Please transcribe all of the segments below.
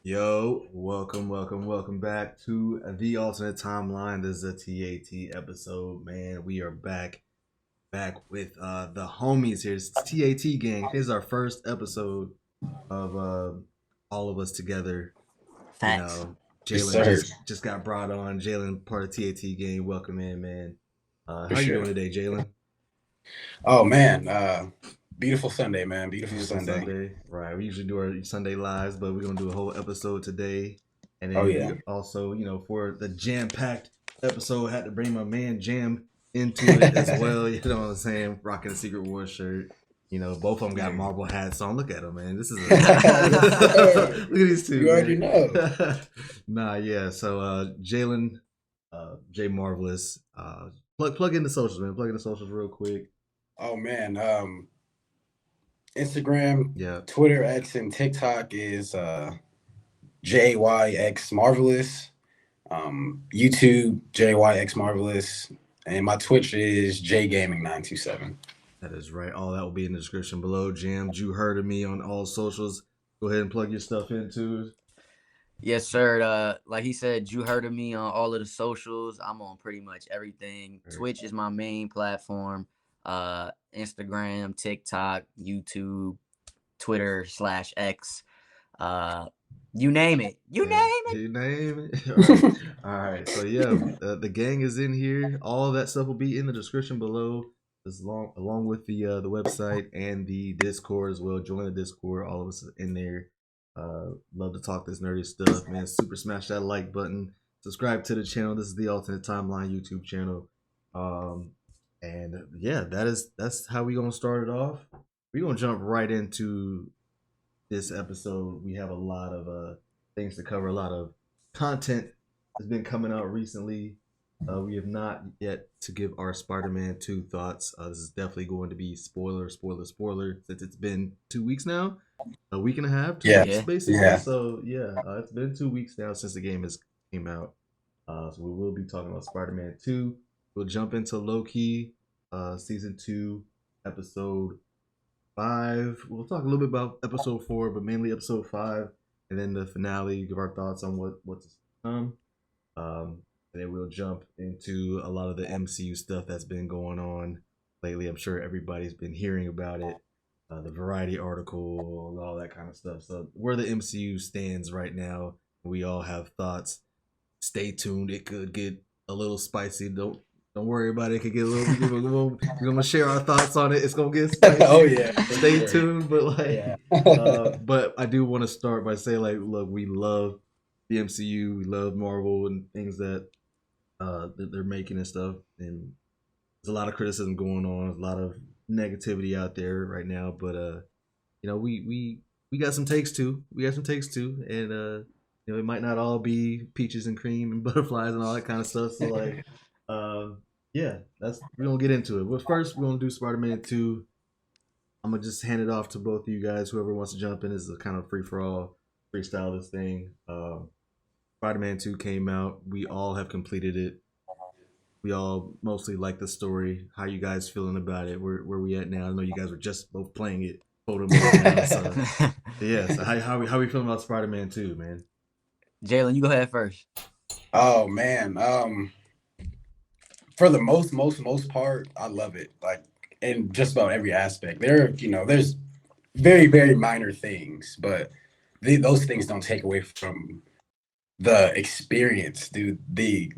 Yo, welcome back to the alternate timeline. This is a TAT episode, man. We are back with the homies here. It's TAT gang. Here's our first episode of all of us together. You Facts. know, Yes, Jalen sir. just got brought on. Jalen, part of TAT gang. Welcome in, man. For How you sure. doing today, Jalen? Oh man, beautiful Sunday, man. Beautiful Beautiful Sunday. Sunday, right? We usually do our Sunday lives, but we're gonna do a whole episode today, and Oh then yeah. we also, for the jam-packed episode, had to bring my man Jam into it as well. You know what I'm saying? Rocking a Secret War shirt. Both of them got Marvel hats on. Look at them, man. This is Yes, sir. look at these two, You already man. know. Nah, yeah. So Jalen, Jay Marvelous, plug in the socials, man. Plug in the socials real quick. Oh man, Instagram, Yeah. Twitter, X, and TikTok is JYX Marvelous. YouTube JYX Marvelous, and my Twitch is JGaming927. That is right. All that will be in the description below. Jam, you heard of me on all socials. Go ahead and plug your stuff into it. Yes, sir. Like he said, you heard of me on all of the socials. I'm on pretty much everything. Right. Twitch is my main platform. Instagram, TikTok, YouTube, Twitter/X. You name it. You name it. You name it. All right. All right. So yeah, the gang is in here. All of that stuff will be in the description below, along with the website and the Discord as well. Join the Discord. All of us in there. Love to talk this nerdy stuff, man. Super smash that like button. Subscribe to the channel. This is the Alternate Timeline YouTube channel. And yeah, that's how we gonna start it off. We're gonna jump right into this episode. We have a lot of things to cover. A lot of content has been coming out recently. We have not yet to give our Spider-Man 2 thoughts. This is definitely going to be spoiler, since it's been 2 weeks now, a week and a half, 2 weeks Yeah. basically. Yeah. So yeah, it's been 2 weeks now since the game has came out. So we will be talking about Spider-Man 2. We'll jump into Loki, season 2, episode 5. We'll talk a little bit about episode 4, but mainly episode 5, and then the finale. Give our thoughts on what's to come. And then we'll jump into a lot of the MCU stuff that's been going on lately. I'm sure everybody's been hearing about it. The Variety article, all that kind of stuff. So where the MCU stands right now, we all have thoughts. Stay tuned. It could get a little spicy. Don't worry about it. It could get a little. We're gonna share our thoughts on it. It's gonna get spicy. Oh yeah. Stay tuned. But like, Yeah. but I do want to start by saying, like, look, we love the MCU. We love Marvel and things that they're making and stuff. And there's a lot of criticism going on. There's a lot of negativity out there right now. But we got some takes too. And it might not all be peaches and cream and butterflies and all that kind of stuff. So like, yeah, we're gonna get into it. But first, we're gonna do Spider-Man 2. I'm gonna just hand it off to both of you guys. Whoever wants to jump in. This is a kind of free for all, freestyle this thing. Spider-Man 2 came out. We all have completed it. We all mostly like the story. How you guys feeling about it? Where we at now? I know you guys were just both playing it. So yeah. So how we feeling about Spider-Man 2, man? Jalen, you go ahead first. Oh man. For the most part, I love it. Like in just about every aspect. There's very, very minor things, but those things don't take away from the experience, dude. The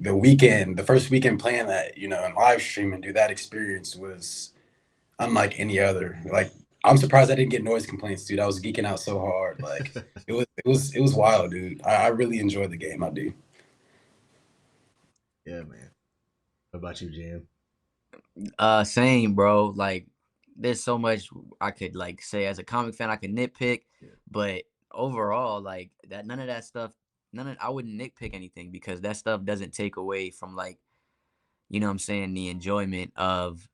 first weekend playing that, and live streaming, dude, that experience was unlike any other. Like, I'm surprised I didn't get noise complaints, dude. I was geeking out so hard. Like, it was wild, dude. I really enjoyed the game. I do. Yeah, man. What about you, Jam? Same, bro. Like, there's so much I could like say as a comic fan. I could nitpick, but overall, like that, none of that stuff. I wouldn't nitpick anything because that stuff doesn't take away from like, what I'm saying, the enjoyment of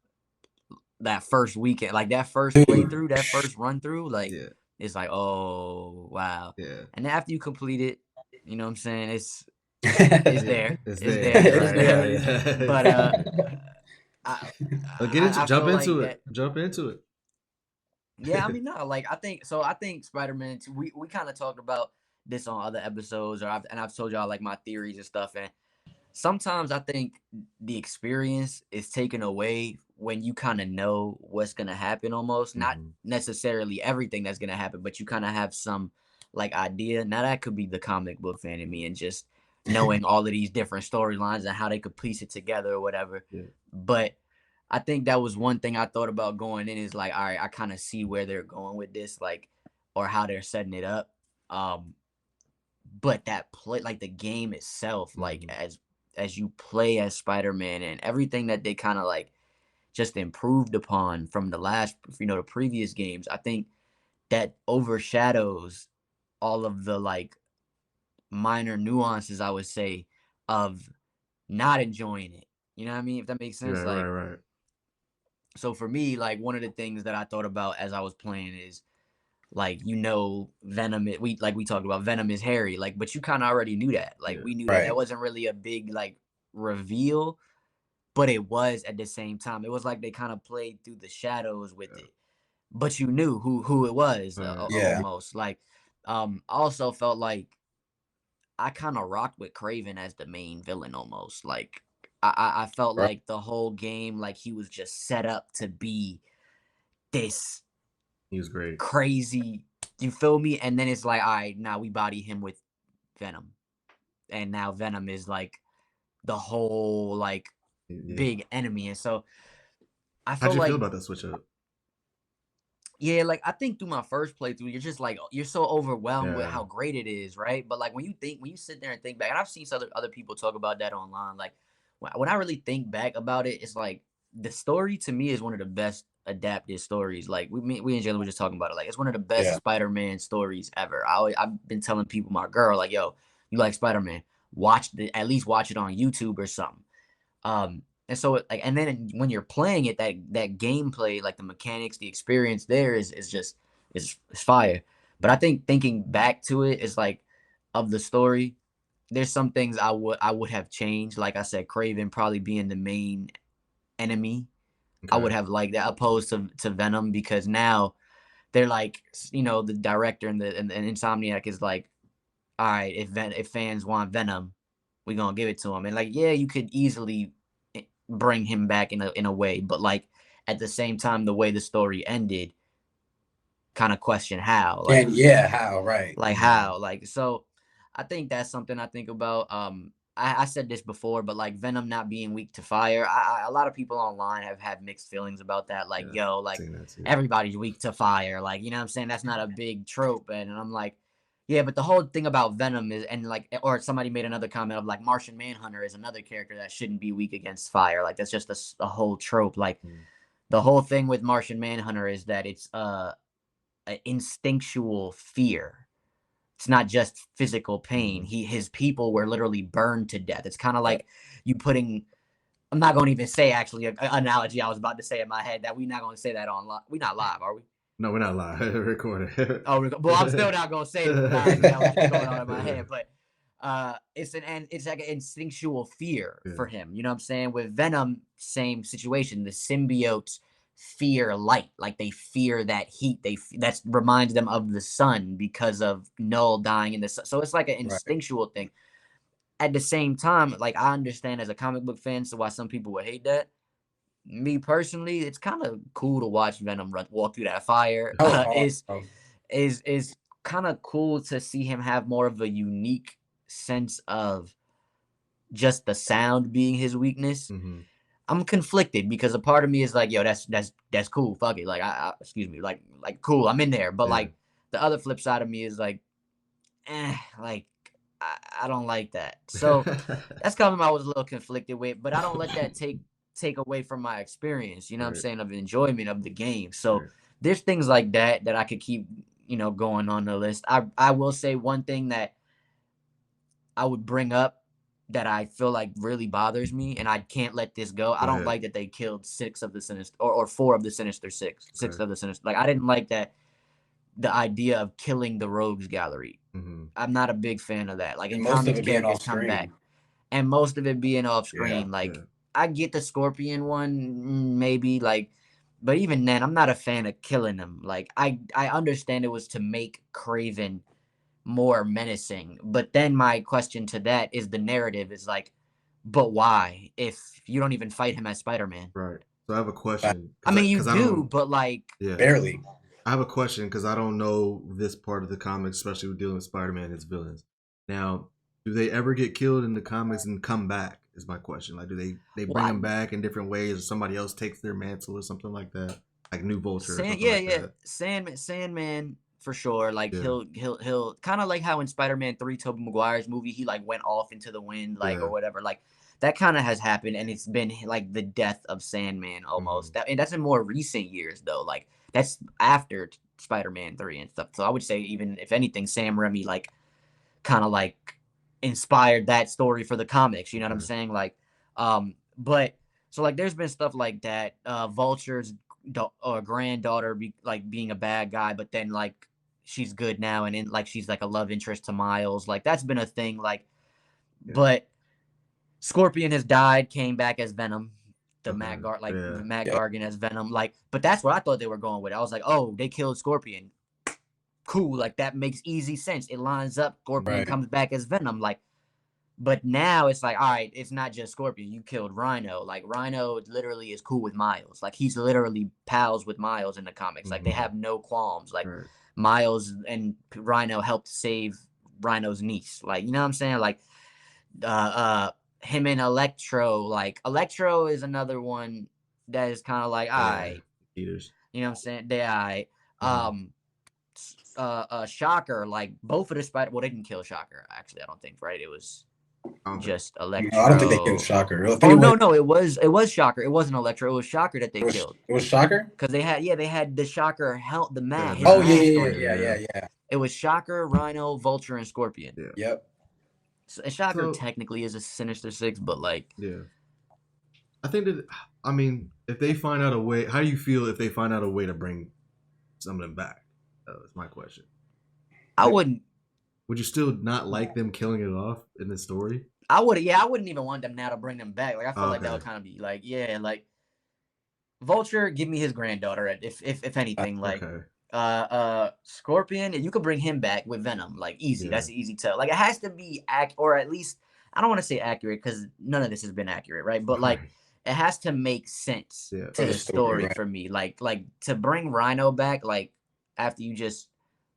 that first weekend, like that first playthrough, that first run through, like Yeah. it's like, oh wow. Yeah. And after you complete it, you know what I'm saying, it's there. It's there. there. But jump feel into like it. Jump into it. yeah, I mean, no, like I think Spider-Man 2, we kind of talked about this on other episodes, or I've told y'all like my theories and stuff. And sometimes I think the experience is taken away when you kind of know what's gonna happen almost. Not necessarily everything that's gonna happen, but you kind of have some like idea. Now that could be the comic book fan in me and just knowing all of these different storylines and how they could piece it together or whatever. Yeah. But I think that was one thing I thought about going in is like, all right, I kind of see where they're going with this, like, or how they're setting it up. But that play, like the game itself, like as you play as Spider-Man and everything that they kind of like just improved upon from the last, the previous games, I think that overshadows all of the like minor nuances, I would say, of not enjoying it. You know what I mean? If that makes sense. Right. So for me, like one of the things that I thought about as I was playing is like, Venom, we talked about, Venom is Harry, like, but you kind of already knew that. Like we knew that wasn't really a big like reveal, but it was at the same time. It was like they kind of played through the shadows with it, but you knew who it was almost. Like, I also felt like I kind of rocked with Craven as the main villain almost. Like I felt like the whole game, like he was just set up to be this. He was great. Crazy, you feel me? And then it's like, all right, now we body him with Venom. And now Venom is like the whole like big enemy. And so I felt how'd you like, feel about that switch up? Yeah, like I think through my first playthrough, you're just like you're so overwhelmed with how great it is, right? But like when you sit there and think back, and I've seen other people talk about that online. Like when I really think back about it, it's like the story to me is one of the best adapted stories. Like we and Jalen were just talking about it. Like it's one of the best Spider-Man stories ever. I've been telling people, my girl, like, yo, you like Spider-Man? At least watch it on YouTube or something. And so and then when you're playing it, that gameplay, like the mechanics, the experience there is just is fire. But I think thinking back to it is like, of the story, there's some things I would have changed. Like I said, Craven probably being the main enemy. I would have liked that, opposed to Venom, because now they're like, the director and Insomniac is like, all right, if fans want Venom, we're gonna give it to them. And like, yeah, you could easily bring him back in a way, but like at the same time, the way the story ended, kind of question how. Like, how, right? Like how, like, so I think that's something I think about. I said this before, but like Venom not being weak to fire, a lot of people online have had mixed feelings about that. Like, yo, like everybody's weak to fire. Like, you know what I'm saying? That's not a big trope. And I'm like, yeah, but the whole thing about Venom is, and like, or somebody made another comment of like Martian Manhunter is another character that shouldn't be weak against fire. Like that's just a whole trope. Like the whole thing with Martian Manhunter is that it's an instinctual fear. It's not just physical pain. His people were literally burned to death. It's kind of like you putting. I'm not going to even say actually an analogy I was about to say in my head that we're not going to say that on live. We're not live, are we? No, we're not live. Recorded. Oh, well, I'm still not going to say it. That was just going on in my head, but it's like an instinctual fear for him. You know what I'm saying? With Venom, same situation. The symbiotes fear light, like they fear that heat. That reminds them of the sun because of Null dying in the sun. So it's like an instinctual thing. At the same time, like I understand as a comic book fan, so why some people would hate that. Me personally, it's kind of cool to watch Venom walk through that fire. Is kind of cool to see him have more of a unique sense of just the sound being his weakness. I'm conflicted because a part of me is like, yo, that's cool. Fuck it. Like, excuse me, like cool. I'm in there. But like the other flip side of me is like, like I don't like that. So that's something I was a little conflicted with, but I don't let that take away from my experience, you know what I'm saying, of enjoyment of the game. So there's things like that I could keep, going on the list. I will say one thing that I would bring up that I feel like really bothers me, and I can't let this go. I don't like that they killed 6 of the Sinister, or 4 of the Sinister Six. 6 of the Sinister. Like, I didn't like that, the idea of killing the Rogues Gallery. I'm not a big fan of that. Like, in comics, characters come back, and most of it being off screen. I get the Scorpion one, maybe, like, but even then, I'm not a fan of killing them. Like, I understand it was to make Craven more menacing. But then my question to that is the narrative is like, but why if you don't even fight him as Spider-Man? Right. So I have a question. I mean, you 'cause I do, don't, but like, yeah. Barely. I have a question because I don't know this part of the comics, especially with dealing with Spider-Man and his villains. Now, do they ever get killed in the comics and come back? Is my question. Like, do they bring well, them back in different ways, or somebody else takes their mantle or something like that, like New Vulture or something Yeah, like yeah, that? Sandman for sure. Like Yeah, he'll kind of like how in Spider-Man 3, Tobey Maguire's movie, he like went off into the wind, like yeah. or whatever. Like that kind of has happened, and it's been like the death of Sandman almost. And that's in more recent years though. Like that's after Spider-Man 3 and stuff. So I would say even if anything, Sam Raimi like kind of like inspired that story for the comics. You know what I'm Okay. saying? Like, but so like there's been stuff like that. Vulture's granddaughter being a bad guy, but then like she's good now, and then like she's like a love interest to Miles. Like that's been a thing. Like, Yeah. but Scorpion has died, came back as Venom. The Okay. Matt Yeah. Gargan as Venom. Like, but that's what I thought they were going with. I was like, oh, they killed Scorpion. Cool, like that makes easy sense. It lines up. Scorpion Right. comes back as Venom, like, but now it's like, all right, it's not just Scorpion. You killed Rhino. Like Rhino literally is cool with Miles. Like he's literally pals with Miles in the comics. Like they have no qualms. Like Right. Miles and Rhino helped save Rhino's niece. Like you know what I'm saying? Like him and Electro. Like Electro is another one that is kind of like, all right, Eaters. you know what I'm saying? They all right. Mhm. Shocker, like both of the spider. Well, they didn't kill Shocker. Actually, I don't think. Right? It was I don't think. just No, I don't think they killed Electro. Shocker. I think Oh no, it was Shocker. It wasn't Electro. It was Shocker that they killed it was Shocker. because they had the Shocker the Yeah, his Oh mask. mask yeah, on yeah, him. yeah, yeah, yeah. It was Shocker, Rhino, Vulture, and Scorpion. Yeah. Yep. So, and Shocker So technically is a Sinister Six, but like, yeah, I think that. I mean, if they find out a way, how do you feel if they find out a way to bring some of them back? That's my question. I Like, wouldn't. would you still not like them killing it off in the story? I would. Yeah, I wouldn't even want them now to bring them back. Like I feel like that Okay. would kind of be like, yeah, like Vulture, give me his granddaughter. If anything, like Okay. Scorpion, you could bring him back with Venom, like easy. Yeah. That's an easy tell. Like it has to be or at least I don't want to say accurate because none of this has been accurate, right? But like Right. it has to make sense Yeah. to the story right. for me. Like to bring Rhino back, like after you just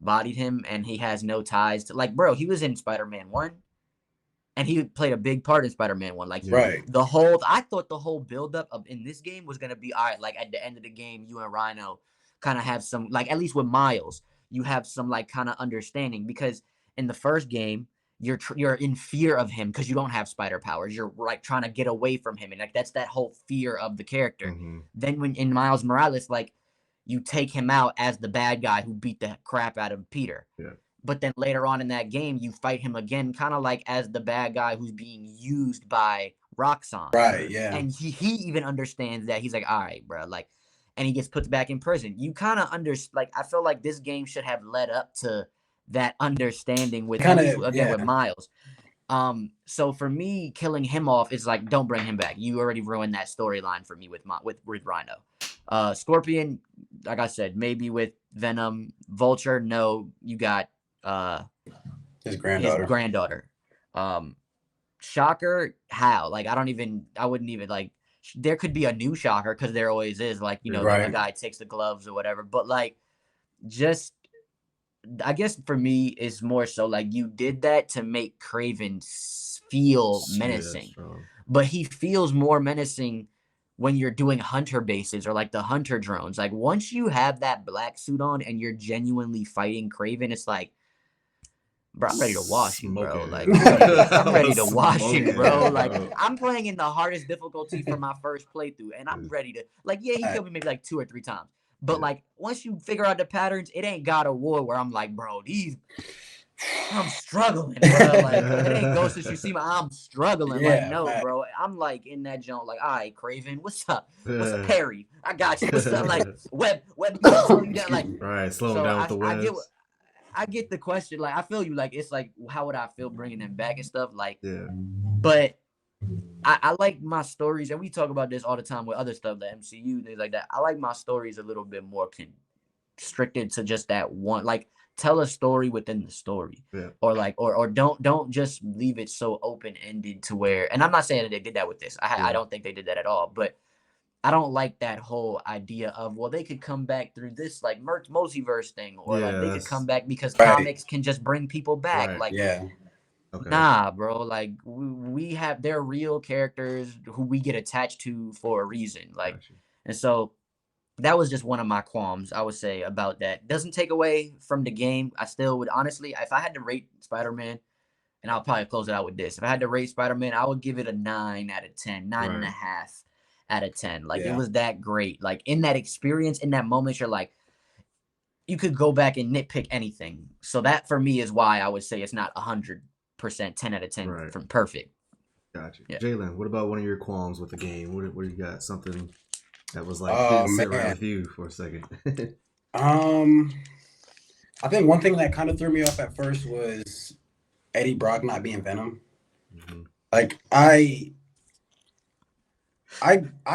bodied him and he has no ties to like, bro, he was in Spider-Man 1 and he played a big part in Spider-Man 1. Like Right. I thought the whole buildup of in this game was gonna be all right. Like at the end of the game, you and Rhino kind of have some like at least with Miles, you have some like kind of understanding because in the first game you're in fear of him because you don't have spider powers. You're like trying to get away from him, and like that's that whole fear of the character. Mm-hmm. Then when in Miles Morales, like you take him out as the bad guy who beat the crap out of Peter. Yeah. But then later on in that game, you fight him again, kind of like as the bad guy who's being used by Roxxon. Right. Yeah. And he even understands that. He's like, all right, bro. Like, and he gets put back in prison. You kind of like, I feel like this game should have led up to that understanding with with Miles. So for me, killing him off is like, don't bring him back. You already ruined that storyline for me with Rhino. Scorpion, like I said, maybe with Venom. Vulture, no, you got his granddaughter. Shocker, how? Like I wouldn't even like. There could be a new Shocker because there always is. Like you know, Right. the guy takes the gloves or whatever. But like, just I guess for me, it's more so like you did that to make Craven feel menacing, but he feels more menacing when you're doing hunter bases or like the hunter drones. Like once you have that black suit on and you're genuinely fighting Craven, it's like, bro, I'm ready to wash you, bro. Like I'm ready to wash you, bro. Like I'm playing in the hardest difficulty for my first playthrough, and I'm ready to like, yeah, he killed me maybe like 2 or 3 times. But like once you figure out the patterns, it ain't God of War where I'm like, bro, I'm struggling, bro. Like it ain't Ghost of Tsushima. I'm struggling. Yeah, like no, bro. I'm like in that joint. Like, all right, Craven, what's up? What's up, Perry? I got you. What's up? Like web. Slow you down. Like right, slow him down with the webs. I get the question. Like I feel you. Like it's like, how would I feel bringing them back and stuff? Like, yeah. But I like my stories, and we talk about this all the time with other stuff, the MCU, things like that. I like my stories a little bit more constricted to just that one. Like tell a story within the story. Yeah. Or like, or don't just leave it so open-ended to where, and I'm not saying that they did that with this. I don't think they did that at all, but I don't like that whole idea of, well, they could come back through this like multiverse thing, or like they could come back because comics can just bring people back. Right. Like, Okay. nah, bro. Like we have, they're real characters who we get attached to for a reason. Like, Gotcha. and so that was just one of my qualms, I would say, about that. Doesn't take away from the game. I still would, honestly, if I had to rate Spider-Man, and I'll probably close it out with this. If I had to rate Spider-Man, I would give it a 9 out of 10, 9.5 out of 10. Like, it was that great. Like, in that experience, in that moment, you're like, you could go back and nitpick anything. So that, for me, is why I would say it's not 100%, 10 out of 10 from perfect. Gotcha. Yeah. Jalen, what about one of your qualms with the game? What do you got? Something that was like, didn't sit right with you for a second. I think one thing that kind of threw me off at first was Eddie Brock not being Venom. Mm-hmm. Like I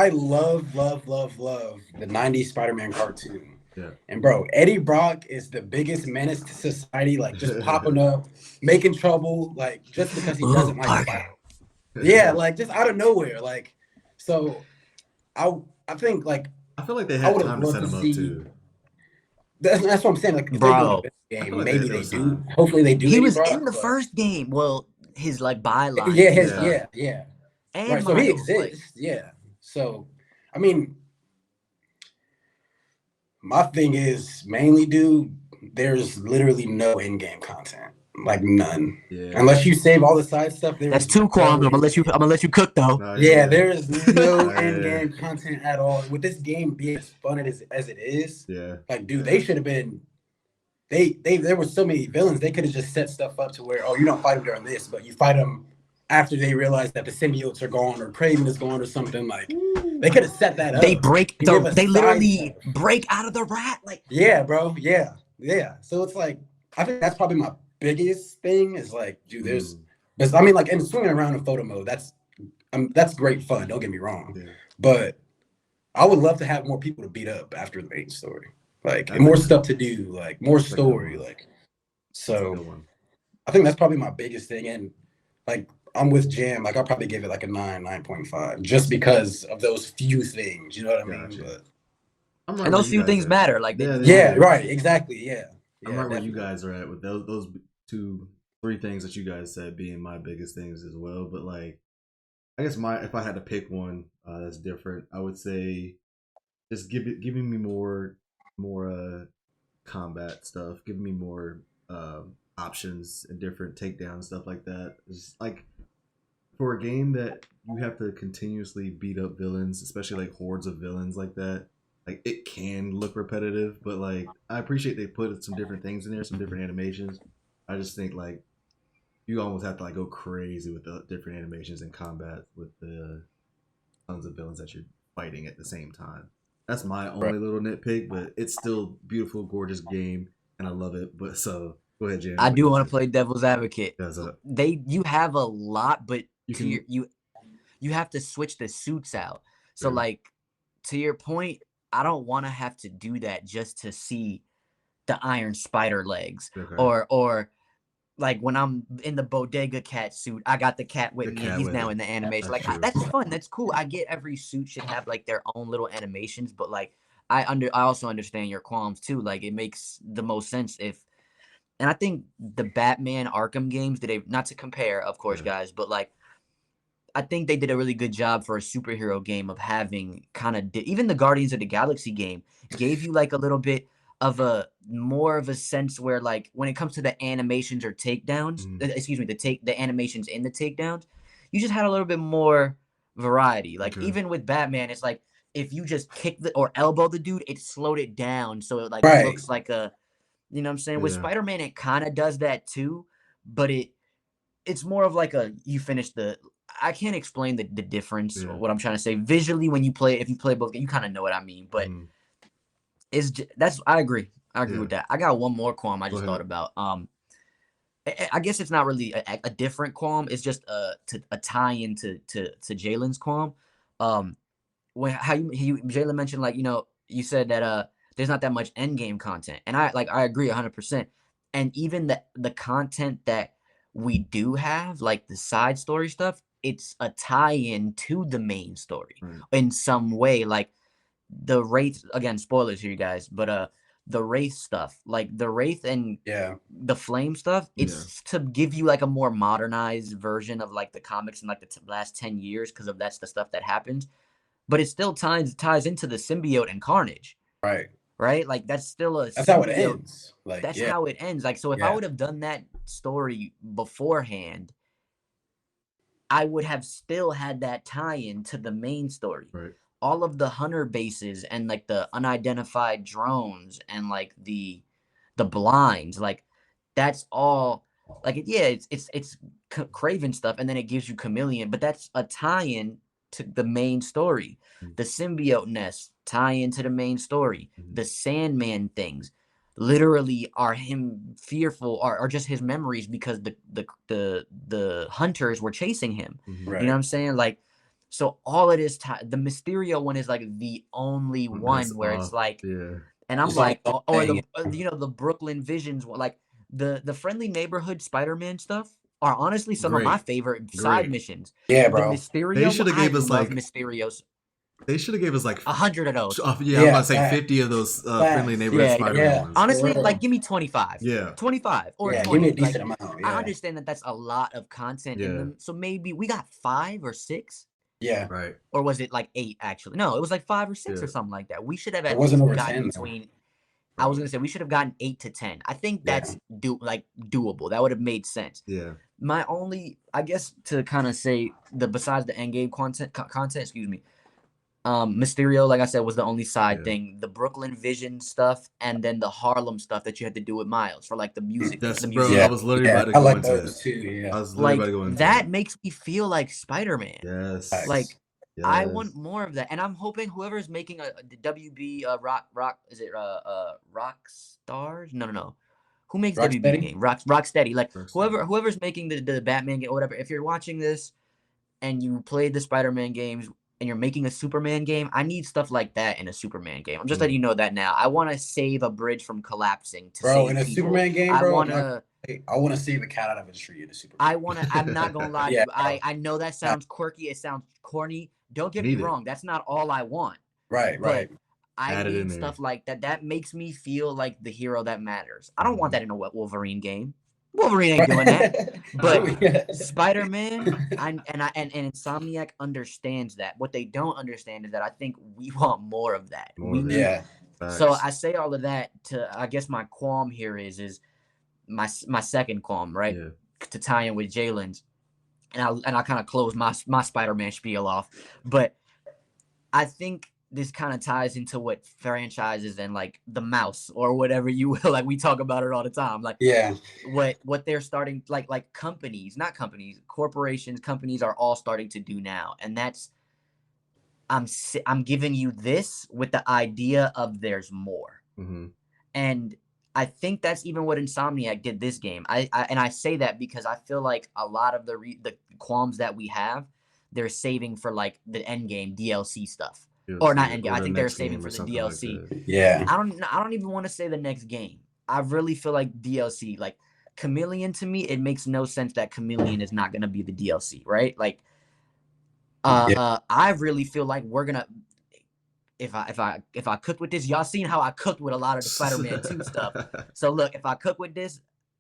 love the 90s Spider-Man cartoon. Yeah. And bro, Eddie Brock is the biggest menace to society, like just popping up, making trouble, like just because he doesn't like Spider. Yeah, like just out of nowhere. Like, so I think like I feel like they had time to set him up too. That's what I'm saying. Like, if bro, they do the game, like maybe they do. Hopefully they do. He was in the first game. Well, his like byline. Yeah. And right, so he exists. Yeah. So, I mean, my thing is mainly, dude, there's literally no in-game content. Like none. Yeah. Unless you save all the side stuff. That's two qualms. I'm gonna let you cook though. There is no in-game content at all. With this game being as fun as it is, like, dude, they should have been. There were so many villains. They could have just set stuff up to where, you don't fight them during this, but you fight them after they realize that the symbiotes are gone or Craven is gone or something. Like, they could have set that up. They they literally break out of the rat. Like, yeah, bro. Yeah. So it's like, I think that's probably my biggest thing is like, dude, but I mean, like, and swinging around in photo mode, that's great fun. Don't get me wrong, but I would love to have more people to beat up after the main story, like, and more stuff to do, like more story, like. So, I think that's probably my biggest thing, and like I'm with Jam, like I'll probably give it like a 9.5, just because of those few things, you know what I mean? But and those few things matter, like right, exactly, yeah. I'm right where you guys are at with those 2-3 things that you guys said being my biggest things as well. But like, I guess if I had to pick one that's different, I would say just giving me more combat stuff, giving me more options and different takedowns, stuff like that. It's like, for a game that you have to continuously beat up villains, especially like hordes of villains like that, like, it can look repetitive, but like, I appreciate they put some different things in there, some different animations. I just think like you almost have to like go crazy with the different animations in combat with the tons of villains that you're fighting at the same time. That's my only little nitpick, but it's still beautiful, gorgeous game, and I love it. But so go ahead, Jam. I do want to play devil's advocate. You have a lot, but you have to switch the suits out. So like, to your point, I don't want to have to do that just to see the Iron Spider legs, or like when I'm in the Bodega Cat suit, I got the cat with me, and he's now in the animation. Like, that's fun, that's cool. I get every suit should have like their own little animations, but like I also understand your qualms too. Like, it makes the most sense and I think the Batman Arkham games not to compare, of course, guys, but like, I think they did a really good job for a superhero game of having kind of even the Guardians of the Galaxy game gave you like a little bit of more of a sense where, like, when it comes to the animations or takedowns, the animations in the takedowns, you just had a little bit more variety. Like, even with Batman, it's like if you just kick or elbow the dude, it slowed it down so it like looks like a, you know what I'm saying? With Spider-Man, it kind of does that too, but it's more of like you finish I can't explain the difference. What I'm trying to say visually, when you play, if you play both, you kind of know what I mean. But I agree. I agree with that. I got one more qualm I just thought about. I guess it's not really a different qualm. It's just a tie into Jalen's qualm. When Jalen mentioned, like, you said that there's not that much end game content, and I agree 100%. And even the content that we do have, like the side story stuff, it's a tie-in to the main story in some way. Like the Wraith, again, spoilers here, you guys, but the Wraith stuff, like the Wraith and the Flame stuff, it's to give you like a more modernized version of like the comics in like the last 10 years because of that's the stuff that happens. But it still ties into the symbiote and Carnage. Right? Like that's still a that's how it ends. Like that's how it ends. Like, so if I would have done that story beforehand, I would have still had that tie-in to the main story. All of the hunter bases and like the unidentified drones and like the blinds, like that's all like it's Craven stuff, and then it gives you Chameleon, but that's a tie-in to the main story. The symbiote nest tie into the main story. The Sandman things literally are him fearful, or just his memories because the hunters were chasing him. You know what I'm saying? Like, so all of this the Mysterio one is like the only one where it's like, and I'm like, or the the Brooklyn Visions, like the Friendly Neighborhood Spider-Man stuff are honestly some of my favorite side missions. Yeah, bro. The Mysterio, they should have gave us like Mysterio's. They should have gave us like 100 of those. Yeah, I'm about to say 50 of those Friendly Neighborhood Spider-Man ones. Honestly, like give me 25. Yeah. 25 or 20. Give me a decent like, amount. I understand that that's a lot of content in them. So maybe we got 5 or 6. Yeah. Right. Or was it like 8 actually? No, it was like 5 or 6 or something like that. We should have at least gotten 10, between. I was gonna say we should have gotten 8 to 10. I think that's doable. That would have made sense. Yeah. My only, I guess, to kind of say besides the end game content, excuse me. Mysterio, like I said, was the only side thing. The Brooklyn Vision stuff, and then the Harlem stuff that you had to do with Miles for like the music. That's the music. I was literally about to go into those that. too. Yeah. I was literally about to go into that. Makes me feel like Spider-Man. Yes. Like I want more of that, and I'm hoping whoever's making a WB rock is it Rock Stars? No. Who makes WB game? Rocksteady. Like whoever's making the Batman game or whatever. If you're watching this and you played the Spider-Man games and you're making a Superman game, I need stuff like that in a Superman game. I'm just letting you know that now. I want to save a bridge from collapsing to save in a people. Superman game, bro, I want to see the cat out of his tree in a Superman. I'm not gonna lie to you. I know that sounds quirky. It sounds corny. Don't get me wrong. That's not all I want. Right. I need stuff like that. That makes me feel like the hero that matters. I don't want that in a Wolverine game. Wolverine ain't doing that. But Spider-Man and Insomniac understands that. What they don't understand is that I think we want more of that. So I say all of that to, I guess my qualm here is my second qualm, right? To tie in with Jalen's. And I'll kind of close my Spider-Man spiel off. But I think this kind of ties into what franchises and like the mouse or whatever you will, like we talk about it all the time. Like what they're starting, like companies, not companies, corporations, companies are all starting to do now. And that's, I'm giving you this with the idea of there's more. And I think that's even what Insomniac did this game. I say that because I feel like a lot of the qualms that we have, they're saving for like the end game DLC stuff. Or not end game. I think they're saving for the DLC. Like I don't even want to say the next game. I really feel like DLC, like Chameleon, to me, it makes no sense that Chameleon is not gonna be the DLC, right? Like I really feel like we're gonna, if I cook with this, y'all seen how I cooked with a lot of the Spider-Man 2 stuff. So look, if I cook with this,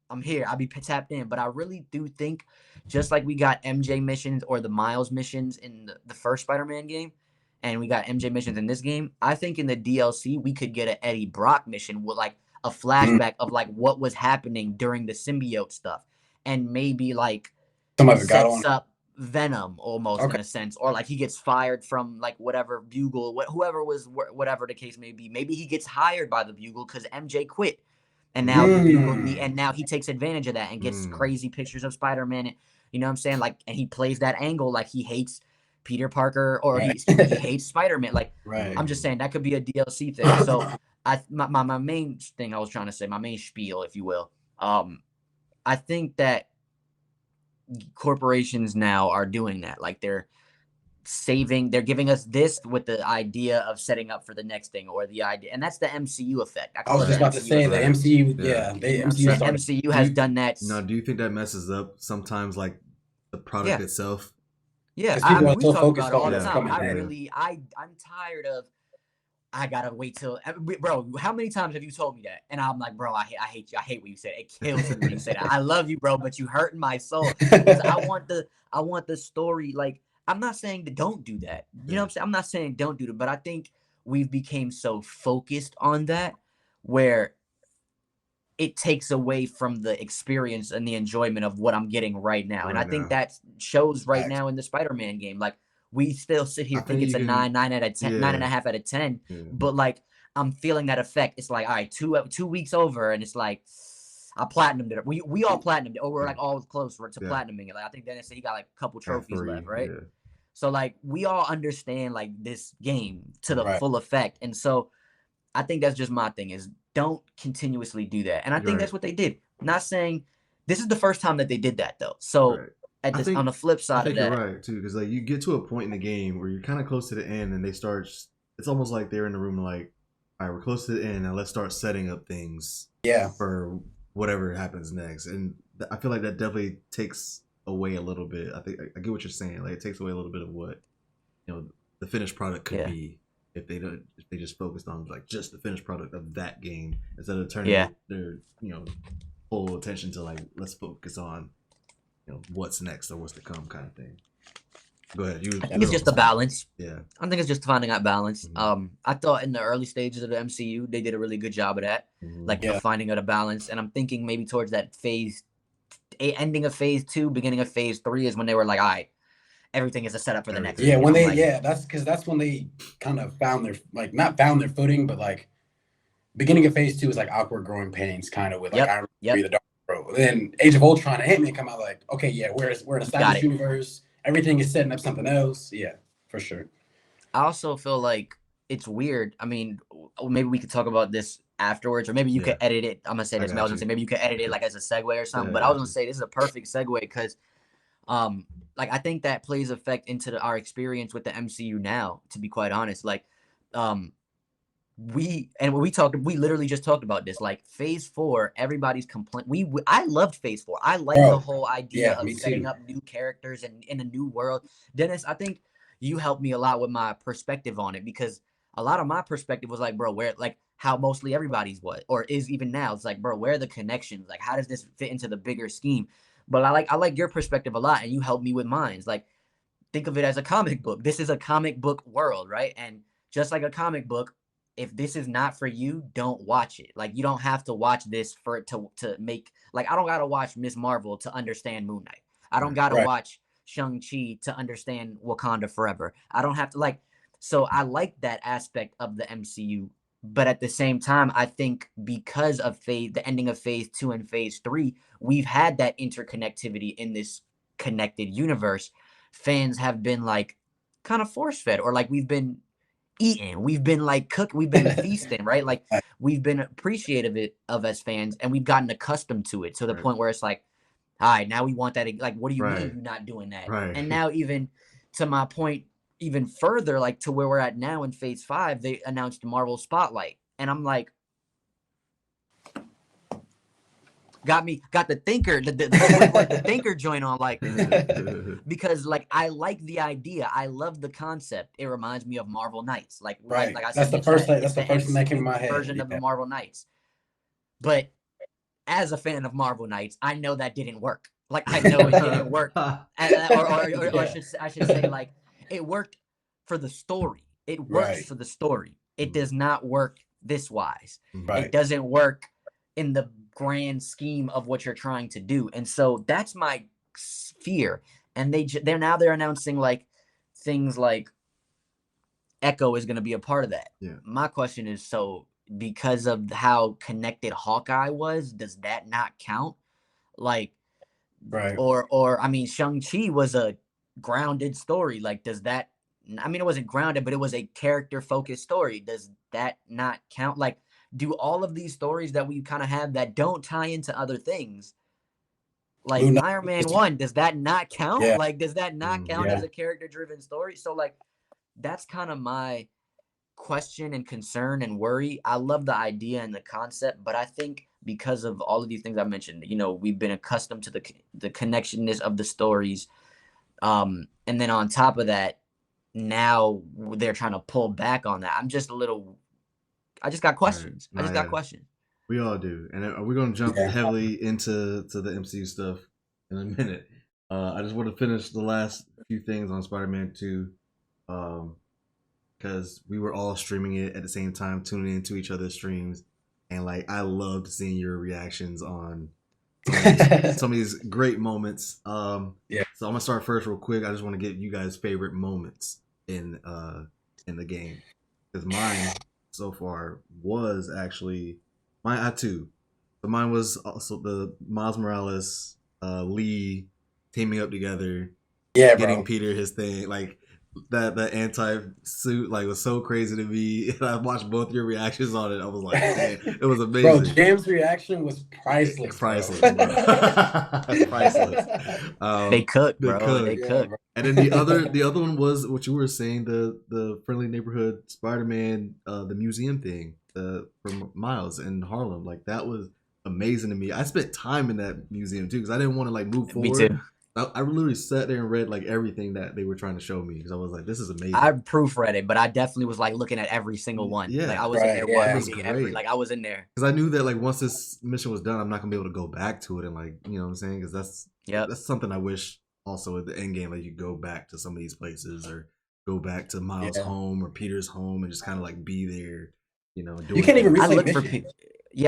I'm here. I'll be tapped in. But I really do think, just like we got MJ missions or the Miles missions in the first Spider-Man game, and we got MJ missions in this game, I think in the DLC we could get an Eddie Brock mission with like a flashback of like what was happening during the symbiote stuff, and maybe like sets up Venom almost in a sense, or like he gets fired from like whatever Bugle, whatever the case may be. Maybe he gets hired by the Bugle because MJ quit, and now the Bugle, and now he takes advantage of that and gets crazy pictures of Spider-Man. You know what I'm saying? Like, and he plays that angle like he hates Peter Parker, or he hates Spider-Man. Like, I'm just saying that could be a DLC thing. So my main thing I was trying to say, my main spiel, if you will, I think that corporations now are doing that. Like they're giving us this with the idea of setting up for the next thing, or the idea, and that's the MCU effect. I was just about to say the MCU. Yeah, the MCU started. MCU has done that. No, do you think that messes up sometimes, like the product itself? Yeah, people I are mean, we so talk focused about it all on the what's time. coming. I'm tired of. I gotta wait till, bro. How many times have you told me that? And I'm like, bro, I hate you. I hate what you said. It kills me when you say that. I love you, bro, but you hurting my soul because I want the story. Like, I'm not saying that don't do that. You know what I'm saying? I'm not saying don't do that, but I think we've became so focused on that where it takes away from the experience and the enjoyment of what I'm getting right now. And I think that shows right now in the Spider-Man game. Like, we still sit here think it's a 9 out of 10, 9.5 out of 10. But like, I'm feeling that effect. It's like, all right, 2 weeks over, and it's like, I platinumed it. We all platinumed it, or we're like all close to platinuming it. Like, I think Dennis said he got like a couple trophies left, right? Yeah. So like, we all understand like this game to the full effect, and so I think that's just my thing is don't continuously do that. And I think that's what they did. Not saying this is the first time that they did that though. So on the flip side of that, you're right too, because like you get to a point in the game where you're kind of close to the end, and they start. It's almost like they're in the room like, all right, we're close to the end, now let's start setting up things. For whatever happens next, and I feel like that definitely takes away a little bit. I think I get what you're saying. Like, it takes away a little bit of what the finished product could be. If they just focused on like just the finished product of that game instead of turning their full attention to like, let's focus on what's next or what's to come kind of thing. Go ahead. I think it's just the balance. Yeah, I think it's just finding that balance. I thought in the early stages of the MCU they did a really good job of that, like the finding of the balance. And I'm thinking maybe towards that ending of phase 2, beginning of phase 3 is when they were like, all right, everything is a setup for the next. Yeah, when they that's when they kind of found their not found their footing, but like beginning of phase 2 is like awkward growing pains, kind of with like Iron Man, the Dark World. Then Age of Ultron and Ant-Man come out like, okay, yeah, we're in a established universe. Everything is setting up something else. Yeah, for sure. I also feel like it's weird. I mean, maybe we could talk about this afterwards, or maybe you could edit it. I'm gonna say this. I was gonna say maybe you could edit it like as a segue or something. But I was gonna say this is a perfect segue because, like, I think that plays effect into our experience with the MCU now. To be quite honest, like, we literally just talked about this. Like, phase 4, everybody's complaint. I loved phase 4. I like the whole idea of setting up new characters and in a new world. Dennis, I think you helped me a lot with my perspective on it, because a lot of my perspective was like, bro, where, like, how mostly everybody's was or is even now. It's like, bro, where are the connections? Like, how does this fit into the bigger scheme? But I like your perspective a lot, and you helped me with mine. Like, think of it as a comic book. This is a comic book world, right? And just like a comic book, if this is not for you, don't watch it. Like, you don't have to watch this for it to make, like, I don't gotta watch Ms. Marvel to understand Moon Knight. I don't gotta watch Shang-Chi to understand Wakanda Forever. I don't have to, like, so I like that aspect of the MCU. But at the same time, I think because of the ending of phase 2 and phase 3, we've had that interconnectivity in this connected universe. Fans have been like kind of force fed, or like we've been eating, we've been like cooked, we've been feasting, right? Like, we've been appreciative of as fans, and we've gotten accustomed to it to the point where it's like, all right, now we want that. Like, what do you mean you're not doing that? And now, even to my point, even further, like to where we're at now in phase 5, they announced Marvel Spotlight, and I'm like, got the thinker, the thinker joint on, like, because like I like the idea, I love the concept. It reminds me of Marvel Knights, like like I said, that's the first thing that came in my head. Version of the Marvel Knights, but as a fan of Marvel Knights, I know that didn't work. Like, I know it didn't work, or I should say, like, it worked for the story. It works for the story. It does not work this wise. It doesn't work in the grand scheme of what you're trying to do. And so that's my fear. And they're announcing like things like Echo is going to be a part of that. My question is, so because of how connected Hawkeye was, does that not count? Like, or I mean, Shang-Chi was a grounded story. Like, does that, I mean, it wasn't grounded, but it was a character focused story. Does that not count? Like, do all of these stories that we kind of have that don't tie into other things, like Blue Knight Iron Man was- 1, does that not count? Yeah. Like, does that not count Yeah. as a character-driven story? So, like, that's kind of my question and concern and worry. I love the idea and the concept, but I think because of all of these things I mentioned, you know, we've been accustomed to the connectionness of the stories. And then on top of that, now they're trying to pull back on that. I'm just a little. I just got questions. Right. I just got questions. We all do, and we're gonna jump heavily into the MCU stuff in a minute. I just want to finish the last few things on Spider-Man 2, because we were all streaming it at the same time, tuning into each other's streams, and like I loved seeing your reactions on some of these great moments. Yeah. So I'm gonna start first real quick. I just want to get you guys' favorite moments in the game, because mine so far was actually mine. I had two. So mine was also the Miles Morales, Lee teaming up together, Yeah, getting bro. Peter his thing, like that anti-suit, like was so crazy to me. And I watched both your reactions on it. I was like, man, it was amazing. Bro, Jam's reaction was priceless. Priceless, bro. priceless. They cook, they bro. cook. They cook. bro. And then the other one was what you were saying, the friendly neighborhood Spider-Man, the museum thing, from Miles in Harlem. Like that was amazing to me. I spent time in that museum too because I didn't want to like move forward. Me too. I literally sat there and read like everything that they were trying to show me because I was like, this is amazing. I proofread it, but I definitely was like looking at every single one. Yeah. Like I was in there Right, yeah. watching every. Like I was in there. Because I knew that like once this mission was done, I'm not gonna be able to go back to it and like, you know what I'm saying? Because that's something I wish also at the end game, like you go back to some of these places or go back to Miles' home or Peter's home and just kind of like be there, you know. You can't even I replay looked for mission.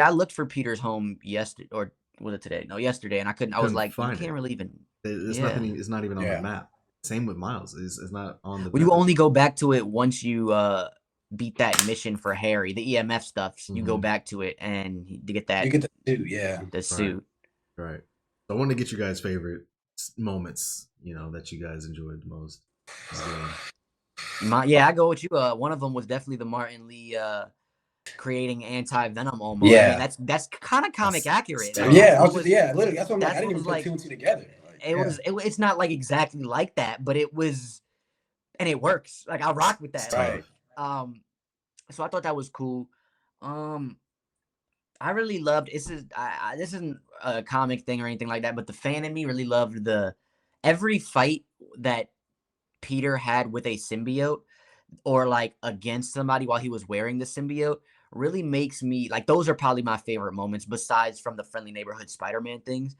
I looked for Peter's home yesterday, or was it today? No, yesterday, and I couldn't. I was Couldn't like, you find can't it. really even. It's Yeah. nothing. It's not even on Yeah. the map. Same with Miles. It's not on the. Well, you only go back to it once you beat that mission for Harry, the EMF stuff. You go Mhm. back to it and to get that You get the suit, yeah. the suit. Right. So I want to get you guys' favorite moments, you know, that you guys enjoyed the most. I go with you. One of them was definitely the Martin Lee creating anti-Venom almost. Yeah. I mean, that's kind of comic accurate. Yeah, Like, Yeah, it I was was- just, yeah, literally. That's what I'm like. that's I didn't what even was put like- two and two together. Like, It was. It's not like exactly like that, but it was, and it works. Like I rock with that. Right. So I thought that was cool. I really loved. This isn't a comic thing or anything like that, but the fan in me really loved every fight that Peter had with a symbiote or like against somebody while he was wearing the symbiote really makes me like, those are probably my favorite moments besides from the friendly neighborhood Spider-Man things.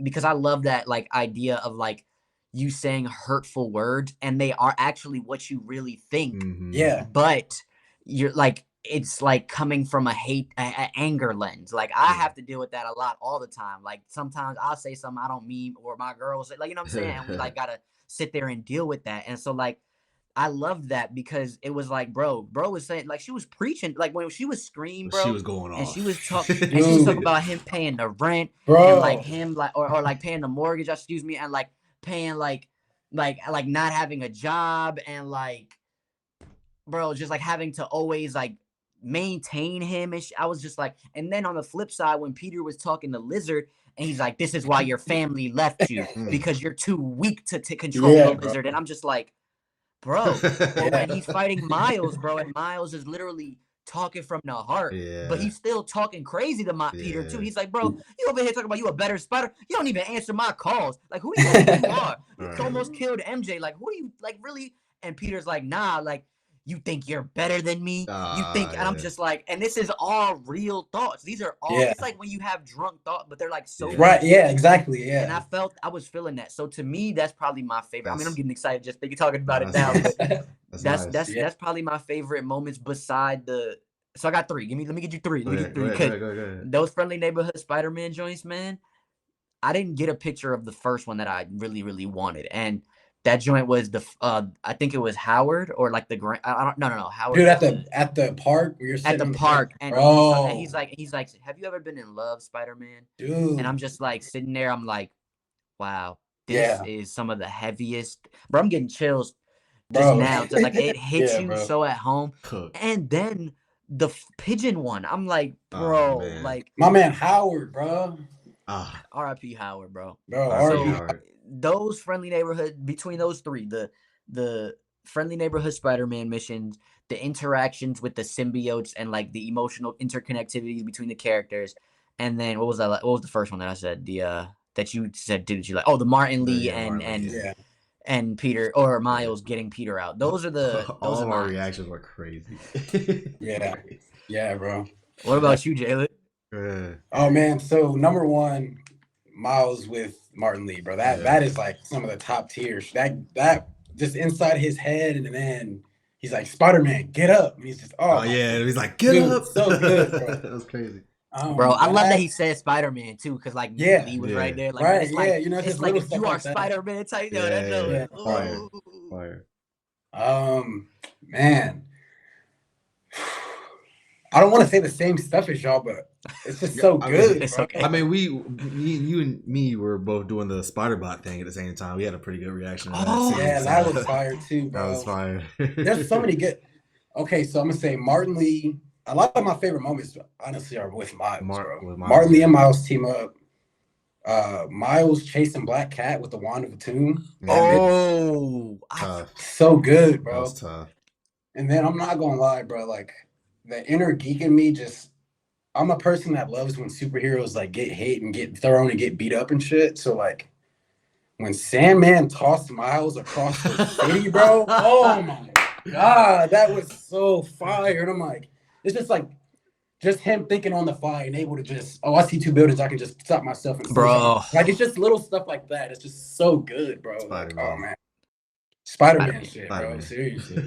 Because I love that like idea of like you saying hurtful words and they are actually what you really think. Mhm. Yeah. But you're like, it's like coming from a anger lens. Like I have to deal with that a lot all the time. Like sometimes I'll say something I don't mean, or my girl will say, like, you know what I'm saying? And we like gotta sit there and deal with that. And so like I loved that because it was like, bro was saying, like, she was preaching, like when she was screaming, bro, She was going off. and she was talking about him paying the rent, Bro. and like him like or like paying the mortgage, excuse me, and like paying like not having a job, and like, bro, just like having to always like maintain him. And I was just like, and then on the flip side, when Peter was talking to Lizard, and he's like, this is why your family left you, because you're too weak to control the Lizard. And I'm just like, bro, when he's fighting Miles, bro, and Miles is literally talking from the heart, but he's still talking crazy to Peter too. He's like, bro, you over here talking about you a better Spider? You don't even answer my calls. Like, who do you think you are? You almost killed MJ. Like, who are you, like, really? And Peter's like, nah, like, you think you're better than me? You think, and I'm just like, and this is all real thoughts. These are all, it's like when you have drunk thoughts, but they're like so right. Yeah, exactly. Yeah. And I was feeling that. So to me, that's probably my favorite. I mean, I'm getting excited just thinking, talking about it now. But that's probably my favorite moments beside the. So I got three. Let me get you three. Let me get three. Go ahead. Those friendly neighborhood Spider-Man joints, man. I didn't get a picture of the first one that I really, really wanted, and that joint was I think it was Howard or like the grand. I don't no Howard. Dude, at the park where you're sitting at the park, and he's like, have you ever been in love, Spider-Man? Dude. And I'm just like sitting there. I'm like, wow, this is some of the heaviest. Bro, I'm getting chills just now. So, like, it hits you so at home. And then the pigeon one, I'm like, bro, like my man Howard, bro. Ah, R.I.P. Howard, bro. Bro, R.I.P. So Howard. those friendly neighborhood between those three, the friendly neighborhood Spider-Man missions, the interactions with the symbiotes, and like the emotional interconnectivity between the characters, and then what was that? What was the first one that I said? The that you said didn't you like? Oh, the Martin Lee Yeah, Martin Lee, yeah. and Peter or Miles getting Peter out. Those are all of our mine. reactions were crazy. Yeah. Yeah, bro. What about you, Jalen? Oh man, so number one, Miles with Martin Lee, bro. That is like some of the top tiers. That just inside his head, and then he's like, Spider-Man, get up. And he's just Oh yeah, he's like, get dude, up. so good, bro. That was crazy. Bro, I love that he said Spider-Man too, because like Lee was right there. Like, right, it's like, you know, it's like if you are Spider-Man type, yo, that joke. Fire. Man. I don't want to say the same stuff as y'all, but it's just so good. It's okay. I mean, you and me were both doing the Spider-Bot thing at the same time. We had a pretty good reaction to that. Oh, Scene, yeah, so. that was fire too, bro. That was fire. There's so many good. Okay, so I'm gonna say Martin Lee. A lot of my favorite moments, honestly, are with Miles, bro. Martin Lee and Miles team up. Miles chasing Black Cat with the wand of a tomb. So good, bro. That was tough. And then I'm not gonna lie, bro. Like the inner geek in me, I'm a person that loves when superheroes like get hit and get thrown and get beat up and shit. So like when Sandman tossed Miles across the city, bro. Oh my god, that was so fire. And I'm like, it's just like. Just him thinking on the fly and able to just, I see two buildings, I can just stop myself and bro. Like, it's just little stuff like that. It's just so good, bro. Like, oh, man. Spider-Man shit, bro. Seriously.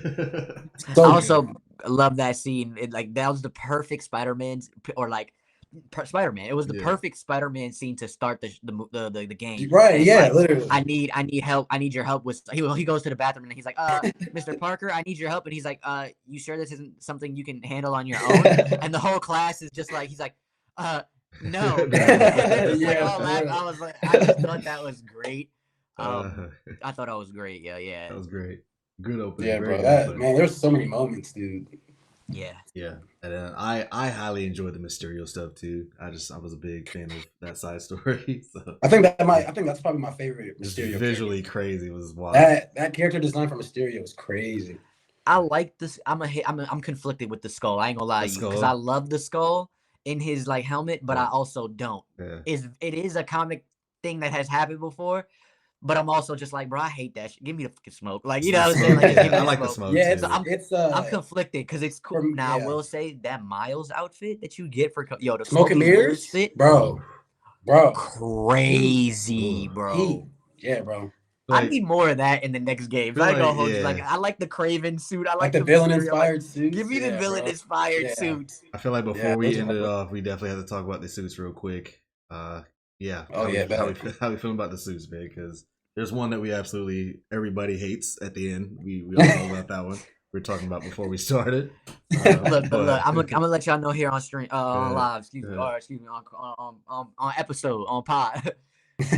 So I also love that scene. That was the perfect Spider-Man, or like, Spider-Man. It was the perfect Spider-Man scene to start the game. Right, yeah, like, literally. I need help. I need your help with. He goes to the bathroom and he's like, Mr. Parker, I need your help. And he's like, you sure this isn't something you can handle on your own? And the whole class is just like, he's like, no. I was like, I just thought that was great. I thought that was great. Yeah. That was great. Good opening. Yeah, bro. Man, there's so many moments, dude. Yeah. And I highly enjoyed the Mysterio stuff too. I was a big fan of that side story. So. I think that's probably my favorite Mysterio. Visually crazy was wild. That character design for Mysterio was crazy. I like this. I'm conflicted with the skull. I ain't gonna lie to you, because I love the skull in his like helmet, but I also don't. Yeah. It is a comic thing that has happened before. But I'm also just like, bro, I hate that shit. Give me the fucking smoke. Like, you know what I'm saying? Like, I like the smoke. Yeah, too. I'm conflicted because it's cool. Now, I will say that Miles outfit that you get for the smoke and mirrors fit, bro. Crazy, bro. Yeah, bro. I need more of that in the next game. I go hold you. Like, I like the Craven suit. I like the villain-inspired suit. Give me the villain-inspired suits. I feel like before we end it off, we definitely have to talk about the suits real quick. Yeah. How we feeling about the suits, man? Because there's one that everybody hates at the end. We all know about that one. We were talking about before we started. Look, I'm gonna let y'all know here on stream, on live, excuse me, on episode, on pod.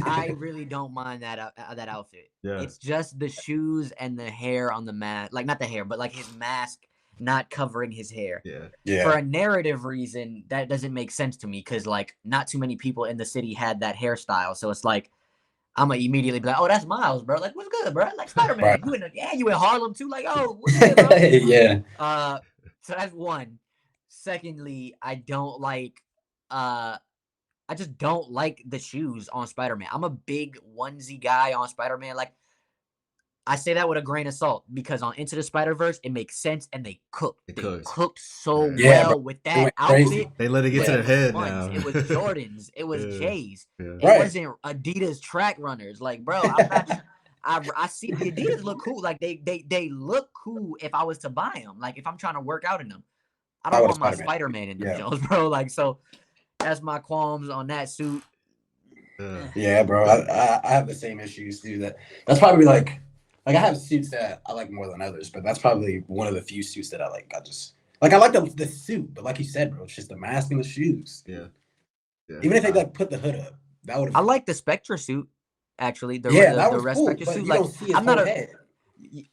I really don't mind that outfit. Yeah. It's just the shoes and the hair on the mask, like not the hair, but like his mask not covering his hair. Yeah. For a narrative reason, that doesn't make sense to me, because like not too many people in the city had that hairstyle. So it's like I'm gonna immediately be like, oh, that's Miles, bro. Like, what's good, bro? Like Spider-Man. Right. You in Harlem too? Like, oh, what's good, bro? Yeah. So that's one. Secondly, I just don't like the shoes on Spider-Man. I'm a big onesie guy on Spider-Man. Like, I say that with a grain of salt, because on Into the Spider-Verse, it makes sense, and they cooked. They cooked so well with that outfit. They let it get to their head now. It was Jordans. It was J's. Yeah. It wasn't Adidas track runners. Like, bro, I'm not. I see the Adidas look cool. Like, they look cool if I was to buy them. Like, if I'm trying to work out in them. I don't want my Spider-Man in them, Jones, bro. Like, so that's my qualms on that suit. Yeah, bro. I have the same issues, dude. That's probably like I have suits that I like more than others, but that's probably one of the few suits that I like. I like the suit, but like you said, bro, it's just the mask and the shoes. Yeah. Even if they like put the hood up, that would. I like the Spectre suit, actually. The Red cool, Spectre suit. You like, don't see his I'm not a head.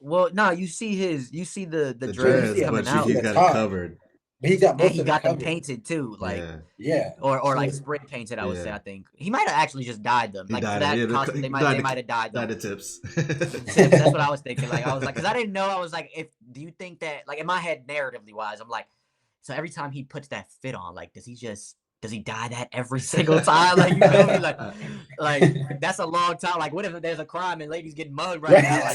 Well, no, you see the dreads dreads coming but out. He's got it covered. But he got both And he of them got them covered. painted too, like Yeah. or So like it's- spray painted. I would say. Yeah. I think he might have actually just dyed them. He Like for died. that Yeah, costume, he they might have dyed them. died the tips. Tips. That's what I was thinking. Like I was like, because I didn't know. I was like, if do you think that like in my head, narratively wise, I'm like, so every time he puts that fit on, like, does he dye that every single time? Like you feel me? Like that's a long time. Like what if there's a crime and ladies getting mugged right now?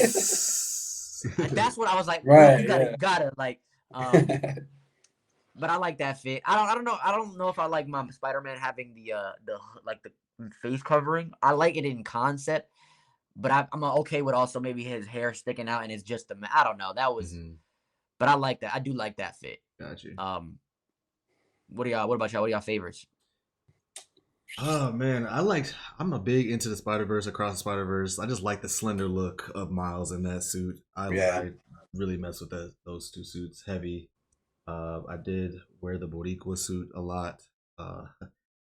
Like that's what I was like. Right, You gotta like. But I like that fit. I don't know. I don't know if I like my Spider-Man having the like the face covering. I like it in concept, but I'm okay with also maybe his hair sticking out and it's just I don't know. That was, but I like that. I do like that fit. Got you. What about y'all? What are y'all favorites? Oh man, I'm a big into the Spider-Verse, Across the Spider-Verse. I just like the slender look of Miles in that suit. I really mess with those two suits. Heavy. I did wear the Boricua suit a lot.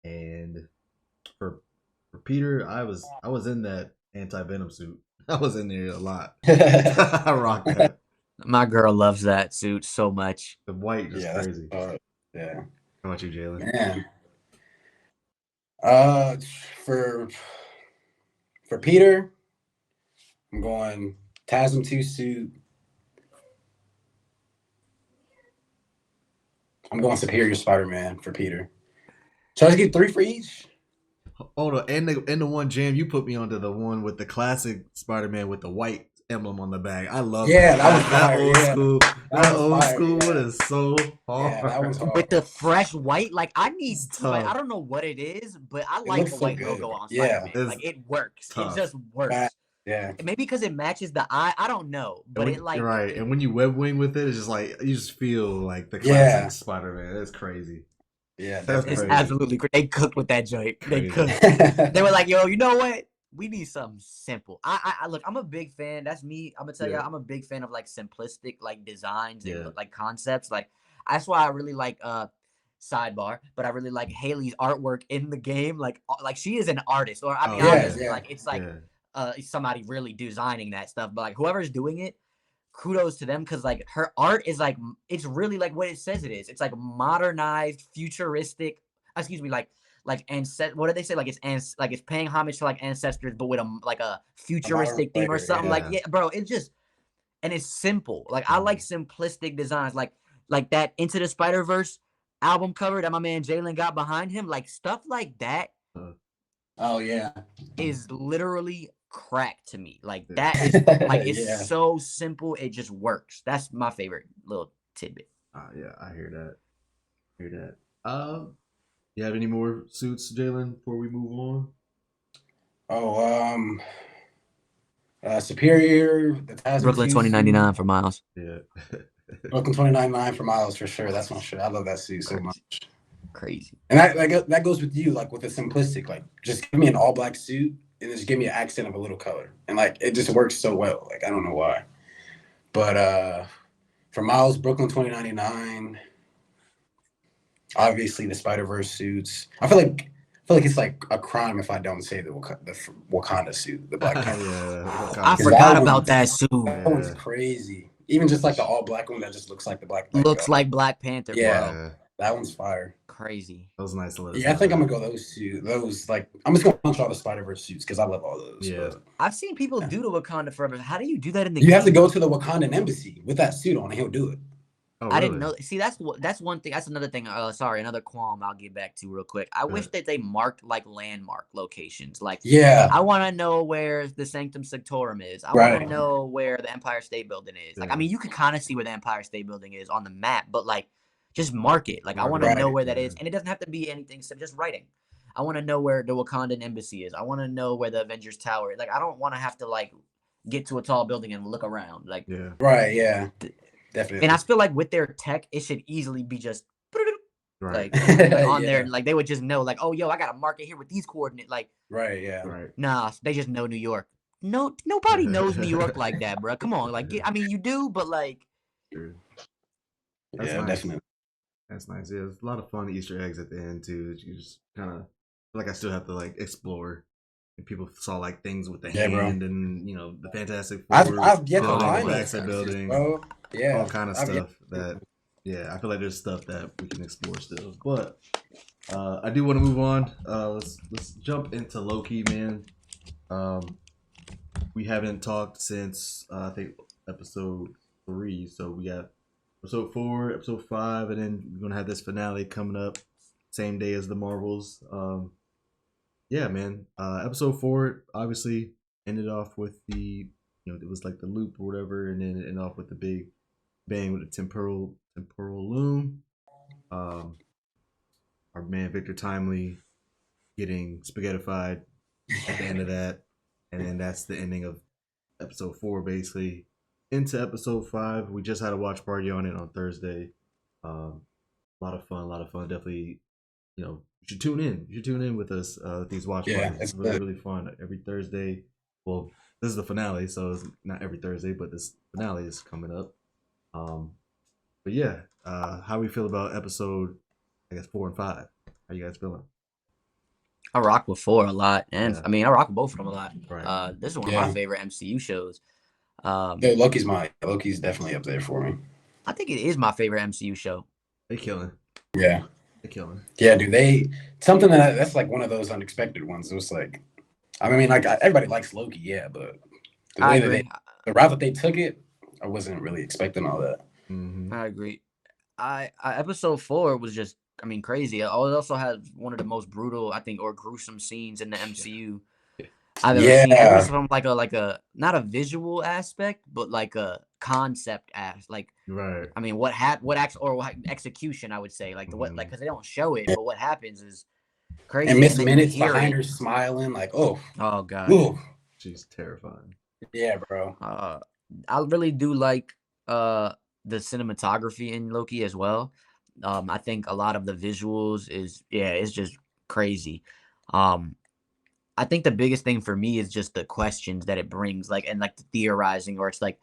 And for Peter, I was in that anti-venom suit. I was in there a lot. I rock that. My girl loves that suit so much. The white is crazy. Yeah. How about you, Jalen? Man. For Peter, I'm going TASM 2 suit. I'm going Superior Spider-Man for Peter. Should I just get 3 for each? Hold on, and the one Jam you put me onto the one with the classic Spider-Man with the white emblem on the back. I love that old school. That old school one is so hard. Yeah, that one's hard. With the fresh white, like I don't know what it is, but I like the white logo on Spider-Man. Like it works. Tough. It just works. Yeah. Maybe because it matches the eye. I don't know, but it like right. And when you web wing with it, it's just like you just feel like the classic Spider-Man. It's crazy. Yeah, it's crazy. absolutely crazy. They cooked with that joint. They cooked. They were like, yo, you know what? We need something simple. I look, I'm a big fan. That's me. I'm gonna tell you, I'm a big fan of like simplistic like designs and like concepts. Like that's why I really like sidebar, but I really like Haley's artwork in the game. Like she is an artist, or I mean, obviously, like it's like somebody really designing that stuff. But like whoever's doing it, kudos to them because like her art is like it's really like what it says it is. It's like modernized, futuristic. Excuse me, like what did they say? Like it's paying homage to like ancestors, but with a futuristic theme or something. Like bro, it's just and it's simple. Like I like simplistic designs, like that Into the Spider-Verse album cover that my man Jalen got behind him. Like stuff like that. Oh yeah, is literally crack to me. Like that is like it's so simple. It just works. That's my favorite little tidbit. Yeah, I hear that. You have any more suits, Jalen, before we move on? Superior, the Brooklyn 2099 for Miles. Yeah. Brooklyn 2099 for Miles for sure. That's my shit. I love that suit so much. Crazy. And that goes with you, like with the simplistic, like just give me an all black suit and just give me an accent of a little color. And like it just works so well. Like I don't know why. But for Miles, Brooklyn 2099, obviously the Spider-Verse suits. I feel like it's like a crime if I don't say the Wakanda suit, the Black Panther. I forgot about that suit. That one's crazy. Even just like the all black one that just looks like the Black. Looks like Black Panther. Yeah, bro. That one's fire. Crazy. That was nice to let us know. I think I'm gonna go those two. Those like I'm just gonna punch all the Spider-Verse suits because I love all those. Yeah. But, I've seen people do the Wakanda forever. How do you do that in the game? You have to go to the Wakandan embassy with that suit on and he'll do it. Oh, really? I didn't know. See, that's one thing. That's another thing. Another qualm I'll get back to real quick. I wish that they marked like landmark locations. Like, I want to know where the Sanctum Sanctorum is. I want to know where the Empire State Building is. Like, I mean, you can kind of see where the Empire State Building is on the map, but like, just mark it. Like, I want to know where that is, and it doesn't have to be anything. So just writing. I want to know where the Wakandan embassy is. I want to know where the Avengers Tower is. Like, I don't want to have to like get to a tall building and look around. Like, Definitely. And I feel like with their tech, it should easily be just like on there. Like they would just know, like, oh, yo, I got to mark it here with these coordinates. Like, nah, they just know New York. No, nobody knows New York like that, bro. Come on, like, I mean, you do, but like, That's nice. Definitely. That's nice. Yeah, there's a lot of fun Easter eggs at the end too. That you just kind of like I still have to like explore. And people saw like things with the hand and the Fantastic Four. I've yet to find the building. Bro. Yeah, all kind of stuff that Yeah, I feel like there's stuff that we can explore still, but I do want to move on. Let's jump into Loki, man. Um, we haven't talked since I think episode 3, so we got episode 4, episode 5, and then we're gonna have this finale coming up same day as the Marvels. Yeah, man. Episode 4 obviously ended off with the it was like the loop or whatever, and then it ended off with the big bang with the temporal loom. Um, our man Victor Timely getting spaghettified at the end of that, and then that's the ending of episode 4 basically. Into episode 5, we just had a watch party on it on Thursday. A lot of fun, a lot of fun. Definitely, you should tune in. You should tune in with us with these watch parties. It's really, really fun every Thursday. Well, this is the finale, so it's not every Thursday, but this finale is coming up. But yeah, how we feel about episode, I guess 4 and 5? How you guys feeling? I rock with 4 a lot, and Yeah. I mean I rock with both of them a lot. Right. This is one of my favorite MCU shows. Loki's definitely up there for me. I think it is my favorite MCU show. They killing. Yeah. They killing. Yeah, dude. Something that's like one of those unexpected ones. It was like, I mean, like everybody likes Loki, yeah, but the way that the route that they took it, I wasn't really expecting all that. Mm-hmm. I agree. Episode 4 was just, I mean, crazy. It also had one of the most brutal, I think, or gruesome scenes in the MCU I've ever seen. It was from like a not a visual aspect, but like a concept like. Right. I mean, what execution? I would say like because they don't show it, but what happens is crazy. And Miss Minutes behind her smiling like, oh god, ooh. She's terrifying. Yeah, bro. I really do like the cinematography in Loki as well. I think a lot of the visuals it's just crazy. I think the biggest thing for me is just the questions that it brings, like, and like the theorizing, or it's like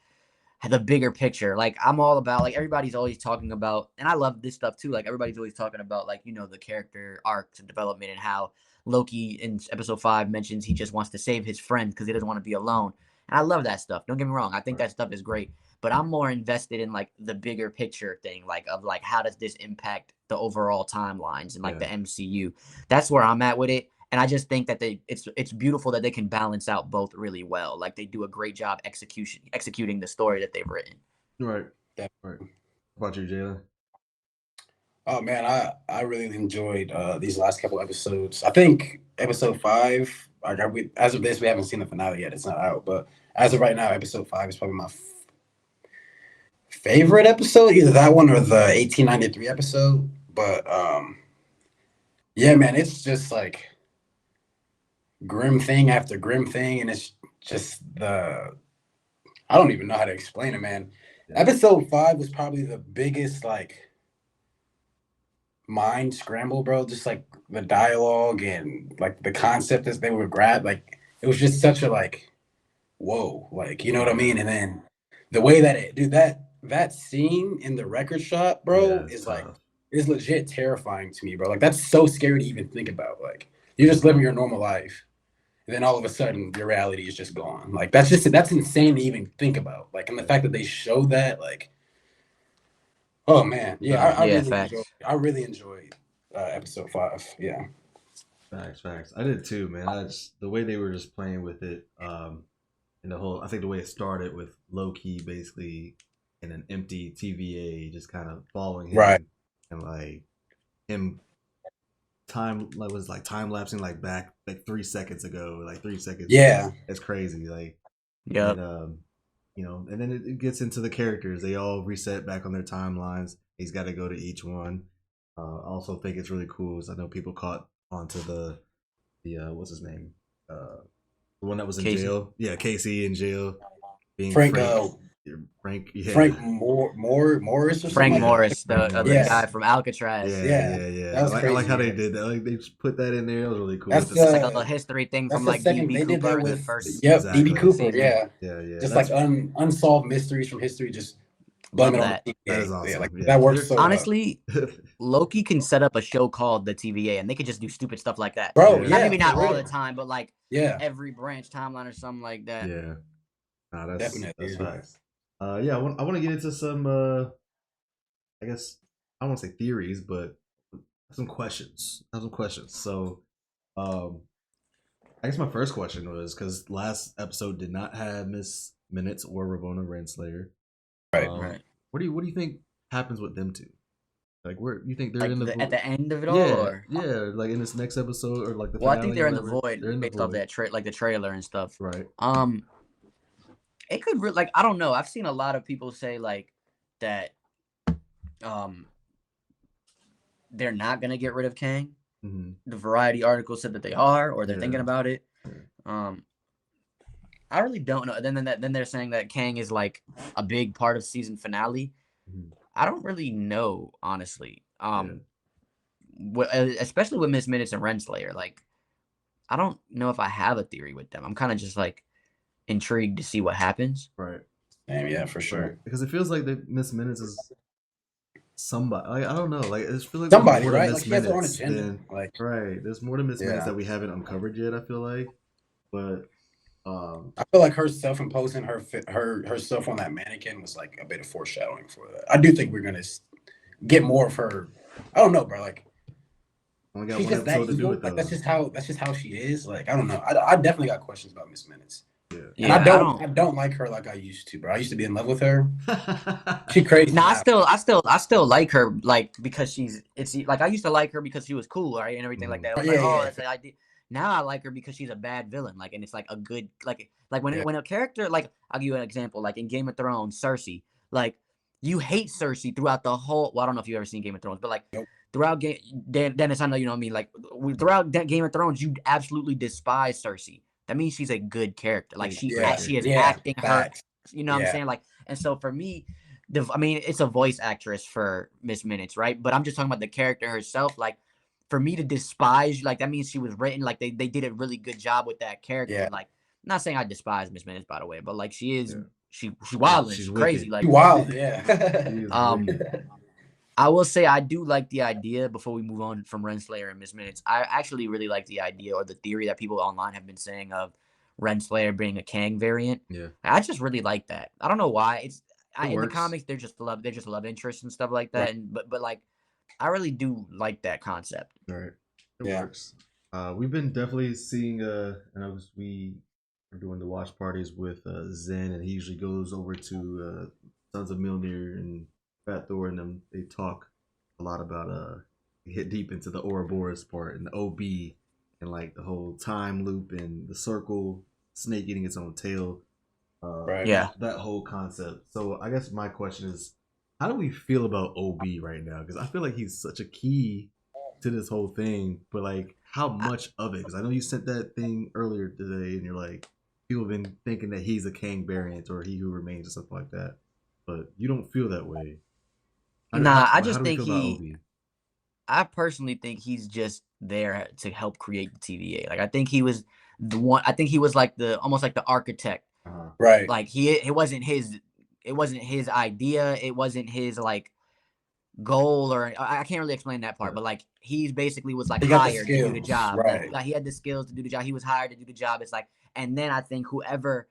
the bigger picture. Like, I'm all about, like, everybody's always talking about, and I love this stuff too. Like, everybody's always talking about, like, the character arcs and development, and how Loki in episode 5 mentions he just wants to save his friends because he doesn't want to be alone. And I love that stuff. Don't get me wrong. I think that stuff is great. But I'm more invested in like the bigger picture thing, like of like how does this impact the overall timelines and like the MCU. That's where I'm at with it. And I just think that it's beautiful that they can balance out both really well. Like they do a great job executing the story that they've written. Right. Right. How about you, Jalen? Oh man, I really enjoyed these last couple episodes. I think episode 5. As of this, we haven't seen the finale yet. It's not out, but as of right now, episode 5 is probably my favorite episode. Either that one or the 1893 episode. But yeah, man, it's just like grim thing after grim thing, and it's just I don't even know how to explain it, man. Yeah. Episode 5 was probably the biggest like mind scramble, bro. Just like the dialogue and like the concept that they would grab, like it was just such a like whoa, like you know what I mean. And then the way that that scene in the record shop, bro, is tough. Like is legit terrifying to me, bro. Like that's so scary to even think about. Like you're just living your normal life, and then all of a sudden your reality is just gone. Like that's insane to even think about. Like, and the fact that they showed that, like, oh man, yeah, I really enjoyed episode 5. Yeah, facts. I did too, man. The way they were just playing with it, and the whole. I think the way it started with Loki basically in an empty TVA, just kind of following him, right, and like him. Time lapsing like back like 3 seconds ago, like 3 seconds. Yeah, it's crazy. Like, yeah, and then it gets into the characters. They all reset back on their timelines. He's got to go to each one. I also think it's really cool. Is I know people caught onto the what's his name, the one that was in jail. Yeah, Casey in jail. Being Frank yeah. Frank Morris or Frank something Morris, the guy from Alcatraz. Yeah. That was crazy, I like how they did that. Like they just put that in there. That was really cool. That's like a little history thing from like DB Cooper in the first. Yep, DB Cooper. Season. Yeah. Just like unsolved mysteries from history. Just blame it on the TVA. That is awesome. Like that works so honestly, Loki can set up a show called the TVA, and they could just do stupid stuff like that, bro. Maybe not all the time, but like every branch timeline or something like that. Yeah, that's definitely facts. I want to get into some I guess I don't want to say theories, but some questions. I have some questions. So, um, I guess my first question was because last episode did not have Miss Minutes or Ravonna Renslayer. Right. Right. What do you think happens with them two? Like, where you think they're Like in the at the end of it all, yeah, or yeah, like in this next episode or like the well, I finale think or they're in the whatever. void They're in the based off void, that like the trailer and stuff. right? It could like I don't know. I've seen a lot of people say like that um they're not gonna get rid of Kang. Mm-hmm. The Variety article said that they are, or they're Yeah. thinking about it. Yeah. I really don't know. Then they're saying that Kang is like a big part of season finale. Mm-hmm. I don't really know, honestly. Yeah. Especially with Miss Minutes and Renslayer, like I don't know if I have a theory with them. I'm kind of just like intrigued to see what happens. Right. Yeah, for sure. Right. Because it feels like that Miss Minutes is somebody. Like, I don't know. Like it feels like Somebody, there's more to right? Miss Like she has her own Minutes agenda. than- Like right. There's more to Miss Minutes Yeah. that we haven't uncovered yet. I feel like, but I feel like her self-imposing herself on that mannequin was like a bit of foreshadowing for that. I do think we're gonna get more of her. I don't know, bro. Like only got she's one just that episode to do evil. it though. Like that's just how she is. Like I don't know. I definitely got questions about Miss Minutes. Yeah. And I don't like her like I used to, bro. I used to be in love with her. Yeah. She crazy. No, now. I still like her, like because it's like I used to like her because she was cool, right, and everything like that. I was like, oh, that's the idea. Now I like her because she's a bad villain, like, and it's like a good, like when a character, like, I'll give you an example, like in Game of Thrones, Cersei, like you hate Cersei throughout the whole. Well, I don't know if you've ever seen Game of Thrones, but like throughout Dennis, I know you know what I mean. Like throughout Game of Thrones, you absolutely despise Cersei. That means she's a good character. Like she is acting her. You know what I'm saying? Like, and so for me, I mean, it's a voice actress for Miss Minutes, right? But I'm just talking about the character herself. Like, for me to despise, like, that means she was written, like, they did a really good job with that character. Yeah. Like, I'm not saying I despise Miss Minutes, by the way, but like, she is, she wild, she's crazy. wicked. Like, Wild, yeah. I will say I do like the idea, before we move on from Renslayer and Miss Minutes, I actually really like the idea or the theory that people online have been saying of Renslayer being a Kang variant. Yeah. I just really like that. I don't know why. In the works. comics, they're just love interest and stuff like that. Right. And but like I really do like that concept. Right. It works. We've been definitely seeing and we are doing the watch parties with Zen, and he usually goes over to Sons of Mjolnir and Fat Thor, and them. They talk a lot about hit deep into the Ouroboros part and the OB and like the whole time loop and the circle, snake eating its own tail. Right. Yeah. That whole concept. So I guess my question is, how do we feel about OB right now? Because I feel like he's such a key to this whole thing, but like how much of it? Because I know you sent that thing earlier today, and you're like, people have been thinking that he's a Kang variant or he who remains or something like that, but you don't feel that way. I just think OB? I personally think he's just there to help create the TVA. Like I think he was the one. I think he was like almost like the architect. Right. Like it wasn't his idea. It wasn't his like goal, or I can't really explain that part, but like he basically was like hired to do the job. Right. Like he had the skills to do the job. He was hired to do the job. It's like, and then I think whoever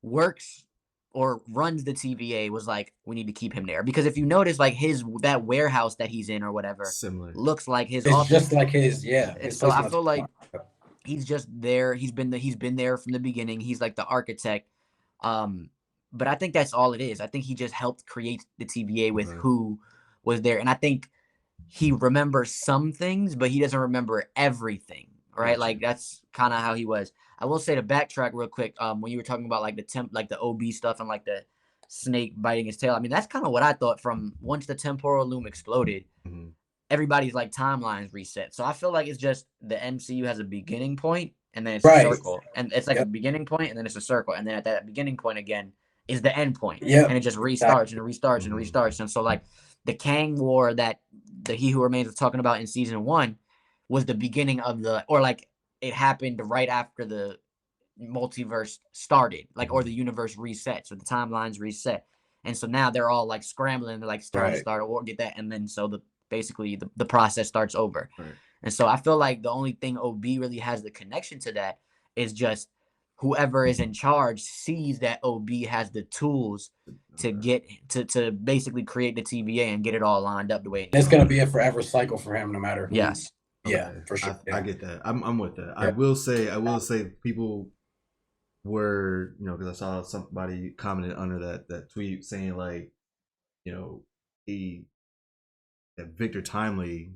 works or runs the TVA was like, we need to keep him there, because if you notice, like that warehouse that he's in or whatever Similar looks like his it's office. just like his So I feel like he's just there. He's been there from the beginning. He's like the architect. But I think that's all it is. I think he just helped create the TVA with who was there, and I think he remembers some things, but he doesn't remember everything. Right? Gotcha. Like that's kind of how he was. I will say, to backtrack real quick, when you were talking about like the OB stuff and like the snake biting his tail, I mean that's kind of what I thought from once the temporal loom exploded. Mm-hmm. Everybody's like timelines reset. So I feel like it's just the MCU has a beginning point and then it's a circle, and it's like a beginning point and then it's a circle, and then at that beginning point again is the end point, and it just restarts and restarts and restarts. And so like the Kang War that the He Who Remains was talking about in season 1 was the beginning of it happened right after the multiverse started, like, or the universe reset, so the timelines reset, and so now they're all like scrambling to like start or get that, and then so basically the process starts over. And so I feel like the only thing OB really has the connection to that is just whoever is in charge sees that OB has the tools to get to basically create the TVA and get it all lined up the way it needs. It's gonna be a forever cycle for him, no matter who. Yes. Yeah, for sure. I get that. I'm with that. Yeah. I will say people were, because I saw somebody commented under that tweet saying like, that Victor Timely,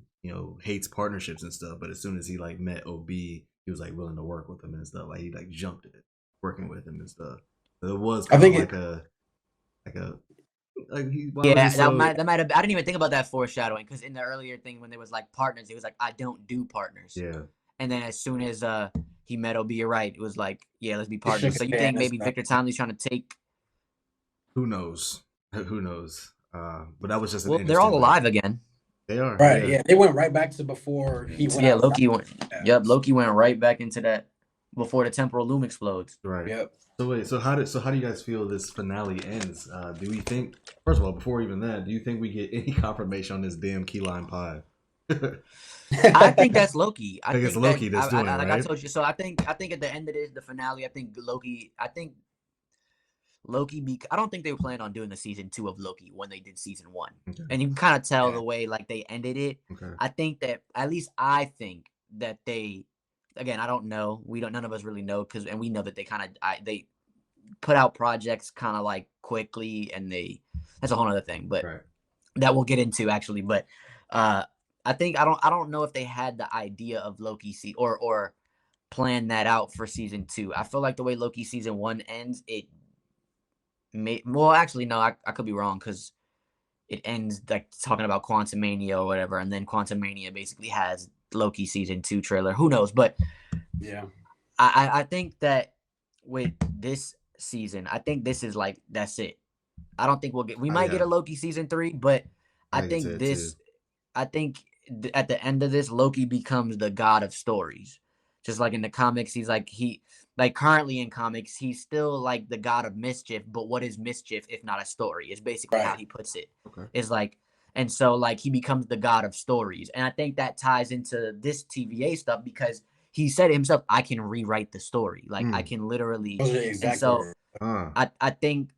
hates partnerships and stuff, but as soon as he like met OB, he was like willing to work with him and stuff. Like he like jumped at working with him and stuff. So it was kind of like that might have. I didn't even think about that foreshadowing, because in the earlier thing when there was like partners, he was like, I don't do partners. Yeah. And then as soon as he met OB, you're right, it was like, yeah, let's be partners. So you think maybe Victor Timely's trying to take? Who knows? Who knows? But that was just they're all alive again. They are right. Yeah, they went right back to before he went. Yeah, Loki went. Yep, Loki went right back into that before the temporal loom explodes. Right. Yep. So wait, so how do you guys feel this finale ends? Do we think, first of all, before even that, do you think we get any confirmation on this damn key lime pie? I think that's Loki. I think it's Loki that's doing it, right? I told you. So I think at the end of this, the finale, I think Loki. I don't think they were planning on doing a season 2 of Loki when they did season 1, and you can kind of tell the way like they ended it. Okay. I think that I think that they, again, I don't know. None of us really know, and we know that they put out projects kind of like quickly, and that's a whole other thing, but that we'll get into actually. But I think I don't know if they had the idea of Loki or planned that out for season 2. I feel like the way Loki season 1 ends, actually no, I could be wrong, because it ends like talking about Quantumania or whatever, and then Quantumania basically has Loki season 2 trailer. Who knows? But yeah, I think that with this season, I think this is like, that's it. I don't think we might get a Loki season 3, but I think at the end of this, Loki becomes the god of stories. Just like in the comics, he's like, currently in comics, he's still like the god of mischief, but what is mischief if not a story? Is basically how he puts it. Okay. Is like, and so like he becomes the god of stories. And I think that ties into this TVA stuff, because he said himself, I can rewrite the story. Like I can literally. And so I think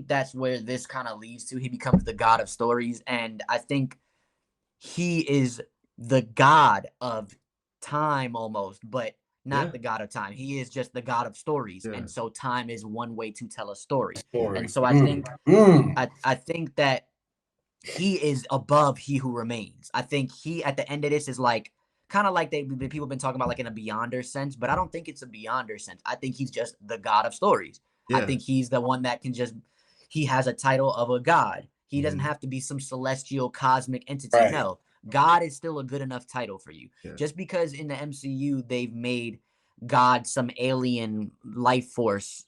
that's where this kind of leads to. He becomes the god of stories. And I think he is the god of time almost, but not the god of time. He is just the god of stories. And so time is one way to tell a story. And so I think I think that he is above He Who Remains. I think he at the end of this is like kind of like people have been talking about like in a Beyonder sense, but I don't think it's a Beyonder sense. I think he's just the god of stories. I think he's the one that can he has a title of a god. He doesn't have to be some celestial cosmic entity. No. God is still a good enough title for you. Just because in the MCU they've made God some alien life force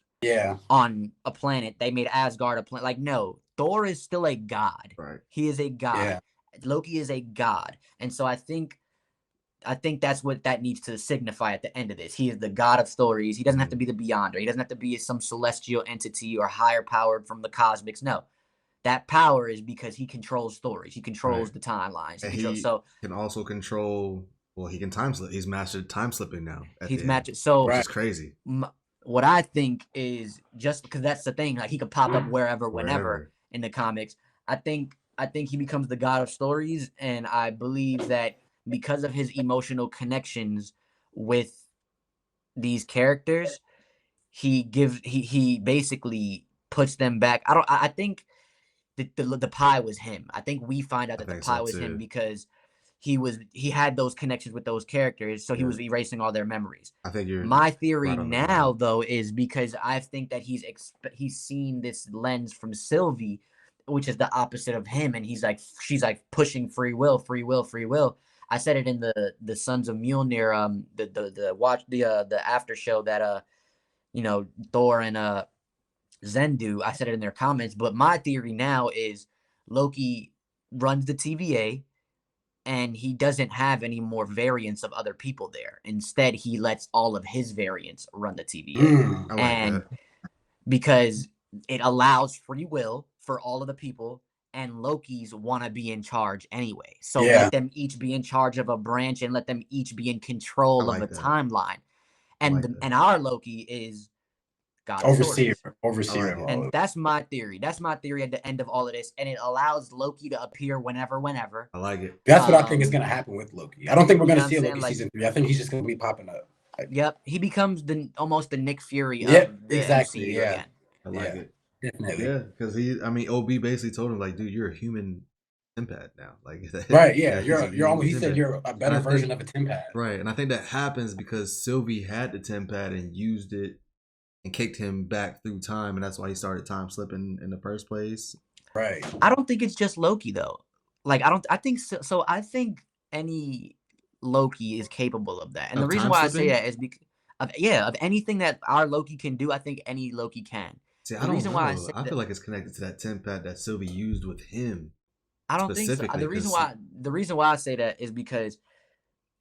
on a planet. They made Asgard a planet. Like, no, Thor is still a god. Right. He is a god. Yeah. Loki is a god. And so I think that's what that needs to signify at the end of this. He is the god of stories. He doesn't have to be the Beyonder. He doesn't have to be some celestial entity or higher powered from the cosmics. No. That power is because he controls stories. He controls the timelines. He can also control. Well, he can time slip. He's mastered time slipping now. He's mastered. So which is crazy. What I think is, just because that's the thing, like he could pop up wherever, whenever in the comics. I think he becomes the god of stories, and I believe that because of his emotional connections with these characters, he basically puts them back. I think. The pie was him. I think we find out that the pie was him because he had those connections with those characters, so he was erasing all their memories. I think my theory now though is because I think that he's seen this lens from Sylvie, which is the opposite of him, and she's like pushing free will. I said it in the Sons of Mjolnir, the after show that Thor and Zendu. I said it in their comments, but my theory now is Loki runs the TVA and he doesn't have any more variants of other people there. Instead, he lets all of his variants run the TVA. Because it allows free will for all of the people, and Loki's want to be in charge anyway. So let them each be in charge of a branch and let them each be in control of a timeline. And our Loki is God of Overseer Swords. I like of it. all And of it. that's my theory. That's my theory at the end of all of this. And it allows Loki to appear whenever. I like it. That's what I think is going to happen with Loki. I don't think we're You going know to what see I'm a saying? Loki Like, season 3. I think he's just going to be popping up. Like, yep, he becomes almost the Nick Fury yeah, of the exactly. MCU Yeah, again. I like it. definitely. Yeah, because OB basically told him like, dude, you're a human TAT now. Like, Right. Yeah. you're Almost. He a said TAT. you're a better version of a TAT. Right, and I think that happens because Sylvie had the TAT and used it and kicked him back through time, and that's why he started time slipping in the first place. Right. I don't think it's just Loki though. Like I think so. I think any Loki is capable of that, and Of the reason time why I slipping? say that is because of anything that our Loki can do. I think any Loki can. See, I The don't reason why I know. say I that, feel like it's connected to that TAT that Sylvie used with him I don't think so. specifically. The reason why I say that is because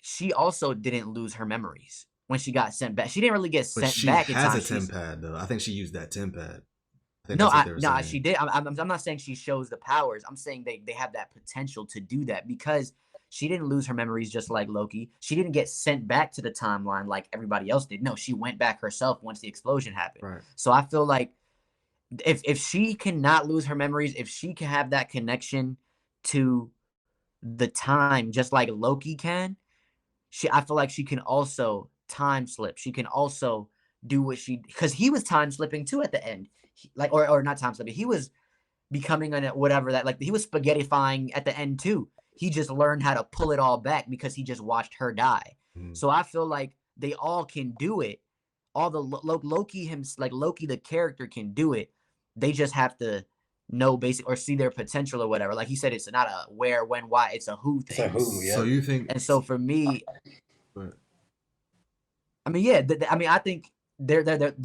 she also didn't lose her memories when she got sent back. She didn't really get But sent she back in has time. a TAT though. I think she used that TAT. I think No, that's what they were saying. she did. I'm not saying she shows the powers. I'm saying they have that potential to do that because she didn't lose her memories just like Loki. She didn't get sent back to the timeline like everybody else did. No, she went back herself once the explosion happened. Right. So I feel like if she cannot lose her memories, if she can have that connection to the time just like Loki can, I feel like she can also time slip. She can also do what she because he was time slipping too at the end. Or not time slipping. He was becoming whatever that like he was spaghettifying at the end too. He just learned how to pull it all back because he just watched her die. Mm. So I feel like they all can do it. All the Loki Loki the character can do it. They just have to know basic or see their potential or whatever. Like he said, it's not a where, when, why. It's a who thing. It's a who. Yeah. So you think? And so for me, But, I mean, yeah. I think they're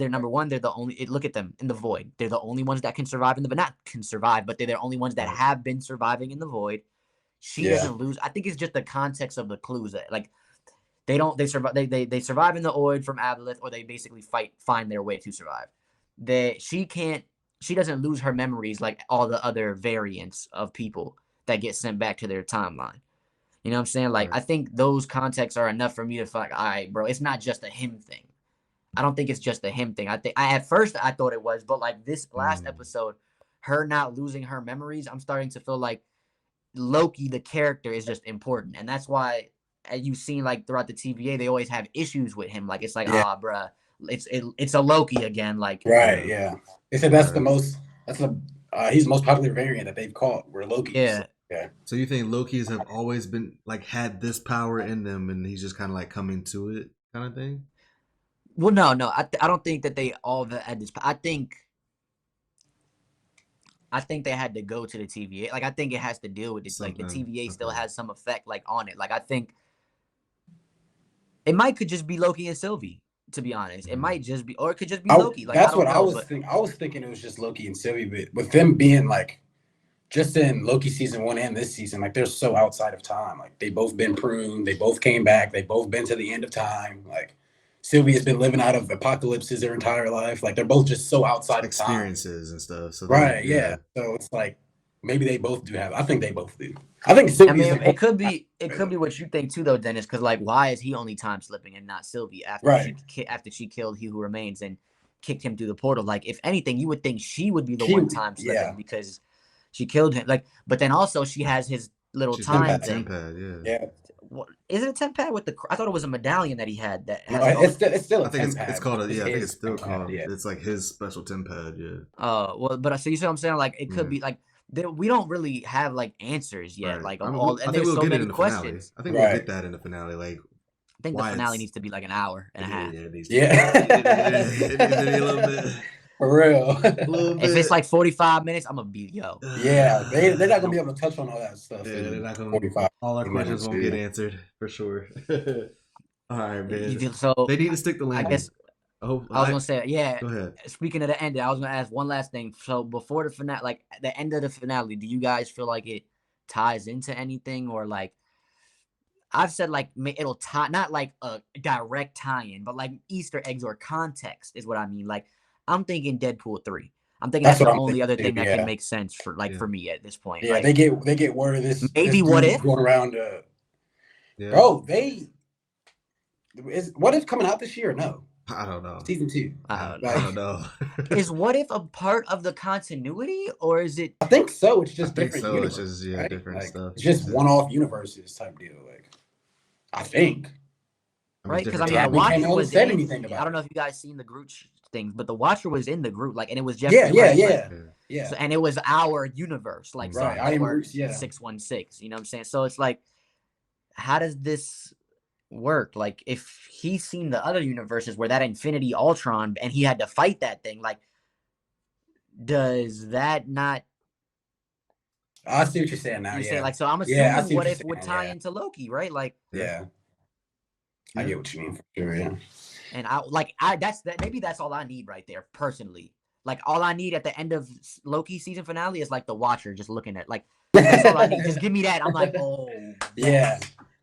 number one. They're the only. Look at them in the void. They're the only ones that can survive but not can survive, but they're the only ones that have been surviving in the void. She doesn't lose. I think it's just the context of the clues that like they survive. They survive in the void from Aboleth, or they basically find their way to survive. She doesn't lose her memories like all the other variants of people that get sent back to their timeline. You know what I'm saying? Like, right. I think those contexts are enough for me to feel like, all right, bro, it's not just a him thing. I don't think it's just a him thing. At first I thought it was, but like this last episode, her not losing her memories, I'm starting to feel like Loki, the character, is just important. And that's why you've seen like throughout the TVA, they always have issues with him. Like, it's like, bruh, it's a Loki again. Like, right. Yeah. They said that's he's the most popular variant that they've caught. Were Loki. Yeah. Yeah. So you think Lokis have always been like had this power in them, and he's just kind of like coming to it, kind of thing? Well, no, I don't think that they all had this. I think they had to go to the TVA. Like, I think it has to deal with it. Like, the TVA still has some effect, like, on it. Like, I think it could just be Loki and Sylvie, to be honest. It might just be, or it could just be Loki. Like, that's what I was thinking. I was thinking it was just Loki and Sylvie, but with them being like, just in Loki season 1 and this season, like they're so outside of time. Like they both been pruned, they both came back, they both been to the end of time. Like Sylvie has been living out of apocalypses their entire life. Like they're both just so outside of time. Experiences and stuff. So right, yeah. So it's like maybe they both do have. I think they both do. I think Sylvie. It could be what you think too, though, Dennis. Because like, why is he only time slipping and not Sylvie after she killed He Who Remains and kicked him through the portal? Like, if anything, you would think she would be the one time slipping because she killed him. Like, but then also she has his little time thing. Yeah. What, is it a TAT with the? I thought it was a medallion that he had. That has it's still. I think it's called I think it's still called. Yeah. It's like his special TAT. Yeah. Well, but so you see what I'm saying? Like, it could be like we don't really have like answers yet. Right. Like, and there's so many questions. I think we'll get that in the finale. Like, I think the finale needs to be like an hour and a half. Yeah. It needs to be a little bit. For real. If it's like 45 minutes, I'm gonna be Yeah, they're not gonna be able to touch on all that stuff. Yeah, they're not gonna. 45 all our questions won't get answered for sure. All right, man. So they need to stick the landing. I guess I was gonna say, Go ahead. Speaking of the ending, I was gonna ask one last thing. So before the finale, like the end of the finale, do you guys feel like it ties into anything, or like I've said like it'll tie, not like a direct tie-in, but like Easter eggs or context is what I mean. Like, I'm thinking Deadpool 3. I'm thinking that's the only other thing that can make sense for me at this point. Yeah, like, they get word of this. Maybe this What If going around. Bro, what if coming out this year or no? I don't know. Season 2. I don't know. Is What If a part of the continuity, or is it? I think so. It's just I think different so. universes, It's just right? different Like, stuff. It's just one-off universes type deal. Like, I think. Right, because I different mean, the times. Watcher was said in. anything I about don't know if you guys seen the Groot things, but the Watcher was in the Groot, like, and it was Yeah, Jeffrey Wright, like, yeah. So, and it was our universe, like, Right. so I am our Bruce, yeah. 616. You know what I'm saying? So it's like, how does this work? Like, if he's seen the other universes where that Infinity Ultron and he had to fight that thing, like, does that not? I see what you're saying now. You Yeah. say, like, so I'm I assuming see What you're If would saying, tie yeah. into Loki, right? Like, Yeah. I get what you mean for sure. Yeah. and maybe that's all I need right there, personally. Like, all I need at the end of Loki season finale is like the Watcher just looking at, like, that's all I need. Just give me that. I'm like, oh, Yeah.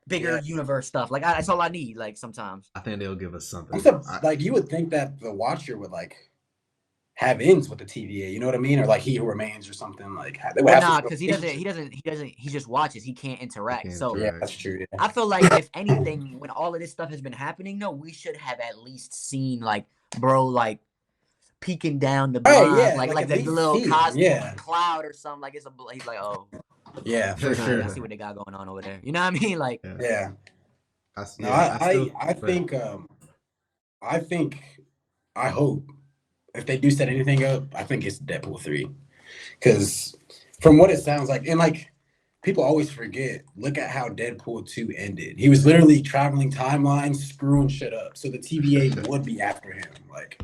bigger universe stuff. Like, that's all I need. Like, sometimes I think they'll give us something. Like, you would think that the Watcher would like have ends with the TVA. You know what I mean? Or like He Who Remains or something. Like, they would nah, because he just watches. He can't interact. So yeah, that's true. Yeah. I feel like, if anything, when all of this stuff has been happening, no, we should have at least seen, like, bro, like, peeking down the blind, yeah, like the little cosmic cloud or something. Like, he's like, oh, yeah, for sure. I see what they got going on over there. You know what I mean? Like, yeah. I hope if they do set anything up, I think it's Deadpool 3, because from what it sounds like, and like people always forget, look at how Deadpool 2 ended. He was literally traveling timelines, screwing shit up, so the TVA would be after him. Like,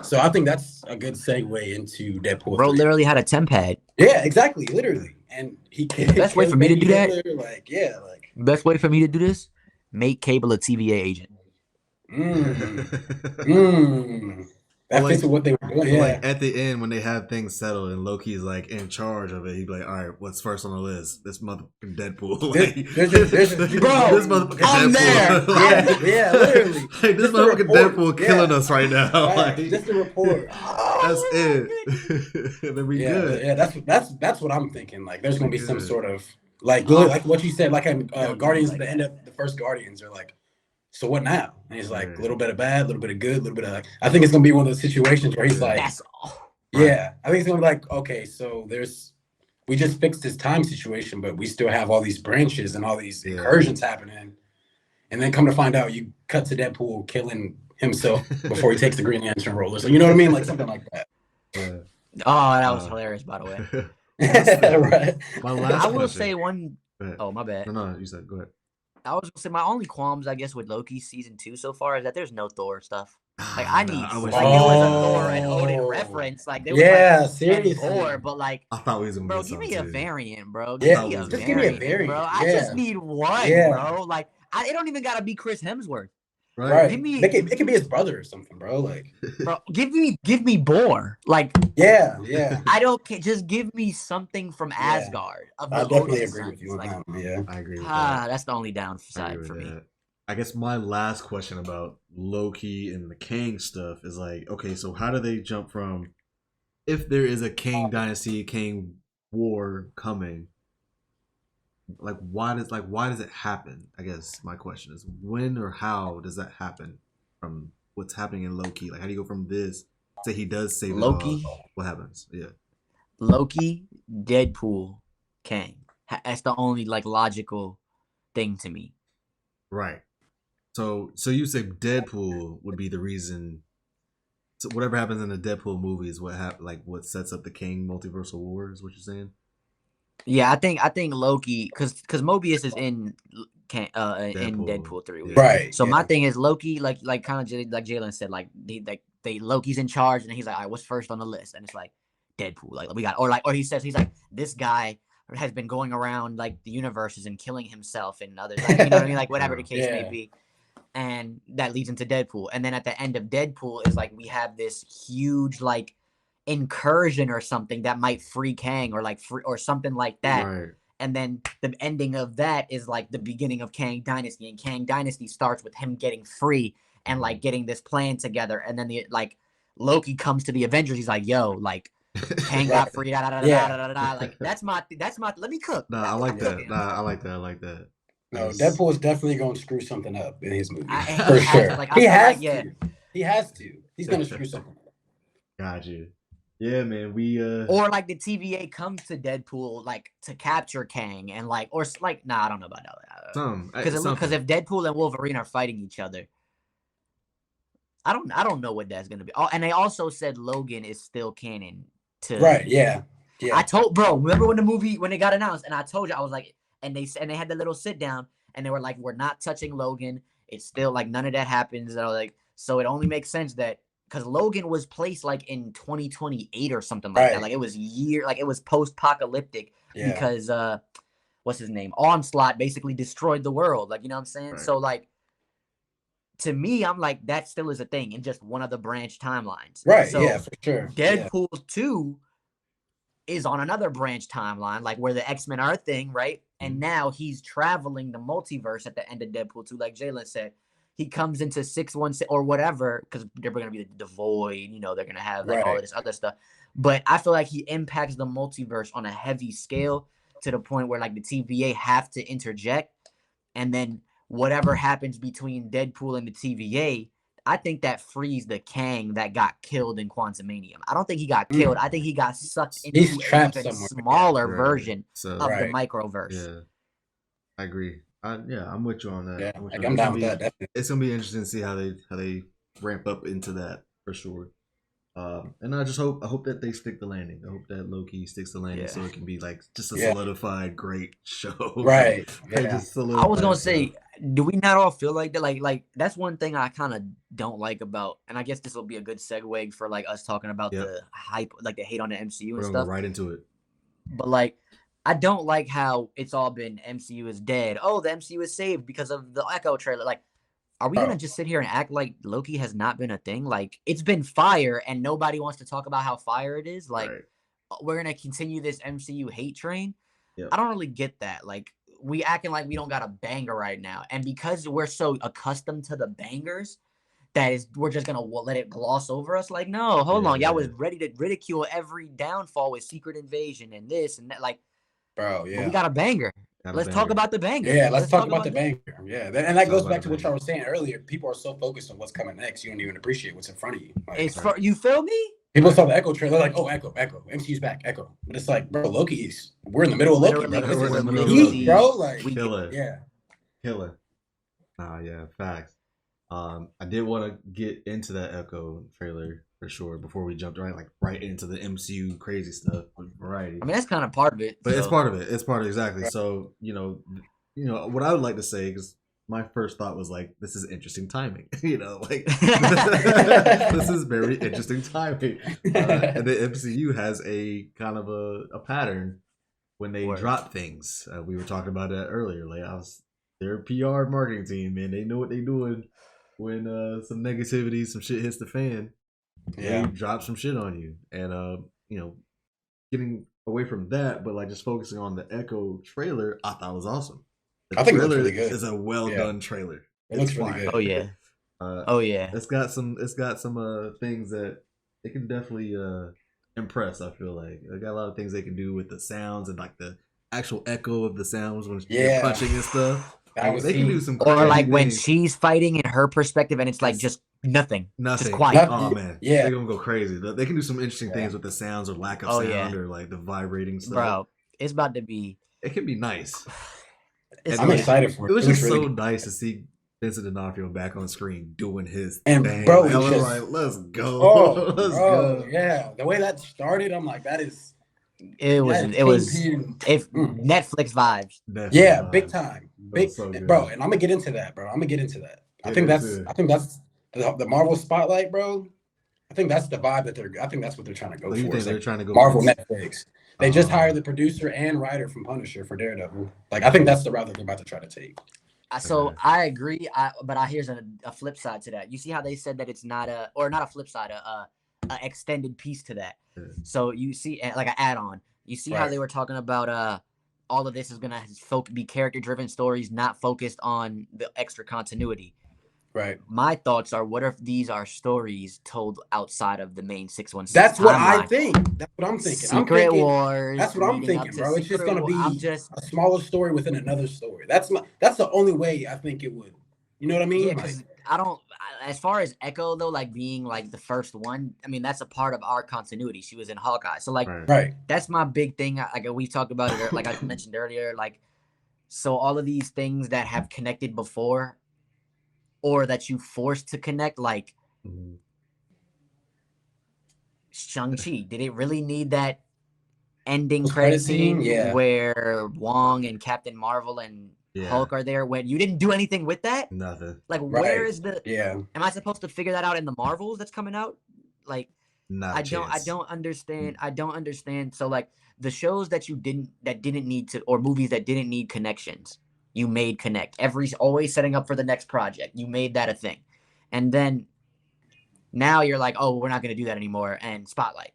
so I think that's a good segue into Deadpool. Bro 3. literally had a temp pad. Yeah, exactly, literally, and he best way for me to do that. Like, yeah, like best way for me to do this: make Cable a TVA agent. That fits with what they were doing. Yeah. Like, at the end, when they have things settled and Loki's like in charge of it, he'd be like, "All right, what's first on the list? This motherfucking Deadpool." Like, this motherfucking I'm Deadpool. There. Yeah, literally. Like, this motherfucking Deadpool killing us right now. Right. Like, just a report. That's it. Then we good. Yeah, that's what I'm thinking. Like, there's gonna be some sort of like what you said, like in Guardians, the end of the first Guardians are like, so what now? And he's like, a little bit of bad, a little bit of good, a little bit of like, I think it's gonna be one of those situations where he's like, that's all. Yeah, I think it's gonna be like, okay, so we just fixed this time situation, but we still have all these branches and all these incursions happening. And then come to find out, you cut to Deadpool killing himself before he takes the Green Lantern roller. So you know what I mean? Like something like that. Oh, that was hilarious, by the way. Right. My last I will question. say one. Oh, my bad. No, you said go ahead. I was gonna say my only qualms, I guess, with Loki season 2 so far is that there's no Thor stuff. Like, I need it was a Thor and Odin reference. Like, there was seriously. Thor, but like, I thought we was gonna bro, get give me a variant, bro. Yeah, just give me a variant, bro. I just need one, bro. Like, it don't even gotta be Chris Hemsworth. Right. It could be his brother or something, bro. Like, bro, give me Boar. Like, yeah. I don't care. Just give me something from Asgard. Of the I definitely Odin agree with you on like, that one. Yeah, I agree with that. That's the only downside for me. I guess my last question about Loki and the Kang stuff is like, okay, so how do they jump from, if there is a Kang dynasty, Kang war coming, like why does it happen? I guess my question is, when or how does that happen from what's happening in Loki? Like, how do you go from this to he does save Loki? What happens? Yeah. Loki, Deadpool, Kang. That's the only like logical thing to me. Right. So you say Deadpool would be the reason. So whatever happens in the Deadpool movie is what sets up the Kang multiversal war, is what you're saying? Yeah, I think Loki, because Mobius is in Deadpool 3. Right. So my thing is Loki, like kind of like Jalen said, like Loki's in charge, and he's like, all right, what's first on the list? And it's like Deadpool, like we got, or he's like, this guy has been going around like the universes and killing himself and others, like, you know what I mean, like whatever the case may be. And that leads into Deadpool. And then at the end of Deadpool is like we have this huge like incursion or something that might free Kang or like free or something like that. Right. And then the ending of that is like the beginning of Kang Dynasty. And Kang Dynasty starts with him getting free and like getting this plan together. And then Loki comes to the Avengers. He's like, yo, like Kang got free. Like that's my let me cook. I like that. No, Deadpool is definitely going to screw something up in his movie. For sure. Like, he has to. Yeah. He has to. He's gonna screw something. Gotcha. Yeah, man. We Or like the TVA comes to Deadpool like to capture Kang and like or like I don't know about that. Because if Deadpool and Wolverine are fighting each other, I don't know what that's gonna be. Oh, and they also said Logan is still canon to Right, yeah. I told remember when it got announced, and I told you I was like, and they had the little sit down, and they were like, we're not touching Logan. It's still like none of that happens. And I was like, so it only makes sense that because Logan was placed like in 2028 or something like that. Like it was post-apocalyptic because what's his name? Onslaught basically destroyed the world. Like, you know what I'm saying? Right. So like to me, I'm like, that still is a thing in just one of the branch timelines. Right, so yeah, for sure. Deadpool 2 is on another branch timeline, like where the X-Men are a thing, right? And now he's traveling the multiverse at the end of Deadpool 2, like Jalen said. He comes into 616 or whatever, because they're going to be the Void, you know, they're going to have like all of this other stuff. But I feel like he impacts the multiverse on a heavy scale to the point where like the TVA have to interject. And then whatever happens between Deadpool and the TVA, I think that frees the Kang that got killed in Quantumanium. I don't think he got killed. I think he got sucked into a smaller version of the microverse. Yeah, I agree. I'm with you on that. Yeah, I'm down with that. Definitely. It's gonna be interesting to see how they ramp up into that for sure. And I hope that they stick the landing. I hope that Loki sticks the landing so it can be like just a solidified great show. Right. Yeah. I was gonna say, do we not all feel like that? Like that's one thing I kind of don't like about, and I guess this will be a good segue for like us talking about the hype, like the hate on the MCU and stuff. Go right into it. But like, I don't like how it's all been MCU is dead. Oh, the MCU is saved because of the Echo trailer. Like, are we gonna just sit here and act like Loki has not been a thing? Like, it's been fire, and nobody wants to talk about how fire it is. Like, we're gonna continue this MCU hate train. Yep. I don't really get that. Like, we acting like we don't got a banger right now, and because we're so accustomed to the bangers, we're just gonna let it gloss over us. Like, no, hold on, y'all was ready to ridicule every downfall with Secret Invasion and this and that. Like, bro, we got a banger. Let's talk about the banger. Yeah, let's talk about the banger. Yeah, and that goes back to what I was saying earlier. People are so focused on what's coming next, you don't even appreciate what's in front of you. Like, you feel me? People saw the Echo trailer, they're like, oh, Echo, MCU's back, Echo. But it's like, bro, we're in the middle of Loki. We're in the middle of Loki, bro. Like, killer. Yeah, facts. I did want to get into that Echo trailer for sure before we jumped right into the MCU crazy stuff with variety. I mean, that's kind of part of it. But it's part of it. It's part of it, exactly. Right. So, you know what I would like to say, because my first thought was like, this is interesting timing. Like this is very interesting timing. And the MCU has a kind of a pattern when they drop things. We were talking about that earlier. Like their PR marketing team, man, they know what they're doing when some negativity, some shit hits the fan. They drop some shit on you. And getting away from that, but like just focusing on the Echo trailer, I thought was awesome. I think it looks really good. It's a well done trailer. It looks really good. Oh yeah. It's got some things that it can definitely impress. I feel like they got a lot of things they can do with the sounds and like the actual echo of the sounds when you're punching and stuff. They can do some or like things. When she's fighting in her perspective and it's like just nothing, just quiet. Oh man, they're gonna go crazy. They can do some interesting things with the sounds or lack of sound or like the vibrating stuff. Bro, it's about to be. It can be nice. I'm excited for it. It was just so nice to see Vincent D'Onofrio back on screen doing his thing. Bro, I was like, let's go. Oh, let's go. Yeah, the way that started, I'm like, that is. It was Netflix vibes. Big time. Bro, and I'm gonna get into that, bro. I think that's the Marvel spotlight, bro. I think that's the vibe I think that's what they're trying to go for. Think they're trying to go Marvel Netflix. They just hired the producer and writer from Punisher for Daredevil. Like, I think that's the route that they're about to try to take. So I agree, but here's a flip side to that. You see how they said that it's not a flip side, a extended piece to that. So you see, like an add-on. You see how they were talking about all of this is gonna be character-driven stories, not focused on the extra continuity. Right. My thoughts are, what if these are stories told outside of the main 616? That's what I think. That's what I'm thinking. Secret Wars. That's what I'm thinking, bro. It's just gonna be a smaller story within another story. That's the only way I think it would. You know what I mean? Yeah, because as far as Echo though, like being like the first one, I mean that's a part of our continuity. She was in Hawkeye, so like Right. that's my big thing. Like we talked about it, like I mentioned earlier. Like, so all of these things that have connected before, or that you forced to connect, like Shang-Chi, did it really need that ending credit scene where Wong and Captain Marvel and Hulk are there when you didn't do anything with that? Nothing. Like, where is the? Am I supposed to figure that out in the Marvels that's coming out? Like, I don't understand. I don't understand. So like the shows that didn't need to, or movies that didn't need connections, you made connect. Always setting up for the next project. You made that a thing, and then now you're like, oh, we're not gonna do that anymore. And Spotlight.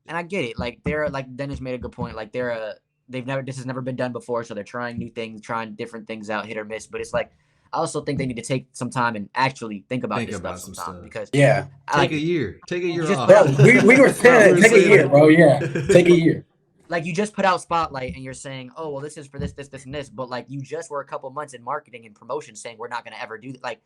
And I get it. Like like Dennis made a good point. Like this has never been done before, so they're trying new things, trying different things out, hit or miss. But it's like, I also think they need to take some time and actually think about this stuff sometime, because take a year off. Bro, we were saying take a year, bro. Yeah, take a year. Like, you just put out Spotlight and you're saying, oh, well, this is for this, and this, but like you just were a couple months in marketing and promotion saying we're not going to ever do that. Like,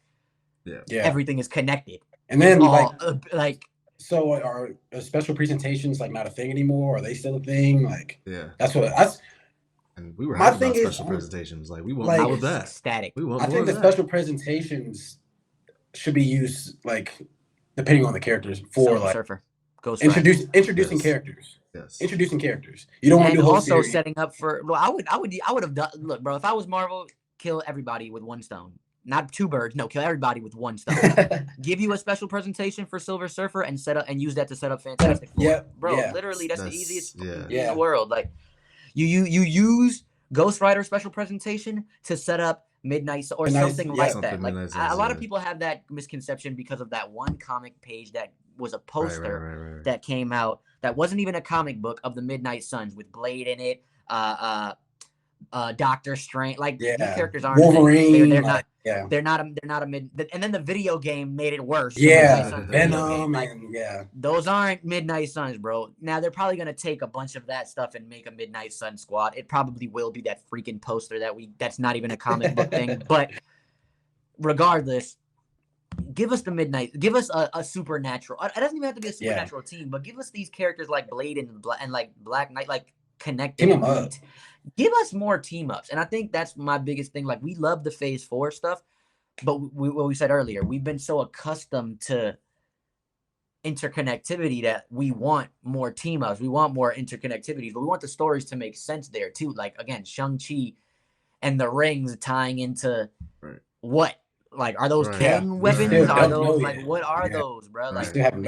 everything is connected. And then like. So are special presentations like not a thing anymore? Are they still a thing? Like, that's. And we were having about special presentations. Like, we want like, more of that. Static. I think the special presentations should be used, like, depending on the characters, for like Surfer. Introducing characters. Yes. Introducing characters. You don't want to do also setting up for. Well, I would have done. Look, bro, if I was Marvel, kill everybody with one stone. Not two birds. No, kill everybody with one stone. Give you a special presentation for Silver Surfer and use that to set up Fantastic Four. Literally, that's the easiest in the world. Like, you use Ghost Rider special presentation to set up Midnight or something like that. Like, a lot of people have that misconception because of that one comic page that was a poster that came out that wasn't even a comic book, of the Midnight Suns with Blade in it. Doctor Strange, like these characters aren't Wolverine. They're not. They're not a mid. And then the video game made it worse. Venom. Those aren't Midnight Suns, bro. Now they're probably gonna take a bunch of that stuff and make a Midnight Sun squad. It probably will be that freaking poster that's not even a comic book thing. But regardless, give us the Midnight. Give us a supernatural. It doesn't even have to be a supernatural team, but give us these characters like Blade and like Black Knight, like connected. Team them up. Give us more team ups. And I think that's my biggest thing. Like, we love the Phase 4 stuff, but what we said earlier, we've been so accustomed to interconnectivity that we want more team ups. We want more interconnectivities, but we want the stories to make sense there too. Like, again, Shang-Chi and the rings tying into what? Like, are those Kang weapons? Are those what are those, bro? Like, I don't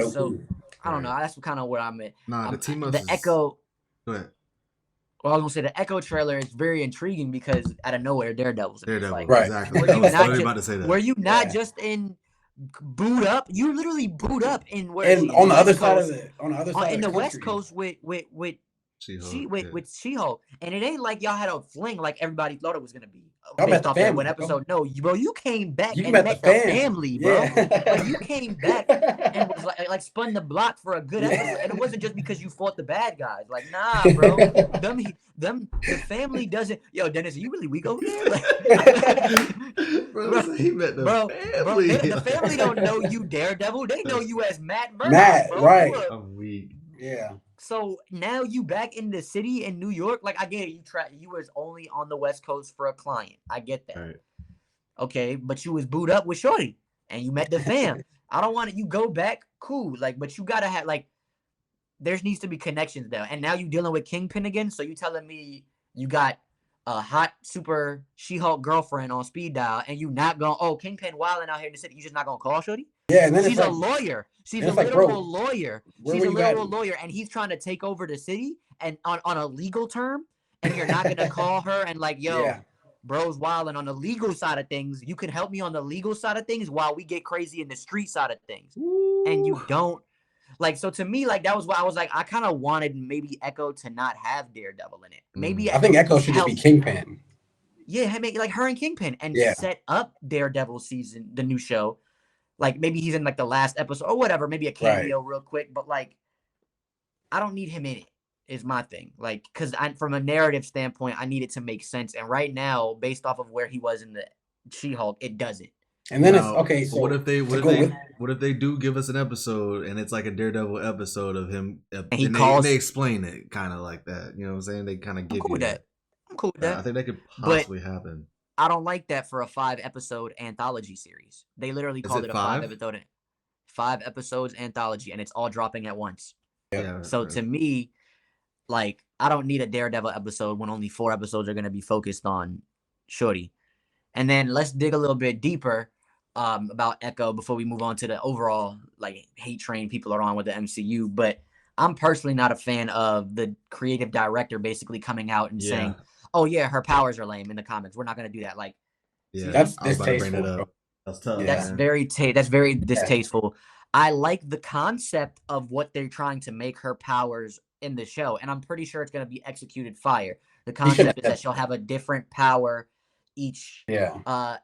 know. That's kind of where I'm at. The team ups. The Echo. Go ahead. Well, I was gonna say the Echo trailer is very intriguing because out of nowhere, Daredevil's in it. Like, exactly. Were you not just in boot up? You literally boot up in where? And on the other side of the West Coast with She-Hulk, and it ain't like y'all had a fling like everybody thought it was gonna be based off that one episode. No, bro, you came back and met the family, bro. Like, you came back and was like spun the block for a good episode, and it wasn't just because you fought the bad guys. Like, nah, bro, the family doesn't. Yo, Dennis, are you really weak over there? Like, bro, he met the family. The family don't know you, Daredevil. They know you as Matt Murdock. I'm weak. Yeah. So now you back in the city in New York. Like, I get it. You was only on the West Coast for a client. I get that. Right. Okay, but you was booed up with Shorty and you met the fam. I don't want it. You go back, cool. Like, but you gotta have there needs to be connections there. And now you dealing with Kingpin again. So you telling me you got a hot super She-Hulk girlfriend on speed dial, and you not gonna Kingpin wilding out here in the city. You just not gonna call Shorty? Yeah, and then she's a lawyer. She's a literal lawyer. She's a literal lawyer, and he's trying to take over the city and on a legal term. And you're not gonna call her and like, yo, bro's wilding on the legal side of things. You can help me on the legal side of things while we get crazy in the street side of things. Ooh. And you don't. Like, so to me, like, that was why I was like, I kind of wanted maybe Echo to not have Daredevil in it. Maybe I think Echo should just be Kingpin. Yeah, like her and Kingpin, and set up Daredevil season, the new show. Like, maybe he's in like the last episode or whatever, maybe a cameo real quick. But like, I don't need him in it. Is my thing. Like, because from a narrative standpoint, I need it to make sense. And right now, based off of where he was in the She-Hulk, it doesn't. And then it's Now, okay. So what if they to go with do give us an episode and it's like a Daredevil episode of him, And and he they calls. explain it kind of like that. You know what I'm saying? They kind of I'm give cool you with that. I'm cool with that. I think that could But possibly happen. I don't like that for a 5-episode anthology series. They literally Is called it it a 5? 5 episodes anthology, and it's all dropping at once. Yeah. So to me, like, I don't need a Daredevil episode when only 4 episodes are going to be focused on Shorty. And then let's dig a little bit deeper about Echo before we move on to the overall like hate train people are on with the MCU. But I'm personally not a fan of the creative director basically coming out and saying, "Oh yeah, her powers are lame in the comics. We're not going to do that." Like, Yeah, that's I was about to bring distasteful. that up. That's tough. that's man. very distasteful. I like the concept of what they're trying to make her powers in the show, and I'm pretty sure it's going to be executed fire. The concept is that she'll have a different power each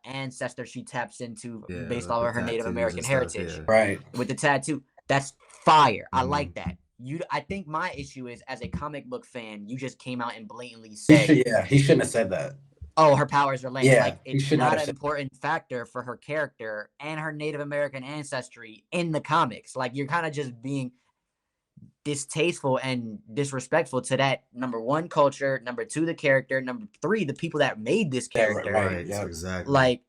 ancestor she taps into based like on the her Native tattoos American and heritage. stuff, Right. With the tattoo. That's fire. I like that. I think my issue is, as a comic book fan, you just came out and blatantly said, he shouldn't have said that. "Oh, her powers are lame." Yeah, like, it's not an important factor for her character and her Native American ancestry in the comics. Like, you're kind of just being distasteful and disrespectful to that, number 1, culture, number 2, the character, number 3, the people that made this character. Right, exactly. Like,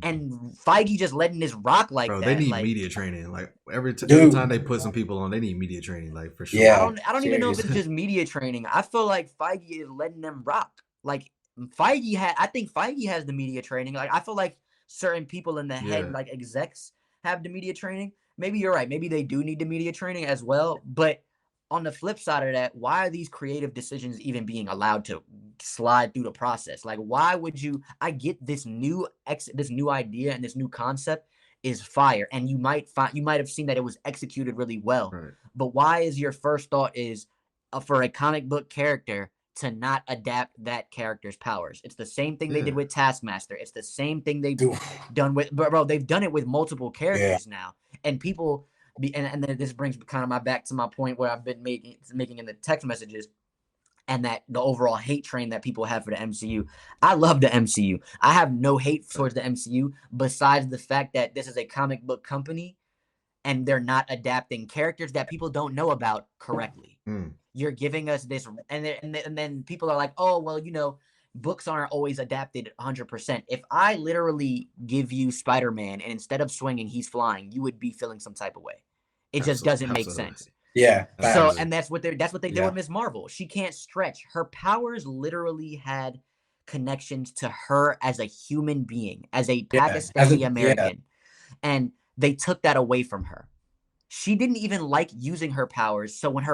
and Feige just letting this rock like Bro, that. they need like, media training. Like every time they put some people on, they need media training. Like for sure. Yeah, I don't even know if it's just media training. I feel like Feige is letting them rock. Like, I think Feige has the media training. Like, I feel like certain people in the head, like execs, have the media training. Maybe you're right. Maybe they do need the media training as well. But on the flip side of that, why are these creative decisions even being allowed to slide through the process? Like, why would you? I get this new idea and this new concept is fire, and you might have seen that it was executed really well. Right. But why is your first thought is for a comic book character to not adapt that character's powers? It's the same thing they did with Taskmaster. It's the same thing they've done with, bro. They've done it with multiple characters now, and people. And then this brings kind of back to my point where I've been making in the text messages, and that the overall hate train that people have for the MCU. I love the MCU. I have no hate towards the MCU besides the fact that this is a comic book company and they're not adapting characters that people don't know about correctly. You're giving us this, and then people are like, "Oh, well, books aren't always adapted 100%. If I literally give you Spider-Man and instead of swinging, he's flying, you would be feeling some type of way. It just doesn't make sense. Yeah. So, and that's what they did with Ms. Marvel. She can't stretch. Her powers literally had connections to her as a human being, as a Pakistani American. And they took that away from her. She didn't even like using her powers. So when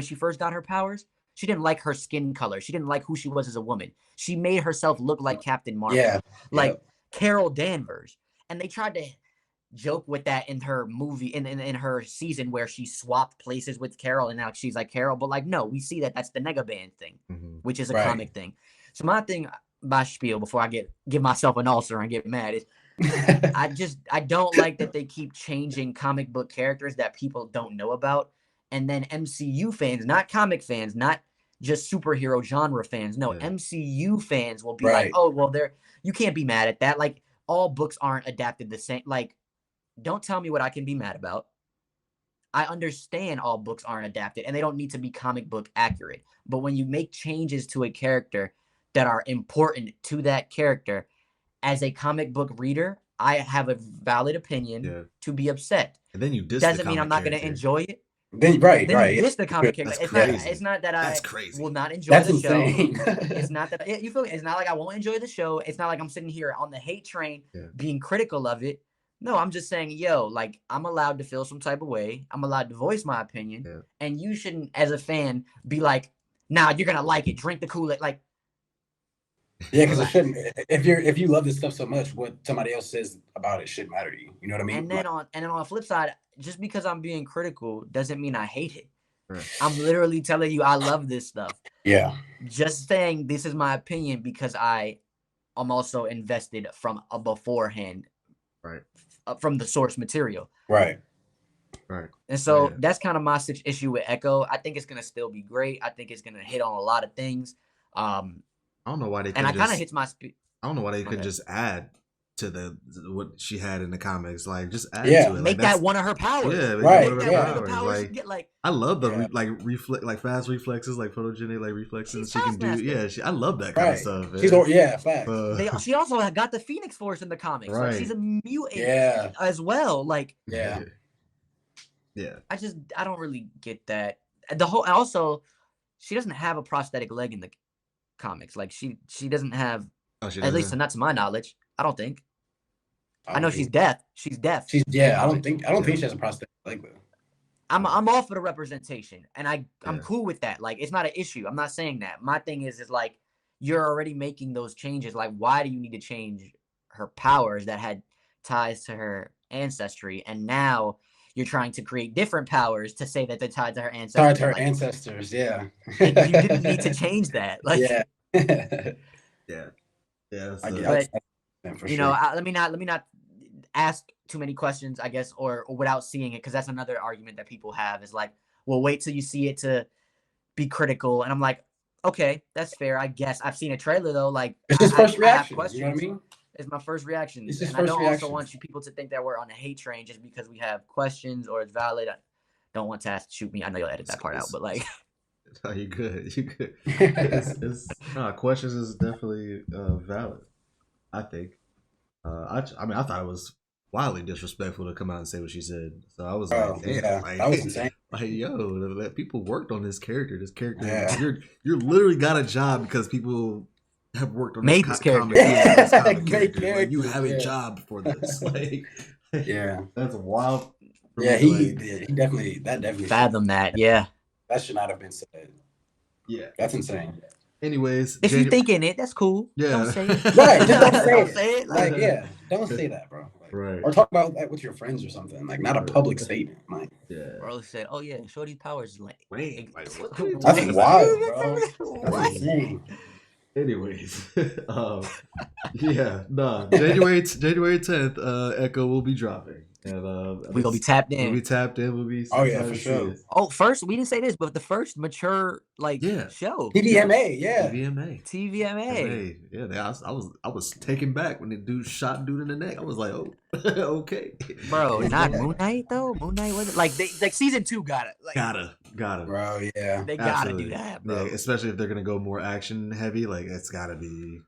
she first got her powers, she didn't like her skin color. She didn't like who she was as a woman. She made herself look like Captain Marvel, Carol Danvers. And they tried to joke with that in her movie, in her season where she swapped places with Carol, and now she's like Carol. But like, no, we see that's the Negaband thing, which is a comic thing. So my thing, my spiel before I give myself an ulcer and get mad is, I don't like that they keep changing comic book characters that people don't know about. And then MCU fans, not comic fans, not just superhero genre fans. No, MCU fans will be like, "Oh, well, you can't be mad at that. Like, all books aren't adapted the same. Like, don't tell me what I can be mad about. I understand all books aren't adapted, and they don't need to be comic book accurate. But when you make changes to a character that are important to that character, as a comic book reader, I have a valid opinion to be upset. And then you doesn't mean I'm not going to enjoy it. Then you diss the comic character. It's not that I will not enjoy the show. It's not that you feel. It's not like I won't enjoy the show. It's not like I'm sitting here on the hate train being critical of it. No, I'm just saying, like, I'm allowed to feel some type of way. I'm allowed to voice my opinion, and you shouldn't, as a fan, be like, "Nah, you're gonna like it. Drink the Kool-Aid." Like, because it shouldn't. If you love this stuff so much, what somebody else says about it shouldn't matter to you. You know what I mean? And then on the flip side, just because I'm being critical doesn't mean I hate it. I'm literally telling you I love this stuff. Yeah. Just saying this is my opinion because I'm also invested from beforehand. Right. From the source material. Right. And so that's kind of my issue with Echo. I think it's gonna still be great. I think it's gonna hit on a lot of things. I don't know why they. And I kind of hits my. I don't know why they couldn't just add to the what she had in the comics. Like, just add Yeah. to it. Make Like, that one of her powers. Yeah, make Right, that one of her yeah. One of the powers. powers she Like, get, like, I love the Yeah. like fast reflexes, like photogenic like reflexes She's she can do. Taskmaster. Yeah, I love that kind of Right. stuff. Man. She's facts. She also got the Phoenix Force in the comics. Like, she's Right. a mutant Yeah. as well. Like, Yeah. Yeah. I don't really get that. The whole also, she doesn't have a prosthetic leg in the comics. Like, she doesn't have, Oh, she at least doesn't? not to my knowledge. I don't think. I know don't she's think- deaf. She's deaf. She's in the I don't comics. think she has a prosthetic leg though. I'm all for the representation, and I'm Yeah. cool with that. Like, it's not an issue. I'm not saying that. My thing is like, you're already making those changes. Like, why do you need to change her powers that had ties to her ancestry, and now you're trying to create different powers to say that they're tied to her ancestry? Tied to her Like, ancestors, yeah. you didn't need to change that. Like, Yeah. Yeah. Yeah. I So, get for you sure. know, let me not ask too many questions, I guess, or without seeing it, because that's another argument that people have is like, well, wait till you see it to be critical. And I'm like, okay, that's fair, I guess. I've seen a trailer though. Like, It's his first I have reaction. You know what I mean? It's my first reaction. It's his And I first don't reaction. also want you people to think that we're on a hate train just because we have questions or it's valid. I don't want to shoot me. I know you'll edit that part out, but like, oh, you good. You good. Questions is definitely valid, I think. I mean, I thought it was wildly disrespectful to come out and say what she said. So I was Oh, like, damn, yeah, like, that was insane. Like, yo, that people worked on this character. This character, Yeah. you're literally got a job because people have worked on Made this this character. comic. Yeah, this comic Made character. Like, you have a characters, yeah. job for this. Like, Yeah. that's wild. for Yeah, me, like, he definitely fathom that. Yeah. that should not have been said. yeah. That's insane. Anyways, If you thinking it, that's cool. Yeah. Don't say it. Right, just don't say Don't it. say it. Like, yeah, don't say that, bro. Like, right. or talk about that with your friends or something. Like, not a public statement. Like, Yeah. Bro said, "Oh yeah, Shorty's powers is like." Wait, like, what? that's Wait. wild, bro. What? That's insane. Anyways, yeah, nah. January 10th, Echo will be dropping, and We gonna be tapped in. We'll be tapped in. We'll be. Oh, yeah, excited for to see sure. it. Oh, first we didn't say this, but the first mature Yeah. show, TVMA, yeah. TVMA. TVMA. Hey, yeah, I was taken back when the dude shot dude in the neck. I was like, oh, okay, Bro, not Yeah. Moon Knight though. Moon Knight wasn't like season 2 got it. Like gotta. Bro, yeah. they gotta Absolutely. do that, bro. Yeah, especially if they're gonna go more action heavy. Like, it's gotta be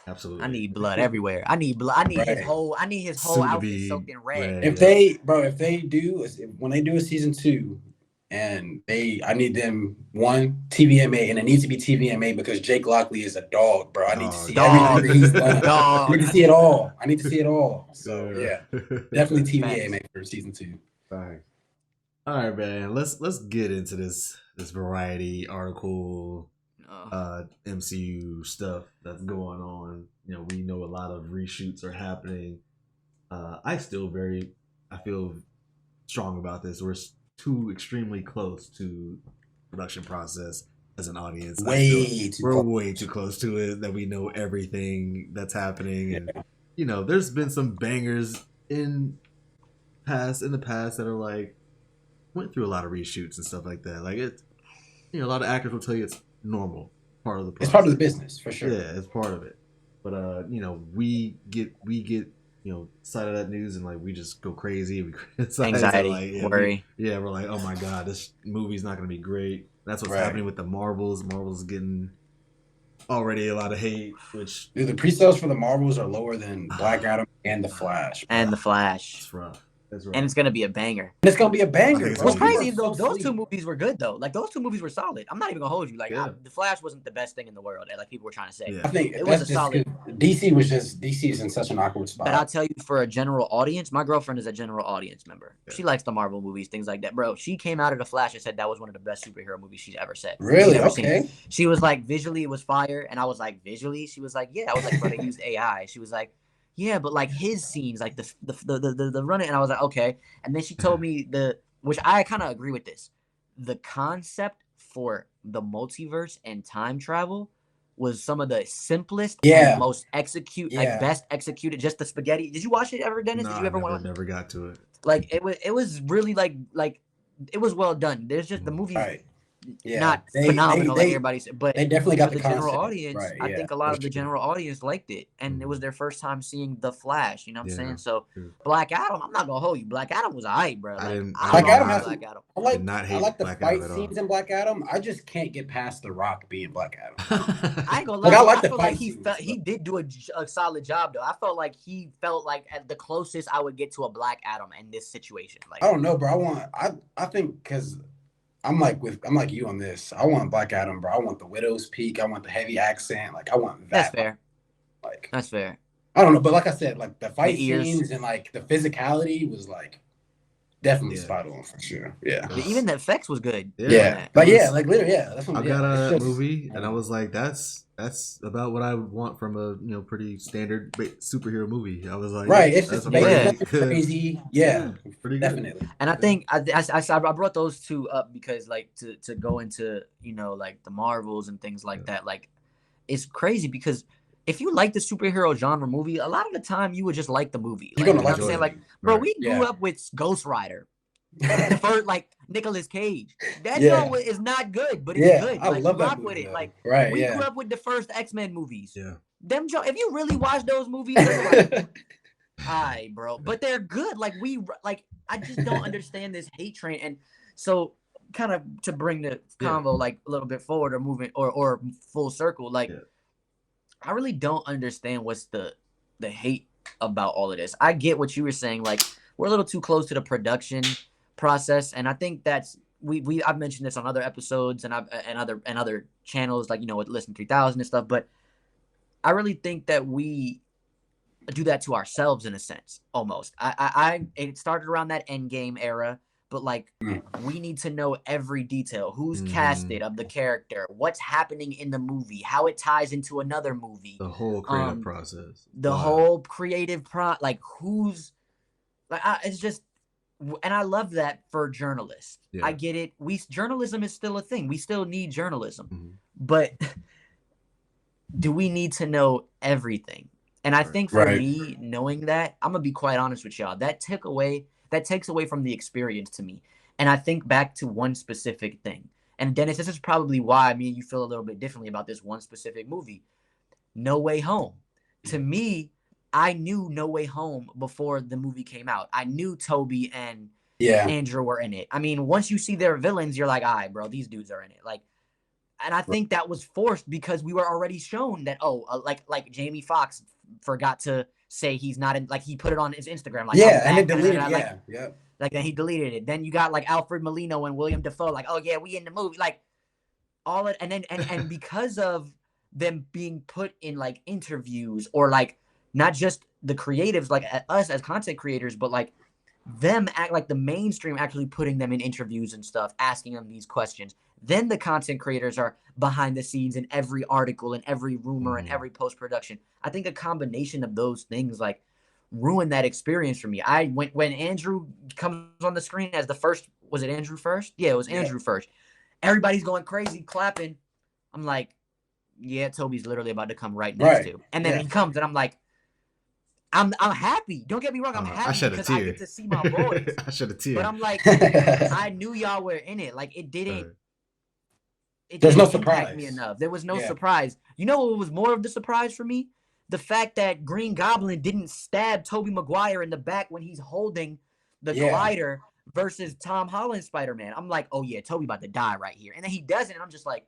absolutely. I need blood everywhere. I need blood. I need Right. his whole Soon to outfit be soaked in red. red. If they do when they do a season 2 and I need them one TVMA, and it needs to be TVMA because Jake Lockley is a dog, bro. I need to see Dog. everything that he's done. Dog. I need to see it all. I need to see it all. So yeah, definitely Facts. TVMA for season 2. All right, man. Let's get into this variety article, MCU stuff that's going on. You know, we know a lot of reshoots are happening. I feel strong about this. We're too extremely close to production process as an audience. We're way too close to it that we know everything that's happening, and you know, there's been some bangers in the past that are like went through a lot of reshoots and stuff like that. Like, it's, you know, a lot of actors will tell you it's normal, part of the process. It's part of the business for sure. Yeah, it's part of it. But you know, we get you know, sight of that news and like we just go crazy. We Anxiety, like, worry. We're like, oh my god, this movie's not gonna be great. That's what's Right. happening with the Marvels. Marvels getting already a lot of hate, which Dude, the pre-sales for the Marvels are lower than Black Adam and the Flash. And the Flash. it's rough. That's right. And it's gonna be a banger. And it's gonna be a banger. I think it's bro. What's gonna be- crazy is People are those so two sleep. movies were good though. Like those two movies were solid. I'm not even gonna hold you. Like Yeah. The Flash wasn't the best thing in the world, like people were trying to say. Yeah. I think It was that's a solid- DC is in such an awkward spot. But I'll tell you, for a general audience, my girlfriend is a general audience member. Yeah. She likes the Marvel movies, things like that. Bro, she came out of the Flash and said that was one of the best superhero movies she's ever said. Really? She's ever seen. Okay. She was like, visually it was fire, and I was like, visually? She was like, yeah. I was like, bro, they used AI. She was like, yeah, but like his scenes, like the running, and I was like, okay. And then she told me which I kind of agree with this. The concept for the multiverse and time travel was some of the simplest Yeah. and most Yeah. best executed. Just the spaghetti. Did you watch it ever, Dennis? Did you ever watch? never got to it. Like it was really like it was well done. There's just the movie. Right. not phenomenal like everybody said, but they definitely got for the general audience, right. I think a lot of the general audience liked it, and it was their first time seeing The Flash. You know what I'm saying? So Black Adam, I'm not gonna hold you. Black Adam was alright, bro. Like, Black Adam has Black Adam. I like the fight scenes in Black Adam. I just can't get past The Rock being Black Adam. I ain't gonna lie. I feel like he did do a solid job though. I felt like he felt like at the closest I would get to a Black Adam in this situation. Like, I don't know, bro. I think because I'm like you on this. I want Black Adam, bro. I want the widow's peak. I want the heavy accent. Like, I want that. That's fair. Like, that's fair. I don't know, but like I said, like the fight scenes and like the physicality was like definitely spot on for sure. Yeah. Even the effects was good. Yeah. Like literally, That's what I got a movie and I was like, that's about what I would want from a pretty standard superhero movie. I was like, right, it's just crazy. Yeah, pretty good. Definitely. And I think I brought those two up because like to go into like the Marvels and things like that. Like, it's crazy because if you like the superhero genre movie, a lot of the time you would just like the movie. Like, you're gonna like, saying, like, bro, we grew up with Ghost Rider. The first, like, Nicolas Cage. That show is not good, but it's good. I love that movie, with it. Like, we grew up with the first X-Men movies. Yeah. Them if you really watch those movies, they're like, hi, bro. But they're good. Like, I just don't understand this hate train. And so kind of to bring the convo like a little bit forward or moving or full circle, like I really don't understand what's the hate about all of this. I get what you were saying, like we're a little too close to the production process, and I think that's I've mentioned this on other episodes and other channels, like with Listen 3000 and stuff, but I really think that we do that to ourselves in a sense, almost. It started around that Endgame era, but like we need to know every detail, who's casted of the character, what's happening in the movie, how it ties into another movie, the whole creative process, whole creative like who's like it's just, and I love that for journalists. I get it. Journalism is still a thing. We still need journalism, but do we need to know everything? And I think for me, knowing that, I'm gonna be quite honest with y'all, that takes away from the experience to me. And I think back to one specific thing. And Dennis, this is probably why me and you feel a little bit differently about this one specific movie. No Way Home. To me, I knew No Way Home before the movie came out. I knew Toby and Andrew were in it. I mean, once you see their villains, you're like, all right, bro, these dudes are in it. Like, and I think that was forced because we were already shown that, like Jamie Foxx forgot to say he's not in, like he put it on his Instagram, like and it deleted like then he deleted it. Then you got like Alfred Molina and William Dafoe, like, oh yeah, we in the movie, like all it, and then and because of them being put in like interviews, or like not just the creatives, like us as content creators, but like them act like the mainstream actually putting them in interviews and stuff, asking them these questions. Then the content creators are behind the scenes in every article and every rumor and every post-production. I think a combination of those things like ruined that experience for me. When Andrew comes on the screen as the first, was it Andrew first? Yeah, it was Andrew first. Everybody's going crazy, clapping. I'm like, yeah, Toby's literally about to come right next to. And then he comes and I'm like, I'm happy. Don't get me wrong. I'm happy because I get to see my boys. I shed a tear. But I'm like, I knew y'all were in it. Like it didn't. There's no surprise. Me enough. There was no surprise. You know what was more of the surprise for me? The fact that Green Goblin didn't stab Tobey Maguire in the back when he's holding the glider versus Tom Holland's Spider-Man. I'm like, oh yeah, Tobey about to die right here. And then he doesn't, and I'm just like,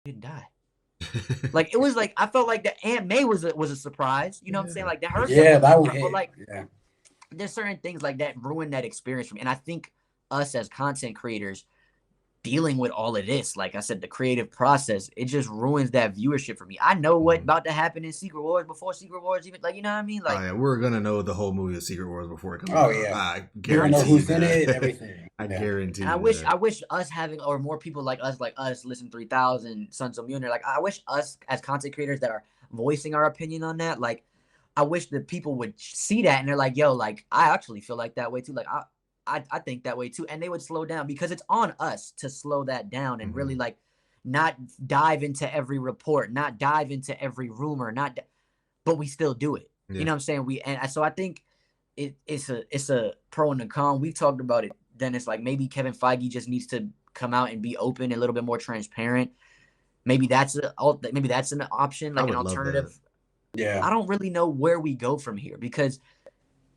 he didn't die. Like it was like I felt like the Aunt May was a surprise. You know what I'm saying? Like that hurt. That would hit. But like there's certain things like that ruin that experience for me. And I think us as content creators dealing with all of this, like I said, the creative process, it just ruins that viewership for me. I know what about to happen in Secret Wars before Secret Wars even, like, you know what I mean? Like, we're gonna know the whole movie of Secret Wars before it comes out. I guarantee know who's in it, everything. I guarantee. And I wish us having, or more people like us, Listen 3000, Sons of Mjolnir, like I wish us as content creators that are voicing our opinion on that, like I wish that people would see that and they're like, yo, like I actually feel like that way too. Like I think that way too. And they would slow down, because it's on us to slow that down and really like not dive into every report, not dive into every rumor, but we still do it. You know what I'm saying? So I think it's a pro and a con. We've talked about it Dennis, like maybe Kevin Feige just needs to come out and be open, a little bit more transparent. Maybe that's an option, like an alternative. Yeah. I don't really know where we go from here because,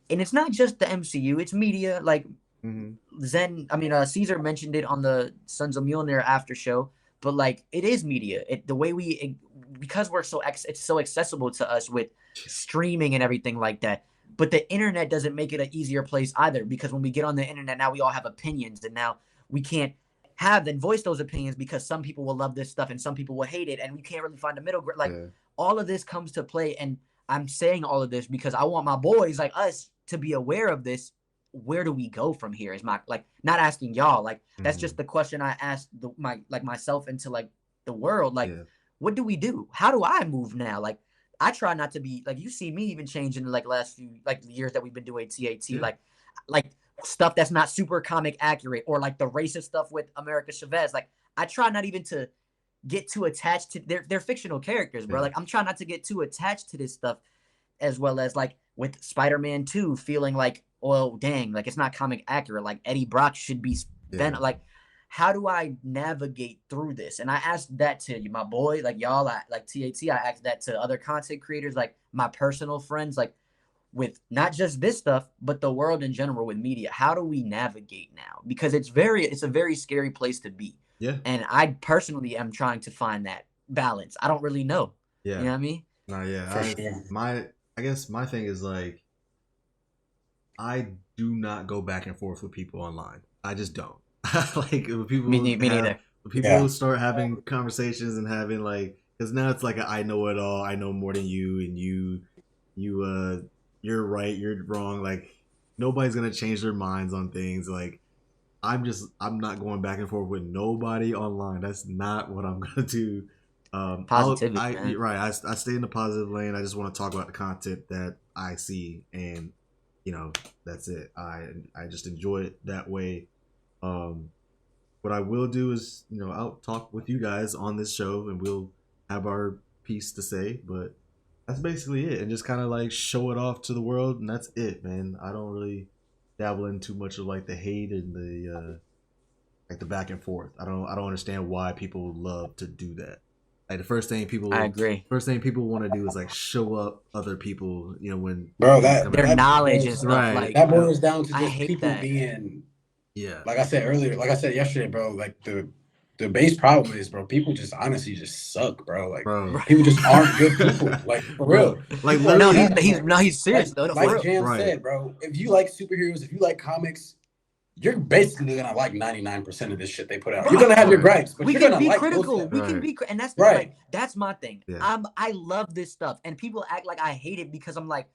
and it's not just the MCU, it's media. Like Caesar mentioned it on the Sons of Mjolnir after show, but like it is media. The way because we're it's so accessible to us with streaming and everything like that. But the internet doesn't make it an easier place either, because when we get on the internet now, we all have opinions, and now we can't have and voice those opinions because some people will love this stuff and some people will hate it, and we can't really find a middle ground. Like all of this comes to play, and I'm saying all of this because I want my boys like us to be aware of this. Where do we go from here? Is my like not asking y'all, like that's just the question I asked myself into like the world. Like, what do we do? How do I move now? Like, I try not to be like, you see me even changing like last few like years that we've been doing TAT, like stuff that's not super comic accurate, or like the racist stuff with America Chavez. Like, I try not even to get too attached to they're fictional characters, bro. Like, I'm trying not to get too attached to this stuff, as well as like with Spider-Man 2 feeling like, oh dang, like it's not comic accurate. Like Eddie Brock should be spent. Like, how do I navigate through this? And I asked that to you, my boy, like y'all, like TAT. I asked that to other content creators, like my personal friends, like with not just this stuff, but the world in general with media. How do we navigate now? Because it's a very scary place to be. Yeah. And I personally am trying to find that balance. I don't really know. Yeah. You know what I mean? No, yeah. I guess my thing is like, I do not go back and forth with people online. I just don't. Like when people me neither. When people start having conversations and having like, because now it's like I know it all. I know more than you, and you're right, you're wrong. Like, nobody's gonna change their minds on things. Like, I'm not going back and forth with nobody online. That's not what I'm gonna do. Positivity, right. I stay in the positive lane. I just want to talk about the content that I see, and that's it. I just enjoy it that way. What I will do is, I'll talk with you guys on this show, and we'll have our piece to say. But that's basically it, and just kind of like show it off to the world, and that's it, man. I don't really dabble in too much of like the hate and the like the back and forth. I don't understand why people love to do that. Like the first thing people want to do is like show up other people, when their knowledge is right. Like, that boils down to just people being like I said yesterday, bro. Like the base problem is, bro, people just honestly just suck, bro. Like people just aren't good people. Like for real. Like he's serious though. Like Jam said, bro. If you like superheroes, if you like comics, you're basically gonna like 99% of this shit they put out. You're gonna have your gripes, but you're gonna be critical. We can be, and that's like that's my thing. Yeah. I love this stuff, and people act like I hate it because I'm like,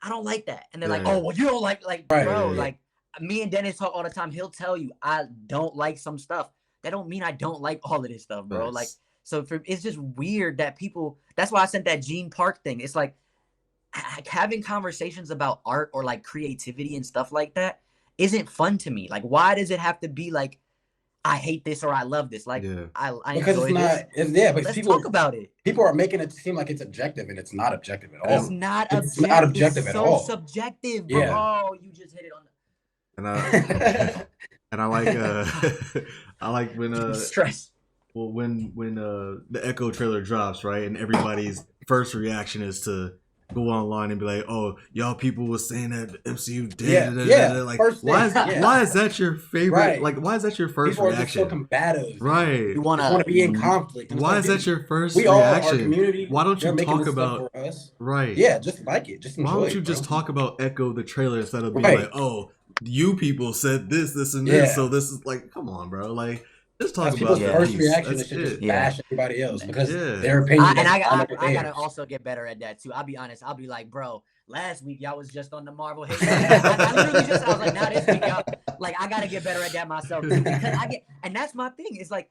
I don't like that, and they're like, oh, well, you don't like bro, like me and Dennis talk all the time. He'll tell you I don't like some stuff. That don't mean I don't like all of this stuff, bro. Nice. Like, so it's just weird that people. That's why I sent that Gene Park thing. It's like having conversations about art or like creativity and stuff like that isn't fun to me. Like, why does it have to be like, I hate this or I love this? Like, I because enjoy it's not. this. But let's talk about it. People are making it seem like it's objective, and it's not objective at all. It's not objective at all. So subjective, bro. Yeah. Oh, you just hit it on the. And I like I like when stress. Well, when the Echo trailer drops, right, and everybody's first reaction is to go online and be like, "Oh, y'all people was saying that the MCU did." Like, why is that your favorite? Right. Like, why is that your first people reaction? Are just so combative. Right. You want to be in conflict. Why is that your first reaction? All our community. Why don't you talk about us? Right? Yeah, just like it. Just enjoy. Why don't you just talk about Echo the trailer instead of being like, "Oh, you people said this, and this, so this is like, come on, bro, like." Just talk about people's first reaction is to just bash everybody else because their opinion. I gotta also get better at that too. I'll be honest. I'll be like, bro, last week y'all was just on the Marvel hate. I literally I was like, now this week y'all, like, I gotta get better at that myself too, because and that's my thing. It's like,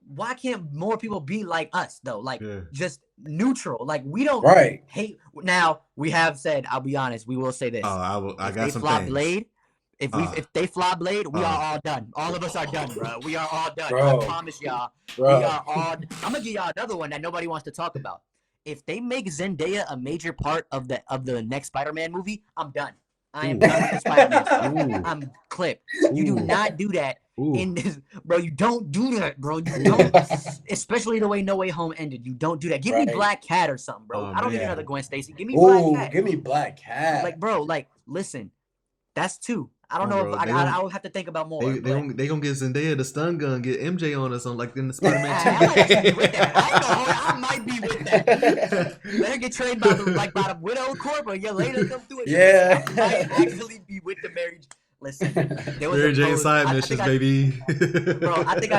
why can't more people be like us though? Like, just neutral. Like, we don't hate. Now we have said, I'll be honest. We will say this. I got some things. Blade. If they fly Blade, we are all done. All of us are done, bro. We are all done. Bro. I promise y'all. Bro. We are all. I'm gonna give y'all another one that nobody wants to talk about. If they make Zendaya a major part of the next Spider-Man movie, I'm done. I am done with the Spider-Man stuff. I'm clip. You do Ooh. not do that Ooh. in this, bro. You don't do that, bro. You don't, especially the way No Way Home ended. You don't do that. Give me Right. Black Cat or something, bro. Oh, I don't need man. another Gwen Stacy. Give me Black Ooh, Cat. give me Black Cat. Like, bro, like, listen, that's 2. I don't Oh, know bro, if they I will have to think about more. They but gonna get Zendaya the stun gun, get MJ on us on like in the Spider-Man I might actually be with that. I might be with that. Let her get trained by the Widow Corp, or later come through it. Yeah. I might actually be with the marriage. Listen, there was Mary a Jane post. side missions, baby. Bro, I think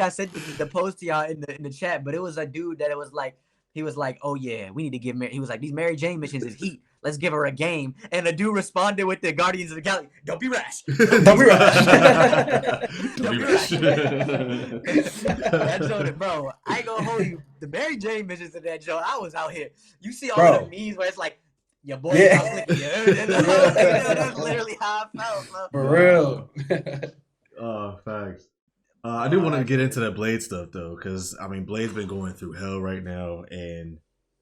I sent the post to y'all in the chat, but it was a dude that it was like, he was like, oh yeah, we need to give Mary. He was like, these Mary Jane missions is heat. Let's give her a game. And the dude responded with the Guardians of the Galaxy. Don't be rash. Don't be rash. Don't be rash. That joke, bro. I ain't gonna hold you. The Mary Jane missions in that joke, I was out here. You see all the memes where it's like, your boy Yeah. out clicking you. That's literally how I felt, bro. For real. Oh, facts. I do want to get into that Blade stuff though, because I mean, Blade's been going through hell right now, and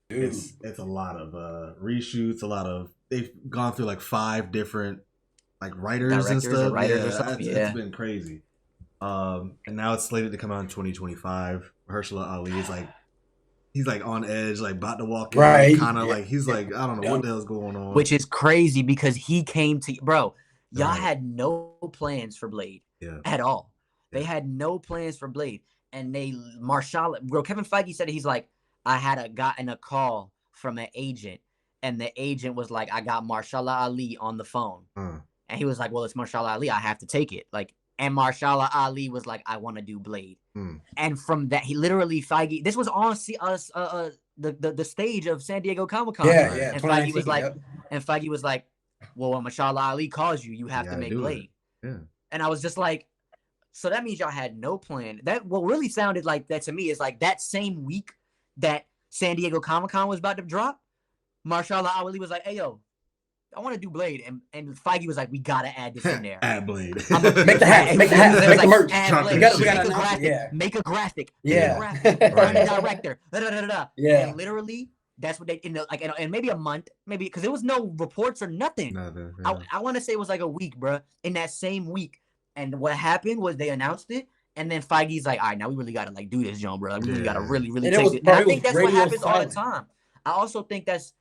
it's a lot of reshoots, they've gone through like 5 different like writers and stuff. It's been crazy. And now it's slated to come out in 2025. Mahershala Ali is like, he's like on edge, like about to walk in, right? Kind of like he's like, I don't know what the hell's going on. Which is crazy because he came to y'all had no plans for Blade at all. They had no plans for Blade, and Kevin Feige said he's like, I had gotten a call from an agent, and the agent was like, I got Mahershala Ali on the phone, and he was like, well, it's Mahershala Ali, I have to take it. Like, and Mahershala Ali was like, I want to do Blade, and from that, he literally Feige. This was on the stage of San Diego Comic-Con. Yeah. And Feige was like, well, when Mahershala Ali calls you, you have to make Blade. Yeah. And I was just like, so that means y'all had no plan. That what really sounded like that to me is like that same week that San Diego Comic-Con was about to drop, Mahershala Ali was like, hey, yo, I want to do Blade. And Feige was like, we got to add this in there. Add Blade. Make the hat. Make the merch. Make a graphic. Yeah. Find a director. Yeah. And literally, that's what they, and maybe a month, maybe, because there was no reports or nothing. I want to say it was like a week, bro. In that same week. And what happened was they announced it, and then Feige's like, all right, now we really got to like do this, John, bro. Like, we really got to really take it. And I think that's what happens all the time. I also think that's,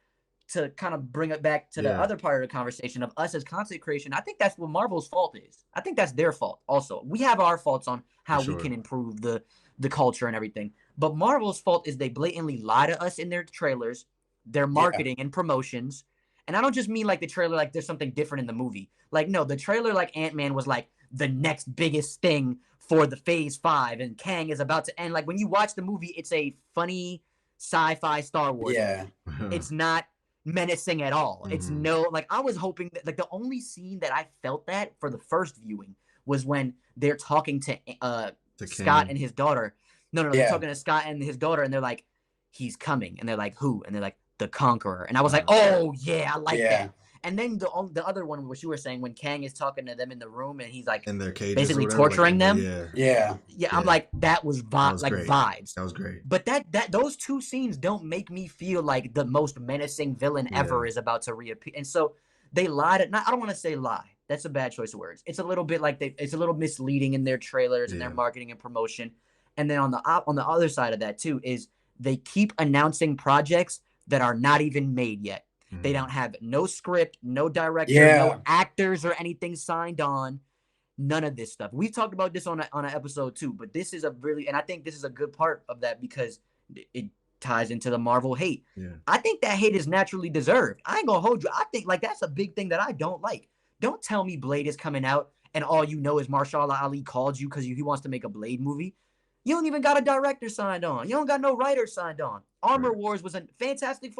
to kind of bring it back to the other part of the conversation of us as content creation, I think that's what Marvel's fault is. I think that's their fault also. We have our faults on how we can improve the culture and everything. But Marvel's fault is they blatantly lie to us in their trailers, their marketing and promotions. And I don't just mean like the trailer like there's something different in the movie. Like, no, the trailer like Ant-Man was like the next biggest thing for the Phase 5, and Kang is about to end. Like, when you watch the movie, it's a funny sci-fi Star Wars. Yeah. It's not menacing at all. It's like, I was hoping that like the only scene that I felt that for the first viewing was when they're talking to Scott and his daughter. No, they're talking to Scott and his daughter, and they're like, he's coming, and they're like, who? And they're like, the Conqueror. And I was like, oh yeah, I like that. And then the other one, what you were saying, when Kang is talking to them in the room and he's like in their cages, basically torturing them. I'm like, that was vibes. That was great. But that those two scenes don't make me feel like the most menacing villain ever is about to reappear. And so they lied. I don't want to say lie. That's a bad choice of words. It's a little bit like it's a little misleading in their trailers and their marketing and promotion. And then on the other side of that too is they keep announcing projects that are not even made yet. They don't have no script, no director, no actors or anything signed on. None of this stuff. We've talked about this on an episode too, but this is and I think this is a good part of that because it ties into the Marvel hate. I think that hate is naturally deserved. I ain't gonna hold you. I think like that's a big thing that I don't like. Don't tell me Blade is coming out and all you know is Mahershala Ali called you because he wants to make a Blade movie. You don't even got a director signed on. You don't got no writer signed on. Armor Wars was a fantastic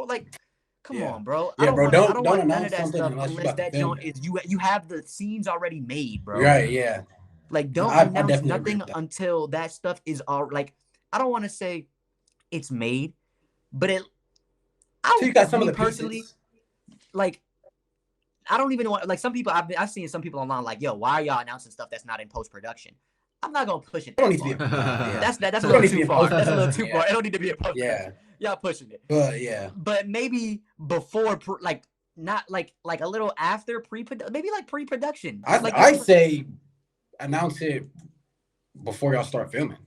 come on, bro. Yeah, I don't want none of that stuff unless that joint is you have the scenes already made, bro. Right, yeah. Like, don't announce nothing until that stuff is all like. I don't want to say it's made, but you got some of the personally pieces. Like. I don't even want like some people I've seen some people online like, yo, why are y'all announcing stuff that's not in post production? I'm not gonna push it. That's a little too far. That's a little too far. It don't need to be a post. Y'all pushing it. But maybe before not like a little after maybe like pre-production. I'd say announce it before y'all start filming.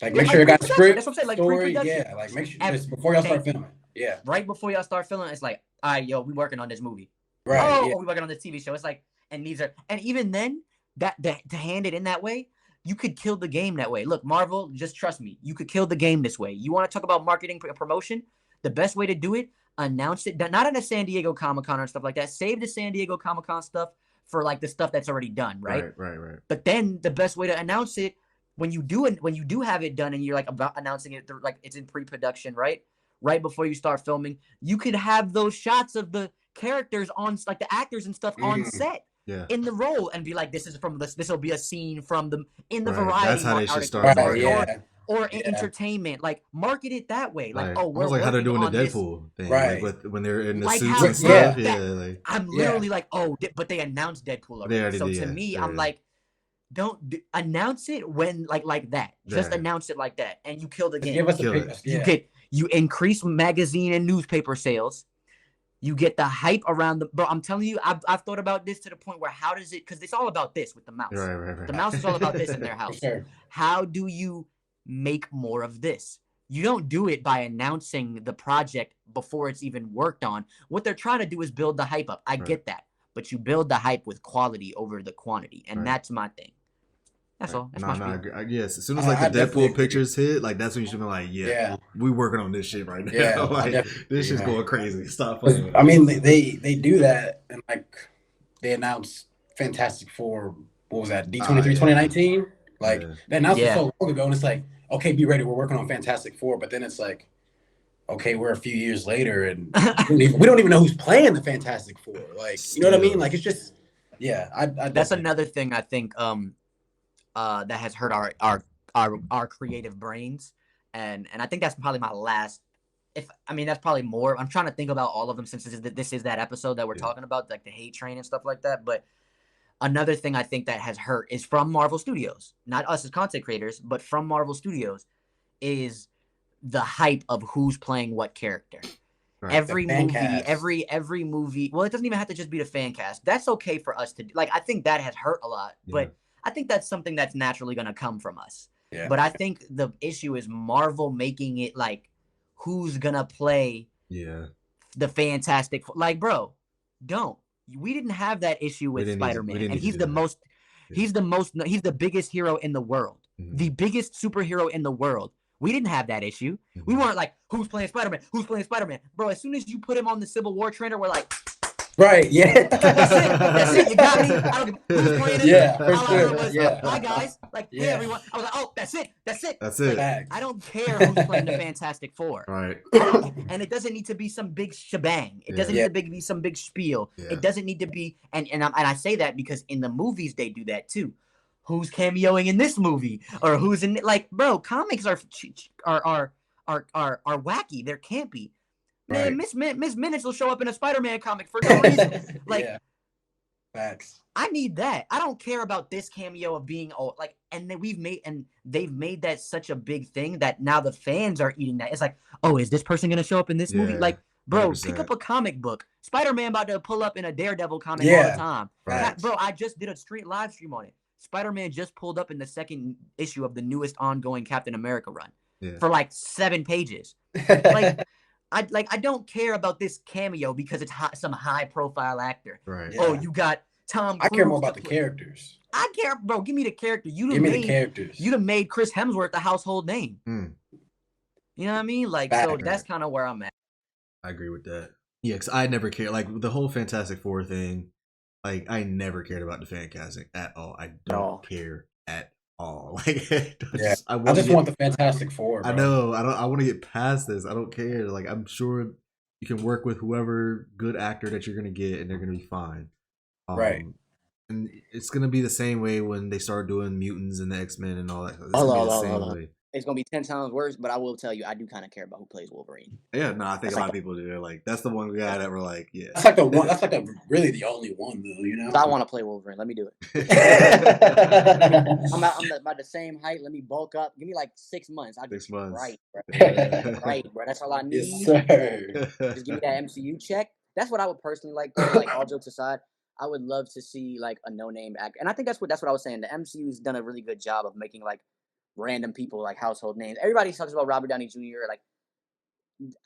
Like make sure you got script. That's what I'm saying. Like story, pre-production. yeah. Like make sure just before y'all start filming. Yeah. Right before y'all start filming, it's like, all right, yo, we working on this movie. Right. We working on this TV show. It's like, and even then, to hand it in that way, you could kill the game that way. Look, Marvel, just trust me, you could kill the game this way. You want to talk about marketing promotion? The best way to do it, announce it, not at a San Diego Comic-Con or stuff like that. Save the San Diego Comic-Con stuff for like the stuff that's already done, right? Right. But then the best way to announce it when you do have it done and you're like about announcing it like it's in pre-production, right? Right before you start filming, you could have those shots of the characters on like the actors and stuff on set. Yeah. In the role and be like, this is from this will be a scene from the Variety. That's how they should start. Or entertainment, like market it that way. Like, we're like how they're doing the Deadpool thing, right? Like when they're in the like suits and stuff. Like I'm literally like, but they announced Deadpool already. So to me, I'm like, don't announce it when like that. Just announce it like that, and you kill the game. Give us a you increase magazine and newspaper sales. You get the hype around bro. I'm telling you, I've thought about this to the point where how does it? Because it's all about this with the mouse. Right. The mouse is all about this in their house. Sure. How do you make more of this? You don't do it by announcing the project before it's even worked on. What they're trying to do is build the hype up. I get that, but you build the hype with quality over the quantity, and that's my thing. That's all. That's my spiel. Yes, as soon as like the Deadpool pictures hit, like that's when you should be like, we working on this shit right now. Yeah, like this shit's going crazy. Stop playing. I mean, they do that, and like they announced Fantastic Four. What was that? D23 2019. Like they announced it so long ago, and it's like, okay, be ready. We're working on Fantastic Four, but then it's like, okay, we're a few years later, and we don't even know who's playing the Fantastic Four. Like, you know what I mean? Like, it's just, that's another thing I think that has hurt our creative brains, and I think that's probably my last. That's probably more. I'm trying to think about all of them since this is that episode that we're talking about, like the hate train and stuff like that. But another thing I think that has hurt is from Marvel Studios, not us as content creators, but from Marvel Studios, is the hype of who's playing what character. Right. Every movie. Well, it doesn't even have to just be the fan cast. That's okay for us to like. I think that has hurt a lot, but I think that's something that's naturally going to come from us. Yeah. But I think the issue is Marvel making it like who's going to play the Fantastic. Like, bro, don't. We didn't have that issue with Spider-Man. And he's the biggest hero in the world. Mm-hmm. The biggest superhero in the world. We didn't have that issue. Mm-hmm. We weren't like, who's playing Spider-Man? Who's playing Spider-Man? Bro, as soon as you put him on the Civil War trainer, we're like, right, yeah. That's it. You got me. I don't know who's playing it. Yeah, for sure. Hi, guys. Like, hey, everyone. I was like, oh, that's it. That's it. Like, I don't care who's playing the Fantastic Four. Right. And it doesn't need to be some big shebang. It doesn't need to be some big spiel. Yeah. It doesn't need to be, and I say that because in the movies they do that too. Who's cameoing in this movie, or who's in like, bro? Comics are wacky. They're campy. Man, right. Miss Minutes will show up in a Spider-Man comic for no reason. Like, facts. I need that. I don't care about this cameo of being like, and then they've made that such a big thing that now the fans are eating that. It's like, oh, is this person gonna show up in this movie? Like, bro, 100%. Pick up a comic book. Spider-Man about to pull up in a Daredevil comic all the time. Right. Bro, I just did a live stream on it. Spider-Man just pulled up in the second issue of the newest ongoing Captain America run for like 7 pages. Like, I don't care about this cameo because it's some high-profile actor. Right. Oh, you got Tom Cruise. I care more about the characters. I care, bro. Give me the character. Give me the characters. You'd have made Chris Hemsworth a household name. You know what I mean? Like, so that's kind of where I'm at. I agree with that. Yeah, because I never cared. Like, the whole Fantastic Four thing, like, I never cared about the fan casting at all. I don't care at all. Like, I just want the Fantastic Four, bro. I know. I want to get past this. I don't care. Like, I'm sure you can work with whoever good actor that you're going to get, and they're going to be fine. Right. And it's going to be the same way when they start doing mutants and the X-Men and all that. It's going to be the same way. It's going to be 10 times worse, but I will tell you, I do kind of care about who plays Wolverine. Yeah, no, I think a lot of people do. Like, that's the one guy that we're like, yeah. That's like the one. That's like really the only one, though. You know. I want to play Wolverine. Let me do it. I'm about the same height. Let me bulk up. Give me like 6 months. 6 months. Right, bro. Right, bro. That's all I need. Yes, sir. Just give me that MCU check. that's what I would personally like. Though, like all jokes aside, I would love to see like a no-name actor, and I think that's what I was saying. The MCU's done a really good job of making like random people like household names. Everybody talks about Robert Downey Jr. Like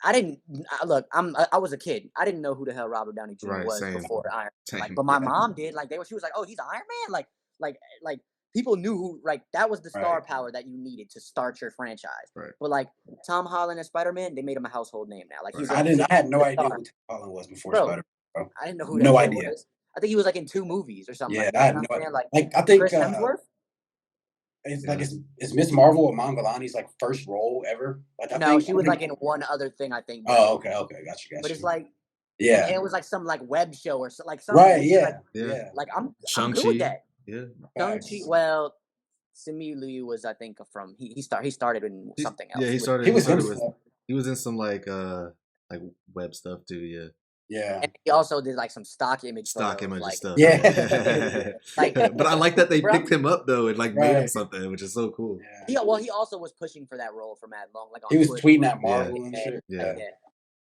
I didn't look. I was a kid. I didn't know who the hell Robert Downey Jr. Right, was same. before Iron Man. Like, Same. but my Yeah. mom did. Like she was like, "Oh, he's Iron Man." Like people knew who. Like that was the star Right. power that you needed to start your franchise. Right. But like Tom Holland and Spider-Man, they made him a household name now. Like he's I had no idea who Tom Holland was before Bro, Spider-Man. Bro. I didn't know who No that idea. was. I think he was like in 2 movies or something Yeah, like I that. had You know no what I'm saying? idea. Like I think Chris Hemsworth. it's like is Miss Marvel or Mongolani's like first role ever? Like I No, think she was like in one other thing, I think. Oh, okay, got you. But it's like yeah, and it was like some like web show or so, like something. right, yeah, Yeah. Like I'm Shang-Chi. good with that. Yeah. Shang-Chi. Well, Simu Liu was I think from he started in something else. Yeah, he started. He was in some like web stuff too. Yeah. Yeah. And he also did like some stock image Stock photos, image like, stuff. Yeah. Like, but I like that they bro, picked him up though and like made him Right. something, which is so cool. Yeah. He also was pushing for that role for mad long. Like on He was Twitter. tweeting at Marvel and shit. Yeah.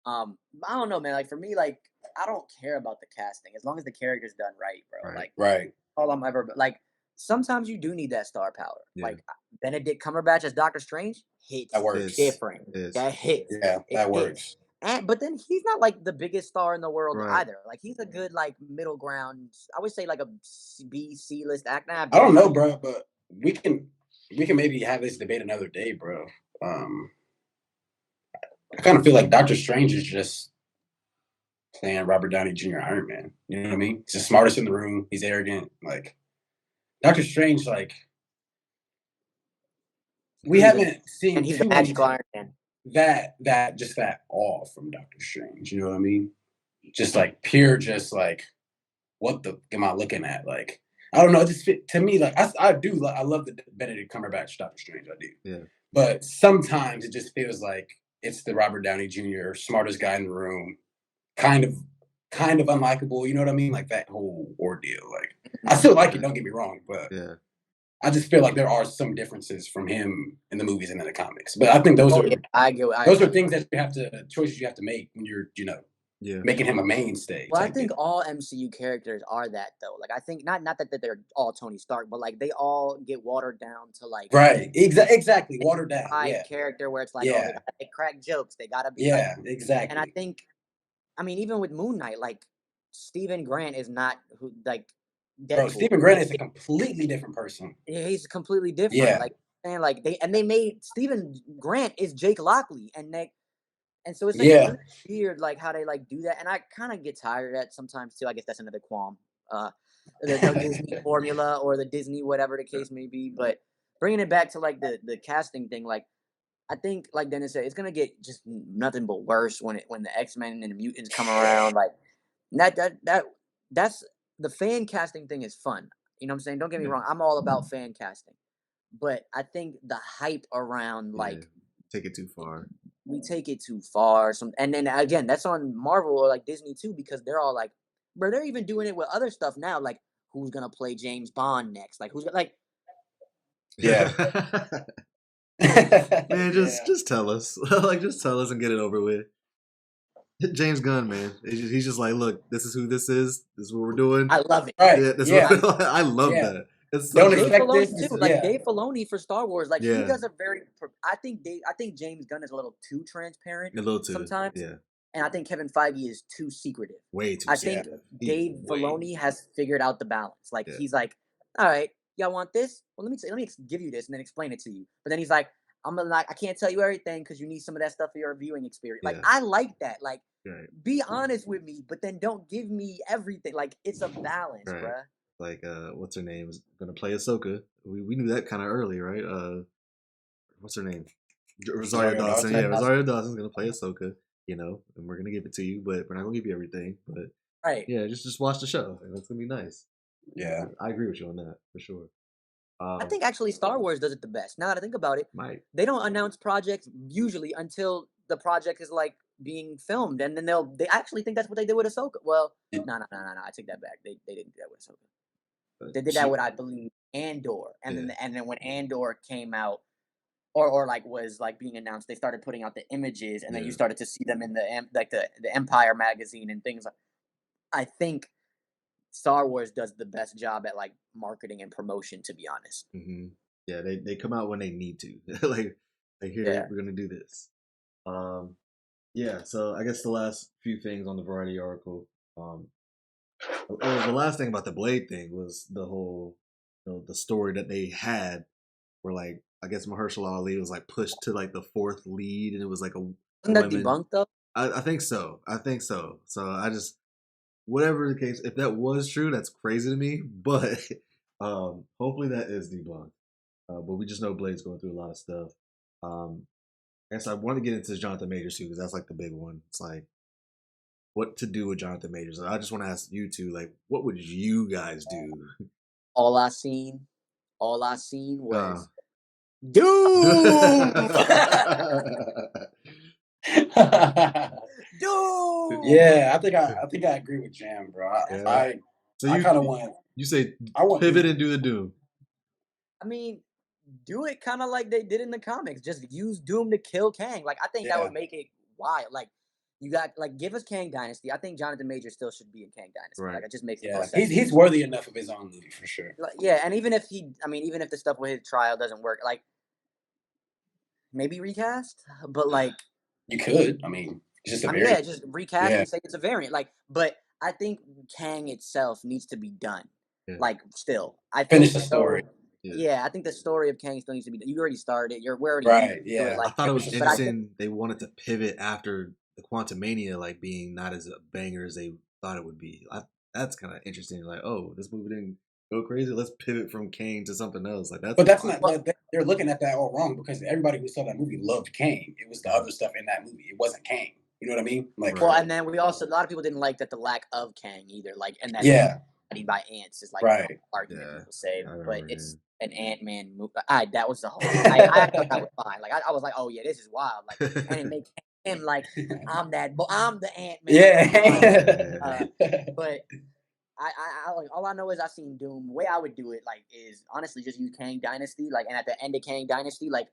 I don't know, man. Like for me, like I don't care about the casting as long as the character's done right, bro. Right. Like all I'm ever like. Sometimes you do need that star power. Yeah. Like Benedict Cumberbatch as Doctor Strange hits That works. different. That hits. Yeah, that works. But then he's not like the biggest star in the world Right. either. Like he's a good like middle ground. I would say like a C list actor. I don't know, bro, but we can maybe have this debate another day, bro. I kind of feel like Doctor Strange is just playing Robert Downey Jr. Iron Man. You know what I mean? He's the smartest in the room. He's arrogant. Like Doctor Strange, like we haven't seen and he's the magical Iron Man. That awe from Doctor Strange. You know what I mean? Just like pure, just like what the am I looking at? Like I don't know. It just to me, like I love the Benedict Cumberbatch Doctor Strange. I do. Yeah. But sometimes it just feels like it's the Robert Downey Jr. smartest guy in the room, kind of unlikable. You know what I mean? Like that whole ordeal. Like I still like it. Don't get me wrong, but yeah. I just feel like there are some differences from him in the movies and in the comics. But I think those are things that choices you have to make when you're, making him a mainstay. Well, I think all MCU characters are that though. Like I think not that they're all Tony Stark, but like they all get watered down to like exactly watered down. Yeah. Character where it's like they gotta crack jokes, they gotta be exactly. And I think, I mean, even with Moon Knight, like Stephen Grant is not who like. Deadpool. Bro, Stephen Grant is a completely different person. Yeah, he's completely different. Yeah. Like they made Stephen Grant is Jake Lockley, and so it's like really weird like how they like do that, and I kind of get tired of that sometimes too. I guess that's another qualm. The Disney formula or the Disney whatever the case may be, but bringing it back to like the casting thing, like I think like Dennis said, it's gonna get just nothing but worse when the X-Men and the mutants come around. Like that's. The fan casting thing is fun. You know what I'm saying? Don't get me wrong. I'm all about fan casting. But I think the hype around take it too far. We take it too far. And then again, that's on Marvel or like Disney too, because they're all like, bro, they're even doing it with other stuff now. Like who's gonna play James Bond next? Like who's like Man, just tell us. Like just tell us and get it over with. James Gunn, man. He's just like, look, this is who this is. This is what we're doing. I love it. Right. I love that. It's Don't Dave expect Filoni this. too. Like Dave Filoni for Star Wars. Like he does a very. I think James Gunn is a little too transparent. A little too. Sometimes. Yeah. And I think Kevin Feige is too secretive. Way too. I think Dave Filoni has figured out the balance. Like he's like, all right, y'all want this? Well, let me give you this and then explain it to you. But then he's like, I can't tell you everything because you need some of that stuff for your viewing experience. Like I like that. Like. Right. Be honest with me, but then don't give me everything. Like it's a balance, right. bruh. Like what's her name is gonna play Ahsoka. We knew that kind of early, right? What's her name? Rosario Dawson. Yeah, Rosario Dawson's gonna play Ahsoka. And we're gonna give it to you, but we're not gonna give you everything. But yeah, just watch the show. It's gonna be nice. Yeah, I agree with you on that for sure. I think actually Star Wars does it the best. Now that I think about it, they don't announce projects usually until the project is like being filmed, and then they actually think that's what they did with Ahsoka. Well, no, I take that back. They didn't do that with Ahsoka. They did that with, I believe, Andor, and then when Andor came out, or like was like being announced, they started putting out the images, and then you Yeah. started to see them in the Empire magazine and things. I think Star Wars does the best job at like marketing and promotion, to be honest. Yeah, they come out when they need to. like here Yeah. we're gonna do this. Yeah, so I guess the last few things on the Variety article. The last thing about the Blade thing was the whole, the story that they had, where like I guess Mahershala Ali was like pushed to like the fourth lead, and it was like a Wasn't that women. debunked though? I think so. I think so. So I just, whatever the case, if that was true, that's crazy to me. But hopefully that is debunked. But we just know Blade's going through a lot of stuff. I guess I want to get into Jonathan Majors too, because that's like the big one. It's like what to do with Jonathan Majors. I just want to ask you two, like, what would you guys do? All I seen was Dude. Doom. Doom. Yeah, I think I agree with Jam, bro. I kind of want. You say I want pivot and do the Doom. I mean, do it kind of like they did in the comics. Just use Doom to kill Kang. Like I think that would make it wild. Like you got like give us Kang Dynasty. I think Jonathan Majors still should be in Kang Dynasty. Right. Like it just makes Yeah, more sense. he's worthy enough of his own movie for sure. Like, yeah, and even if even if the stuff with his trial doesn't work, like maybe recast. But like you could. I mean, it's just a variant. yeah, just recast and say it's a variant. Like, but I think Kang itself needs to be done. Yeah. Like, still, I finish the story. Yeah, I think the story of Kang still needs to be done. You already started it. We're already right. Yeah, I thought it was interesting. They wanted to pivot after the Quantumania, like being not as a banger as they thought it would be. That's kind of interesting. Like, oh, this movie didn't go crazy. Let's pivot from Kang to something else. Like that's. But that's not. They're looking at that all wrong because everybody who saw that movie loved Kang. It was the other stuff in that movie. It wasn't Kang. You know what I mean? Like, well, and then we also a lot of people didn't like that the lack of Kang either. Like, and that by ants is like an argument people say, but it's an Ant-Man movie. That was the whole. I thought that was fine. Like, I was like, oh yeah, this is wild. Like, and it makes him like I'm the Ant-Man. Yeah. But I like all I know is I seen Doom. The way I would do it like is honestly just use Kang Dynasty. Like, and at the end of Kang Dynasty, like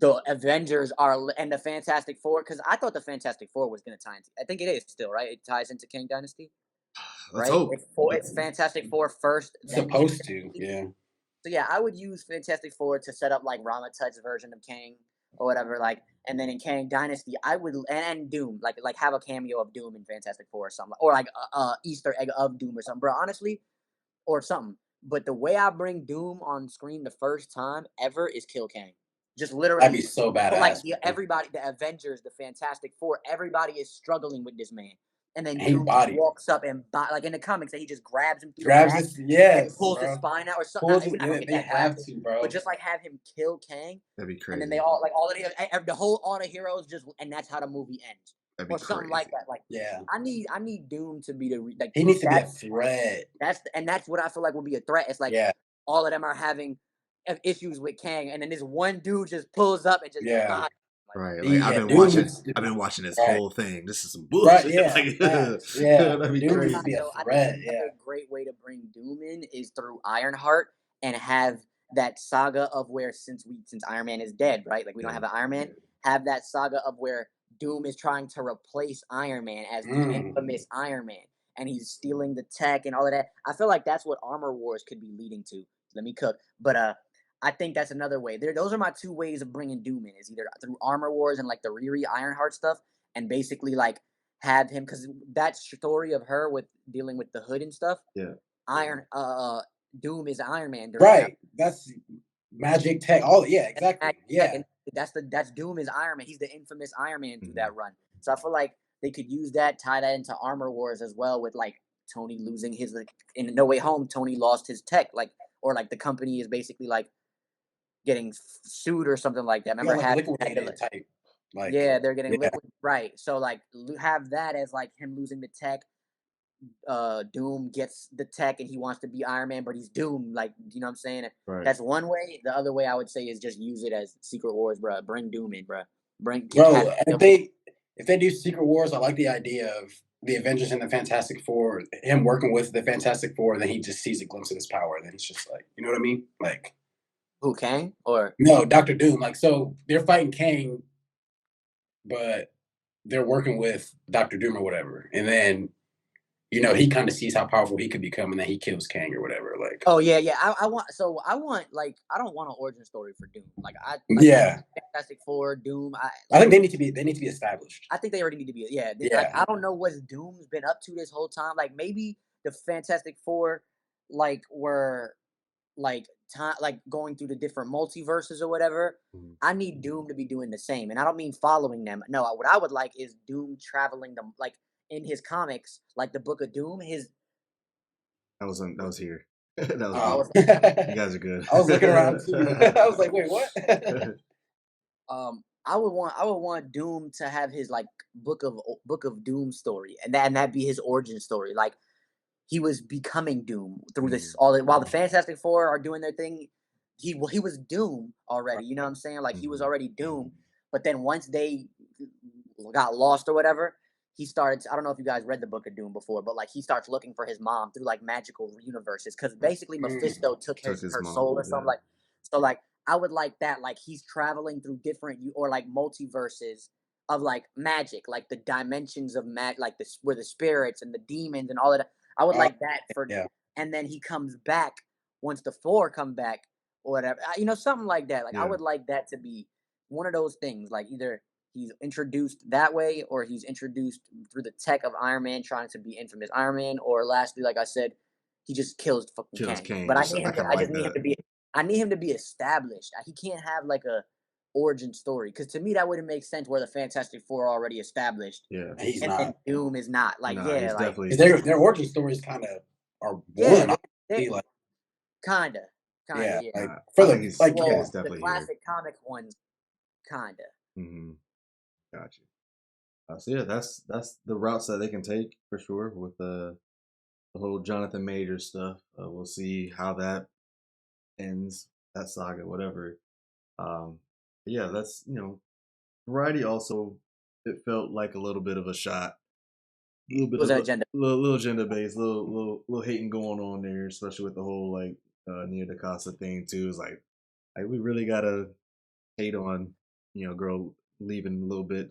the Avengers and the Fantastic Four, because I thought the Fantastic Four was gonna tie into. I think it is still right. It ties into Kang Dynasty. Let's hope. It's Fantastic Four first. Supposed to, yeah. So yeah, I would use Fantastic Four to set up like Rama Tut's version of Kang or whatever, like, and then in Kang Dynasty, I would and Doom, like have a cameo of Doom in Fantastic Four or something, or like a Easter egg of Doom or something, bro. Honestly, or something. But the way I bring Doom on screen the first time ever is kill Kang. Just literally. That'd be so badass. Like everybody, the Avengers, the Fantastic Four, everybody is struggling with this man. And then Doom walks up and like in the comics, he just grabs him through and pulls his spine out or something. They have to, bro. But just like have him kill Kang. That'd be crazy. And then they all the whole all the heroes just, and that's how the movie ends. That'd be something like that. Like I need Doom to be like he needs to be a threat. That's what I feel like will be a threat. It's like all of them are having issues with Kang, and then this one dude just pulls up and just right. Like, I've been watching this whole thing. This is some bullshit. Right, That'd be Doom crazy. needs to be a threat. I think a great way to bring Doom in is through Ironheart and have that saga of where since Iron Man is dead, right? Like we don't have an Iron Man. Have that saga of where Doom is trying to replace Iron Man as the infamous Iron Man, and he's stealing the tech and all of that. I feel like that's what Armor Wars could be leading to. Let me cook, but I think that's another way. Those are my two ways of bringing Doom in. Is either through Armor Wars and like the Riri Ironheart stuff, and basically like have him, because that story of her with dealing with the hood and stuff. Yeah. Doom is Iron Man. Right. That's magic tech. Oh yeah, exactly. Yeah. That's Doom is Iron Man. He's the infamous Iron Man through that run. So I feel like they could use that, tie that into Armor Wars as well, with like Tony losing his, like in No Way Home, Tony lost his tech, like, or like the company is basically like getting sued or something like that. Remember, liquidated type. Like, they're getting liquid, right? So like have that as like him losing the tech. Doom gets the tech and he wants to be Iron Man, but he's Doom. Like, you know what I'm saying? Right. That's one way. The other way I would say is just use it as Secret Wars, bro. Bring Doom in, bro. If they do Secret Wars, I like the idea of the Avengers and the Fantastic Four, him working with the Fantastic Four, and then he just sees a glimpse of his power. Then it's just like, you know what I mean? Like, Who, Kang or No, Doctor Doom. Like, so they're fighting Kang, but they're working with Doctor Doom or whatever, and then he kind of sees how powerful he could become, and then he kills Kang or whatever. Like, Oh yeah, yeah. I want like I don't want an origin story for Doom. Like yeah, Fantastic Four, Doom. I think they need to be established. I think they already need to be. Yeah, like Yeah, I don't know what Doom's been up to this whole time. Like maybe the Fantastic Four, like were like time like going through the different multiverses or whatever. I need Doom to be doing the same, and I don't mean following them. No, what I would like is Doom traveling them like in his comics, like the Book of Doom. That was here. That was I was you guys are good. I was looking around too. I was like, wait, what? I would want Doom to have his like Book of Doom story, and that be his origin story. Like he was becoming Doom through this while the Fantastic Four are doing their thing. He was Doom already. You know what I'm saying? Like he was already Doom. But then once they got lost or whatever, he started. I don't know if you guys read the Book of Doom before, but like he starts looking for his mom through like magical universes because basically Mephisto took her mom, soul or something like. So like I would like that. Like he's traveling through different or like multiverses of like magic, like the dimensions of like where the spirits and the demons and all of that. I would like that for, and then he comes back once the four come back or whatever, something like that. Like I would like that to be one of those things. Like either he's introduced that way, or he's introduced through the tech of Iron Man, trying to be infamous Iron Man, or lastly, like I said, he just kills fucking Kang. But I need him. I just need him to be. I need him to be established. He can't have like a origin story because to me that wouldn't make sense where the Fantastic Four are already established. Yeah, he's and not. then Doom is not. Like he's like definitely their origin stories kind of are one. Like kinda, yeah. yeah. Like, for the like the classic comic ones, kinda. Gotcha. So yeah, that's the routes that they can take for sure with the whole Jonathan Majors stuff. We'll see how that ends, that saga, whatever. But yeah, that's variety. Also, it felt like a little bit of a shot, a little bit It was of an agenda. little agenda based, little hating going on there, especially with the whole like Nia DaCosta thing too. It's like we really gotta hate on girl leaving a little bit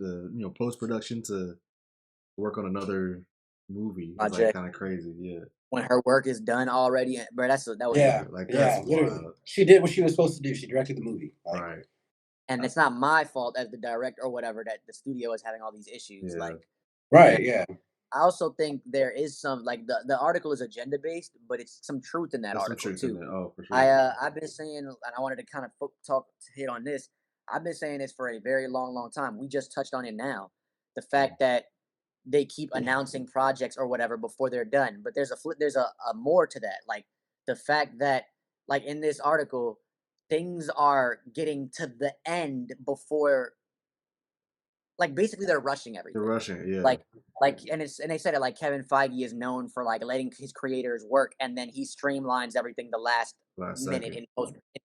post production to work on another movie. It's like Project. kind of crazy, yeah. When her work is done already, bro, that was that's wild. She did what she was supposed to do. She directed the movie, right? And it's not my fault as the director or whatever that the studio is having all these issues. Yeah. Like, right, yeah. I also think there is some like the article is agenda based, but it's some truth in that article too. Oh, for sure. I've been saying, and I wanted to kind of hit on this. I've been saying this for a very long time. We just touched on it now. The fact that they keep announcing projects or whatever before they're done, but there's a more to that. Like the fact that like in this article, things are getting to the end before. Like basically they're rushing everything. They're rushing it, yeah. And they said it like Kevin Feige is known for like letting his creators work and then he streamlines everything the last minute in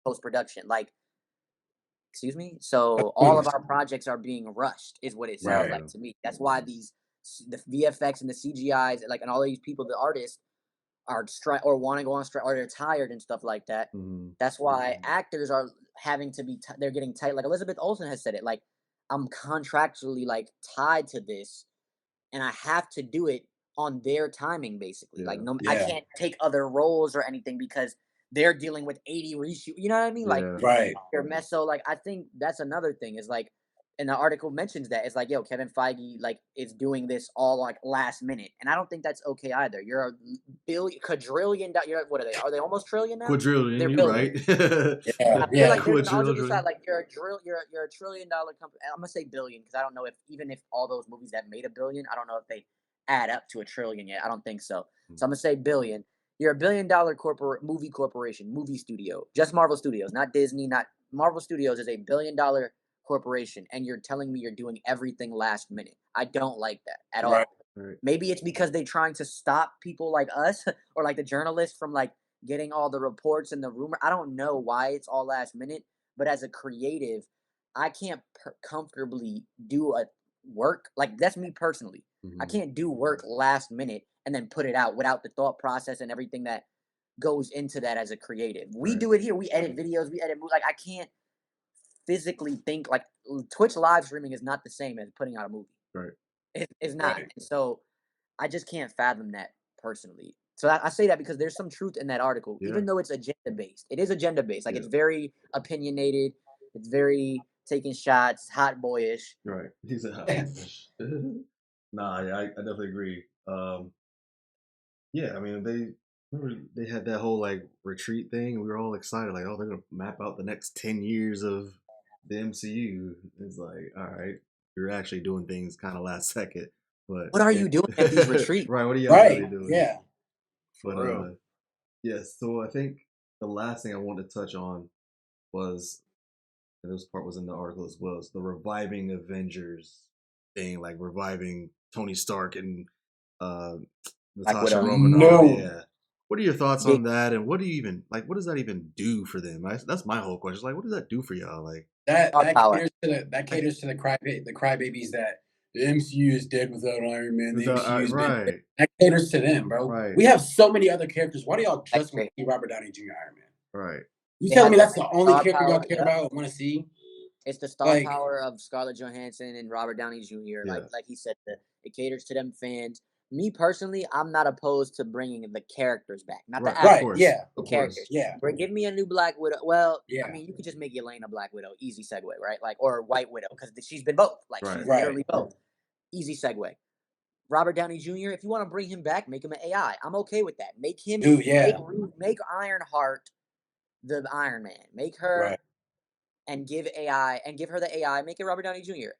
post production. Like, excuse me. So all of our projects are being rushed, is what it sounds like to me. That's why the VFX and the CGIs, like, and all these people, the artists, are strike or want to go on strike or they're tired and stuff like that. That's why actors are having to be. They're getting tight. Like Elizabeth Olsen has said it. Like, I'm contractually like tied to this, and I have to do it on their timing, basically. Like, I can't take other roles or anything because they're dealing with 80 reshoot. You know what I mean? Like, right. Your mess. So, like, I think that's another thing. Is like, and the article mentions that it's like, yo, Kevin Feige like is doing this all like last minute, and I don't think that's okay either. You're a quadrillion. What are they? Are they almost trillion now? Quadrillion. They're You're billion. right. I feel like there's an argument side, like you're a $1 trillion company. I'm gonna say billion because I don't know even if all those movies that made $1 billion, I don't know if they add up to $1 trillion yet. I don't think so. So I'm gonna say billion. You're $1 billion movie corporation, movie studio, just Marvel Studios, not Disney, not Marvel Studios is $1 billion corporation, and you're telling me you're doing everything last minute. I don't like that at all. Right. Maybe it's because they're trying to stop people like us or like the journalists from like getting all the reports and the rumor. I don't know why it's all last minute, but as a creative, I can't comfortably do a work like that's me personally. I can't do work last minute and then put it out without the thought process and everything that goes into that as a creative. We Right. do it here. We edit videos. We edit movies. Like I can't physically think like Twitch live streaming is not the same as putting out a movie. Right. It's not. Right. And so I just can't fathom that personally. So I say that because there's some truth in that article, Yeah. even though it's agenda based. It is agenda based. Like Yeah. it's very opinionated. It's very taking shots, hot boyish. Right. He's a Nah, yeah, I definitely agree. Yeah, I mean they had that whole like retreat thing, and we were all excited, like, oh, they're gonna map out the next 10 years of the MCU. It's like, all right, you're actually doing things kind of last second, but What are you doing at these retreats? right? What are y'all really Right. doing? Yeah. But For real. yeah. So I think the last thing I wanted to touch on was, and this part was in the article as well, is the reviving Avengers thing, like reviving Tony Stark and uh, Natasha Widow. Romanoff. No. Yeah. What are your thoughts Big- on that? And what do you even like? What does that even do for them? That's my whole question. Like, what does that do for y'all? Like, That Star power. caters to the crybabies that the MCU is dead without Iron Man. The MCU is right, that caters to them, bro. Right. We have so many other characters. Why do y'all just Agree. want to see Robert Downey Jr. Iron Man? right, You They telling me have that's the only star character y'all power, care yeah. about and want to see? It's the star Like- power of Scarlett Johansson and Robert Downey Jr. Yeah. Like he said, it caters to them fans. Me personally, I'm not opposed to bringing the characters back, not right. the Of actors. Right, course, yeah, The of characters. course. Yeah. Give me a new Black Widow. Well, Yeah. I mean, you could just make Yelena Black Widow. Easy segue, right? Like, or White Widow, because she's been both. Like, Right. she's Right. literally both. Easy segue. Robert Downey Jr., if you want to bring him back, make him an AI. I'm okay with that. Make him, Dude, yeah. make Ironheart the Iron Man. Make her Right. and give her the AI, make it Robert Downey Jr.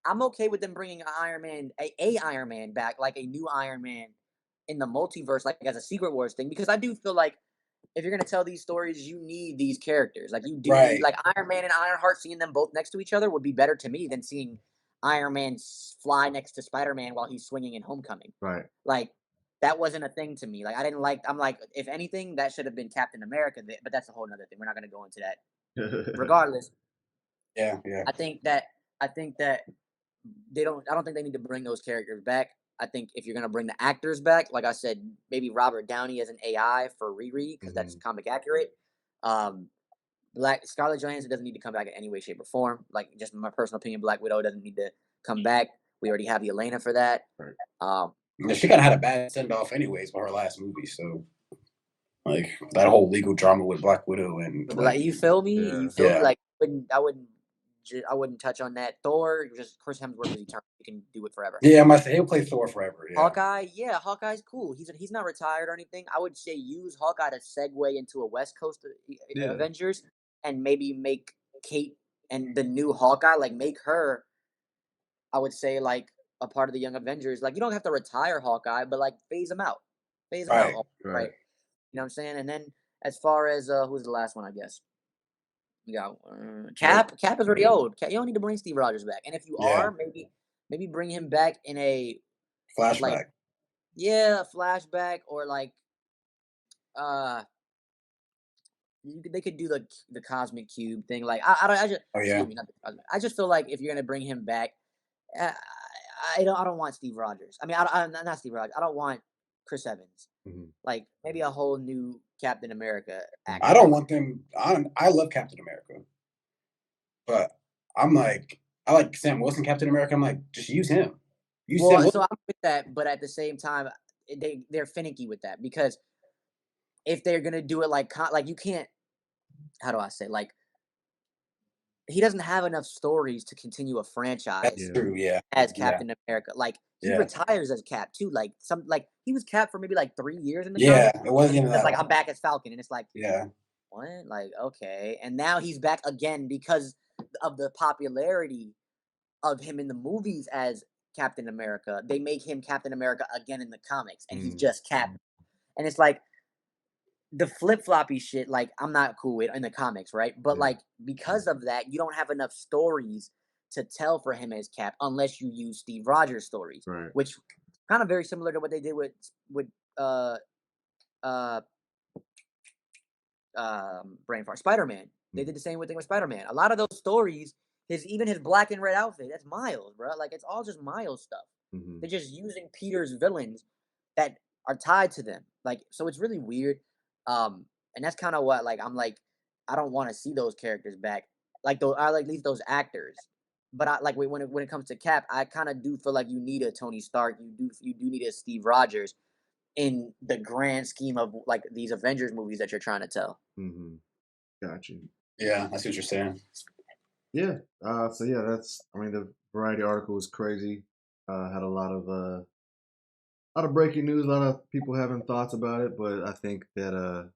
I'm okay with them bringing Iron Man, a Iron Man back, like a new Iron Man in the multiverse, like as a Secret Wars thing, because I do feel like if you're gonna tell these stories, you need these characters. Like you do Right. need, like Iron Man and Ironheart, seeing them both next to each other would be better to me than seeing Iron Man fly next to Spider-Man while he's swinging in Homecoming. Right. Like that wasn't a thing to me. Like I didn't like. I'm like, if anything, that should have been Captain America. But that's a whole nother thing. We're not gonna go into that. Regardless, Yeah, yeah. I think that they don't. I don't think they need to bring those characters back. I think if you're gonna bring the actors back, like I said, maybe Robert Downey as an AI for Riri because that's comic accurate. Scarlett Johansson doesn't need to come back in any way, shape, or form. Like just my personal opinion, Black Widow doesn't need to come back. We already have Yelena for that. Right. She kind of had a bad send off, anyways, for her last movie. So, like that whole legal drama with Black Widow and Like you feel me? Yeah. You feel me? Yeah. Like I wouldn't touch on that. Thor, just Chris Hemsworth is eternal. He can do it forever. Yeah, I must say he'll play Thor forever. Yeah. Hawkeye's cool. He's not retired or anything. I would say use Hawkeye to segue into a West Coast Avengers and maybe make Kate and the new Hawkeye, like make her, I would say, like a part of the Young Avengers. Like you don't have to retire Hawkeye, but like phase him out. Right. Right. You know what I'm saying? And then as far as who's the last one, I guess. You got Cap. Cap is already old. You don't need to bring Steve Rogers back. And if you are, maybe bring him back in a flashback. Like, a flashback or like they could do the cosmic cube thing. Like I just excuse me, not the cosmic. I just feel like if you're gonna bring him back, I don't want Steve Rogers. I mean, I'm not Steve Rogers. I don't want Chris Evans. Like maybe a whole new Captain America actor. I don't want them. I love Captain America, but I'm like, I like Sam Wilson, Captain America. I'm like, just use him. So I'm with that, but at the same time, they're finicky with that because if they're gonna do it like you can't. How do I say, like? He doesn't have enough stories to continue a franchise. That's true, yeah. As Captain America, like he retires as Cap too. Like he was Cap for maybe like 3 years in the comics. It wasn't even that. Like I'm back as Falcon, and it's like what? Like okay, and now he's back again because of the popularity of him in the movies as Captain America. They make him Captain America again in the comics, and he's just Cap. And it's like the flip-floppy shit, like I'm not cool with in the comics, right? But like because of that, you don't have enough stories to tell for him as Cap unless you use Steve Rogers stories, which kind of very similar to what they did with brain fart Spider-Man. They did the same thing with Spider-Man. A lot of those stories, even his black and red outfit, that's Miles, bro. Like it's all just Miles stuff. They're just using Peter's villains that are tied to them. Like so, it's really weird. And that's kind of what like I'm like I don't want to see those characters back. Like those I like at least those actors. But I like when it comes to Cap, I kind of do feel like you need a Tony Stark. You do need a Steve Rogers in the grand scheme of like these Avengers movies that you're trying to tell. Mm-hmm. Got you. Yeah, that's what you're saying. Yeah. So yeah, the Variety article was crazy. Had a lot of breaking news, a lot of people having thoughts about it, but I think that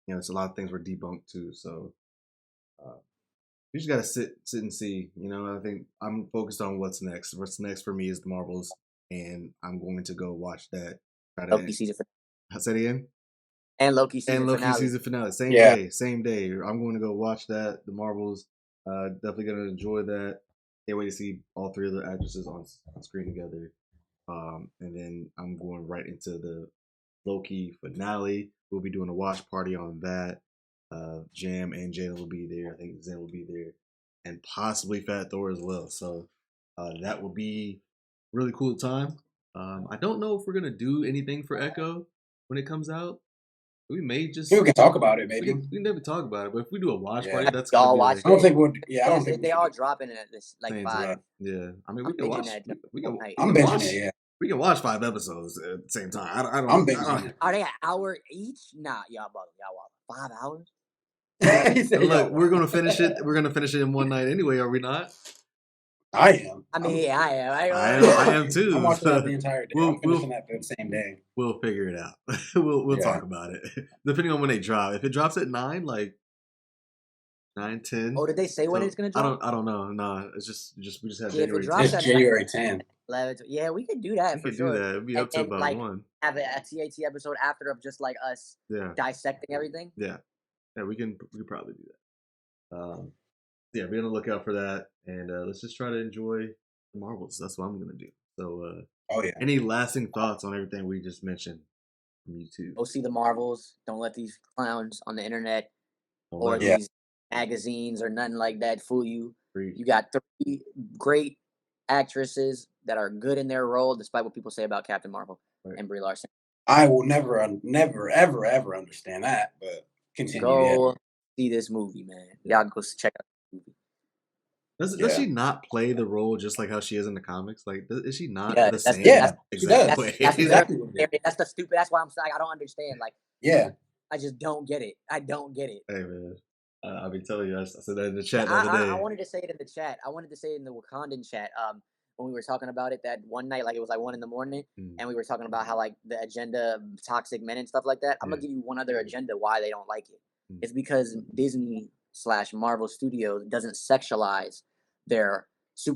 it's a lot of things were debunked too. So you just gotta sit and see. I think I'm focused on what's next. What's next for me is the Marvels, and I'm going to go watch that. Loki season I said again. And Loki season finale. Season finale. Same day. I'm going to go watch that. The Marvels. Definitely gonna enjoy that. Can't wait to see all three of the actresses on screen together. And then I'm going right into the Loki finale. We'll be doing a watch party on that. JAM and Jalen will be there. I think Zen will be there, and possibly Fat Thor as well. So that will be really cool time. I don't know if we're gonna do anything for Echo when it comes out. We may just we can talk about it. Maybe we can never talk about it, but if we do a watch party, that's y'all gonna be watch. like, I don't think we'll. Yeah, I don't think they are dropping it at this like same 5. time. Yeah, I mean we can watch. I'm binging it. Yeah, we can watch 5 episodes at the same time. I don't. I'm binging it. Are they an hour each? Nah, y'all 5 hours. Look, we're gonna finish it. We're gonna finish it in one night anyway. Are we not? I am. I mean, I am. I am too. I'm watching that the entire day. I'm finishing that the same day. We'll figure it out. We'll talk about it depending on when they drop. If it drops at 9, like 9, 10. Oh, did they say when it's gonna drop? I don't know. No, it's just we just have January. It's January 10th. 11. Yeah, we could do that for sure. Do that. It'd be up to about like, 1. Have a TAT episode after of just like us dissecting everything. Yeah, we can probably do that. Yeah, be on the lookout for that, and let's just try to enjoy the Marvels. That's what I'm gonna do. So, any lasting thoughts on everything we just mentioned from YouTube? Go see the Marvels. Don't let these clowns on the internet or these magazines or nothing like that fool you. You got 3 great actresses that are good in their role, despite what people say about Captain Marvel and Brie Larson. I will never, ever understand that. But continue. Go see this movie, man. Y'all go check out the movie. Does she not play the role just like how she is in the comics? Like, is she not the same exact way? That's exactly that's the stupid. That's why I'm saying I don't understand. Like, I just don't get it. I don't get it. Hey man, I'll be telling you. I said that in the chat the other day. I wanted to say it in the chat. I wanted to say it in the Wakandan chat. When we were talking about it that one night, like it was like 1 a.m, and we were talking about how like the agenda, toxic men and stuff like that. I'm gonna give you one other agenda why they don't like it. It's because Disney/Marvel Studios doesn't sexualize their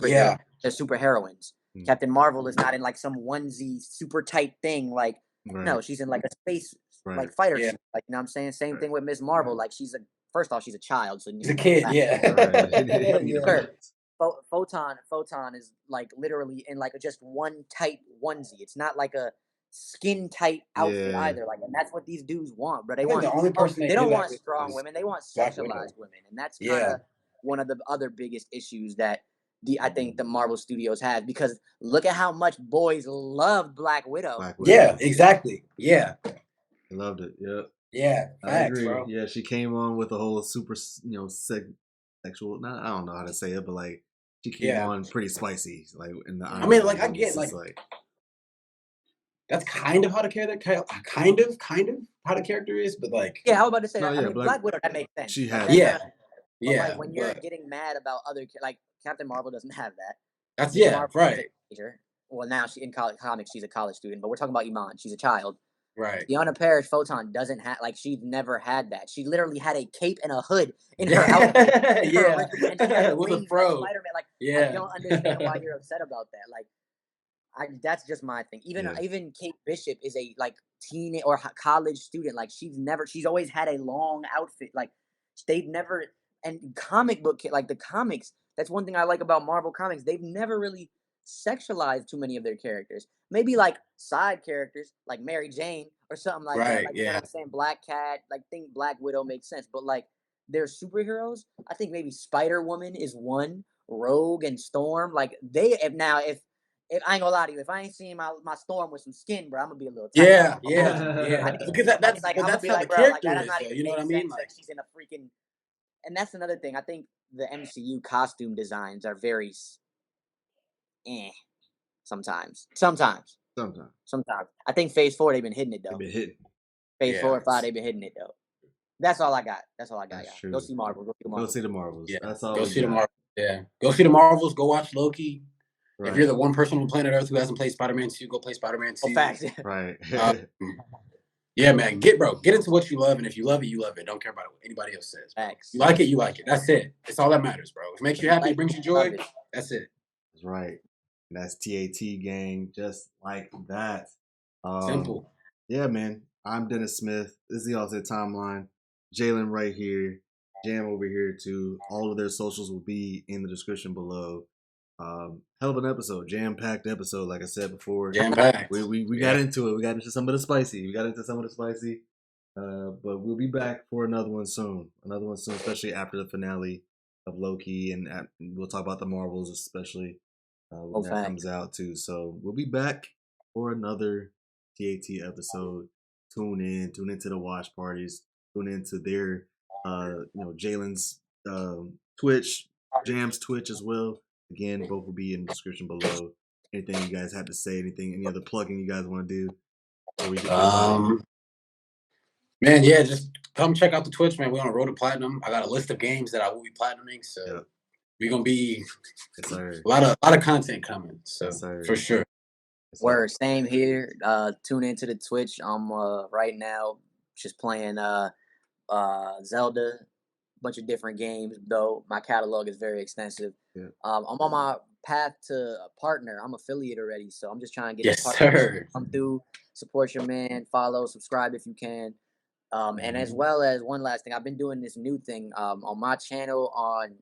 their super heroines. Captain Marvel is not in like some onesie super tight thing. Like no, she's in like a space like fighter suit. Like you know what I'm saying? Same thing with Miss Marvel. Like first off, she's a child, so she's a kid. Photon is like literally in like just one tight onesie. It's not like a skin tight outfit either. Like, and that's what these dudes want, bro. They want the only person they don't want strong women. They want sexualized women, and that's kind of one of the other biggest issues that I think the Marvel Studios has, because look at how much boys love Black Widow. Yeah, exactly. Yeah, I loved it. Yeah. Yeah, I agree. Bro. Yeah, she came on with a whole super, sexual. I don't know how to say it, but like she came on pretty spicy. Like in the. I mean, like I get like that's kind of how the character, kind of how the character is, but like I was about to say that. I mean, Black Widow, that makes sense. She has like when you're getting mad about other like Captain Marvel doesn't have that. That's right. Well, now she in comics she's a college student, but we're talking about Iman. She's a child. Right. Deanna Parrish Photon doesn't have she's never had that. She literally had a cape and a hood in her outfit. With a fro. Like Spider-Man. Like I don't understand why you're upset about that. Like that's just my thing. Even Kate Bishop is a like teen or college student. Like she's always had a long outfit. Like they've never, and comic book like the comics. That's one thing I like about Marvel comics. They've never really sexualized too many of their characters. Maybe like side characters like Mary Jane or something like that. Like, you know what I'm saying? Black Cat, like think Black Widow makes sense. But like their superheroes, I think maybe Spider-Woman is one, Rogue and Storm. Like if I ain't gonna lie to you. If I ain't seeing my Storm with some skin, bro, I'm gonna be a little tight. Yeah, I need, because that's like, but I'm gonna that's be how like, the bro, like character that does is, not though. even You know make what I mean? sense Like, that she's in a freaking. And that's another thing. I think the MCU costume designs are very, sometimes. Sometimes I think Phase 4 they've been hitting it they've though. been hitting. Phase 4 yeah, or 5 they've been hitting it though. That's all I got. That's all I got, That's y'all. true. Go see Marvel. Go see the Go Marvel. see the Marvels. yeah. That's all. Go we see the got. Marvels. Yeah, go see the Marvels. Go watch Loki. Right. If you're the one person on planet Earth who hasn't played Spider-Man 2, go play Spider-Man 2. Oh, facts. Right. Yeah, man. Get into what you love, and if you love it, you love it. Don't care about what anybody else says. Facts. You like it, you like it. That's it. It's all that matters, bro. If it makes you happy, Like, it brings you love joy. it. That's it. That's right. And that's TAT gang, just like that. Simple. Yeah, man. I'm Dennis Smith. This is the All-Star Timeline. Jalen right here. Jam over here too. All of their socials will be in the description below. Hell of an episode, jam-packed episode, like I said before. JAMpacked. We got into it. We got into some of the spicy. But we'll be back for another one soon. Especially after the finale of Loki, and we'll talk about the Marvels, especially when that comes out too. So we'll be back for another TAT episode. Tune into the watch parties. Tune into their, Jalen's Twitch, Jam's Twitch as well. Again, both will be in the description below. Anything you guys have to say? Any other plugging you guys want to do? Or we Man, yeah, just come check out the Twitch, man. We're on a road to platinum. I got a list of games that I will be platinuming, so we're gonna be a lot of content coming. So for sure. Word, same here. Tune into the Twitch. I'm right now just playing Zelda, bunch of different games. Though my catalog is very extensive. Yeah. I'm on my path to a partner. I'm affiliate already, so I'm just trying to get Yes, the partner sir. come through. Support your man. Follow, subscribe if you can. And as well as one last thing, I've been doing this new thing on my channel on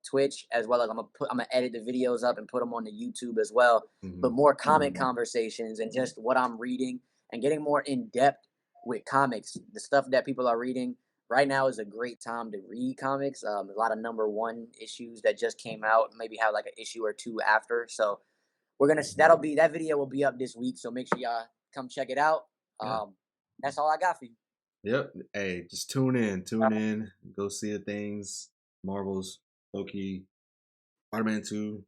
Twitch, as well as I'm gonna edit the videos up and put them on the YouTube as well. But more comic conversations and just what I'm reading and getting more in depth with comics. The stuff that people are reading right now is a great time to read comics. A lot of #1 issues that just came out, maybe have like an issue or two after. So that video will be up this week. So make sure y'all come check it out. That's all I got for you. Yep. Hey, just tune in. Go see the things. Marvels, Loki, Spider-Man 2.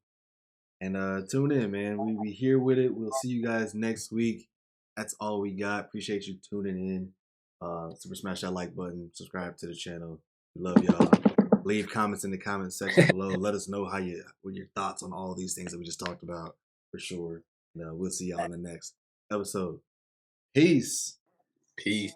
And tune in, man. We here with it. We'll see you guys next week. That's all we got. Appreciate you tuning in. Super smash that like button. Subscribe to the channel. We love y'all. Leave comments in the comment section below. Let us know what your thoughts on all these things that we just talked about, for sure. We'll see y'all in the next episode. Peace. Peace.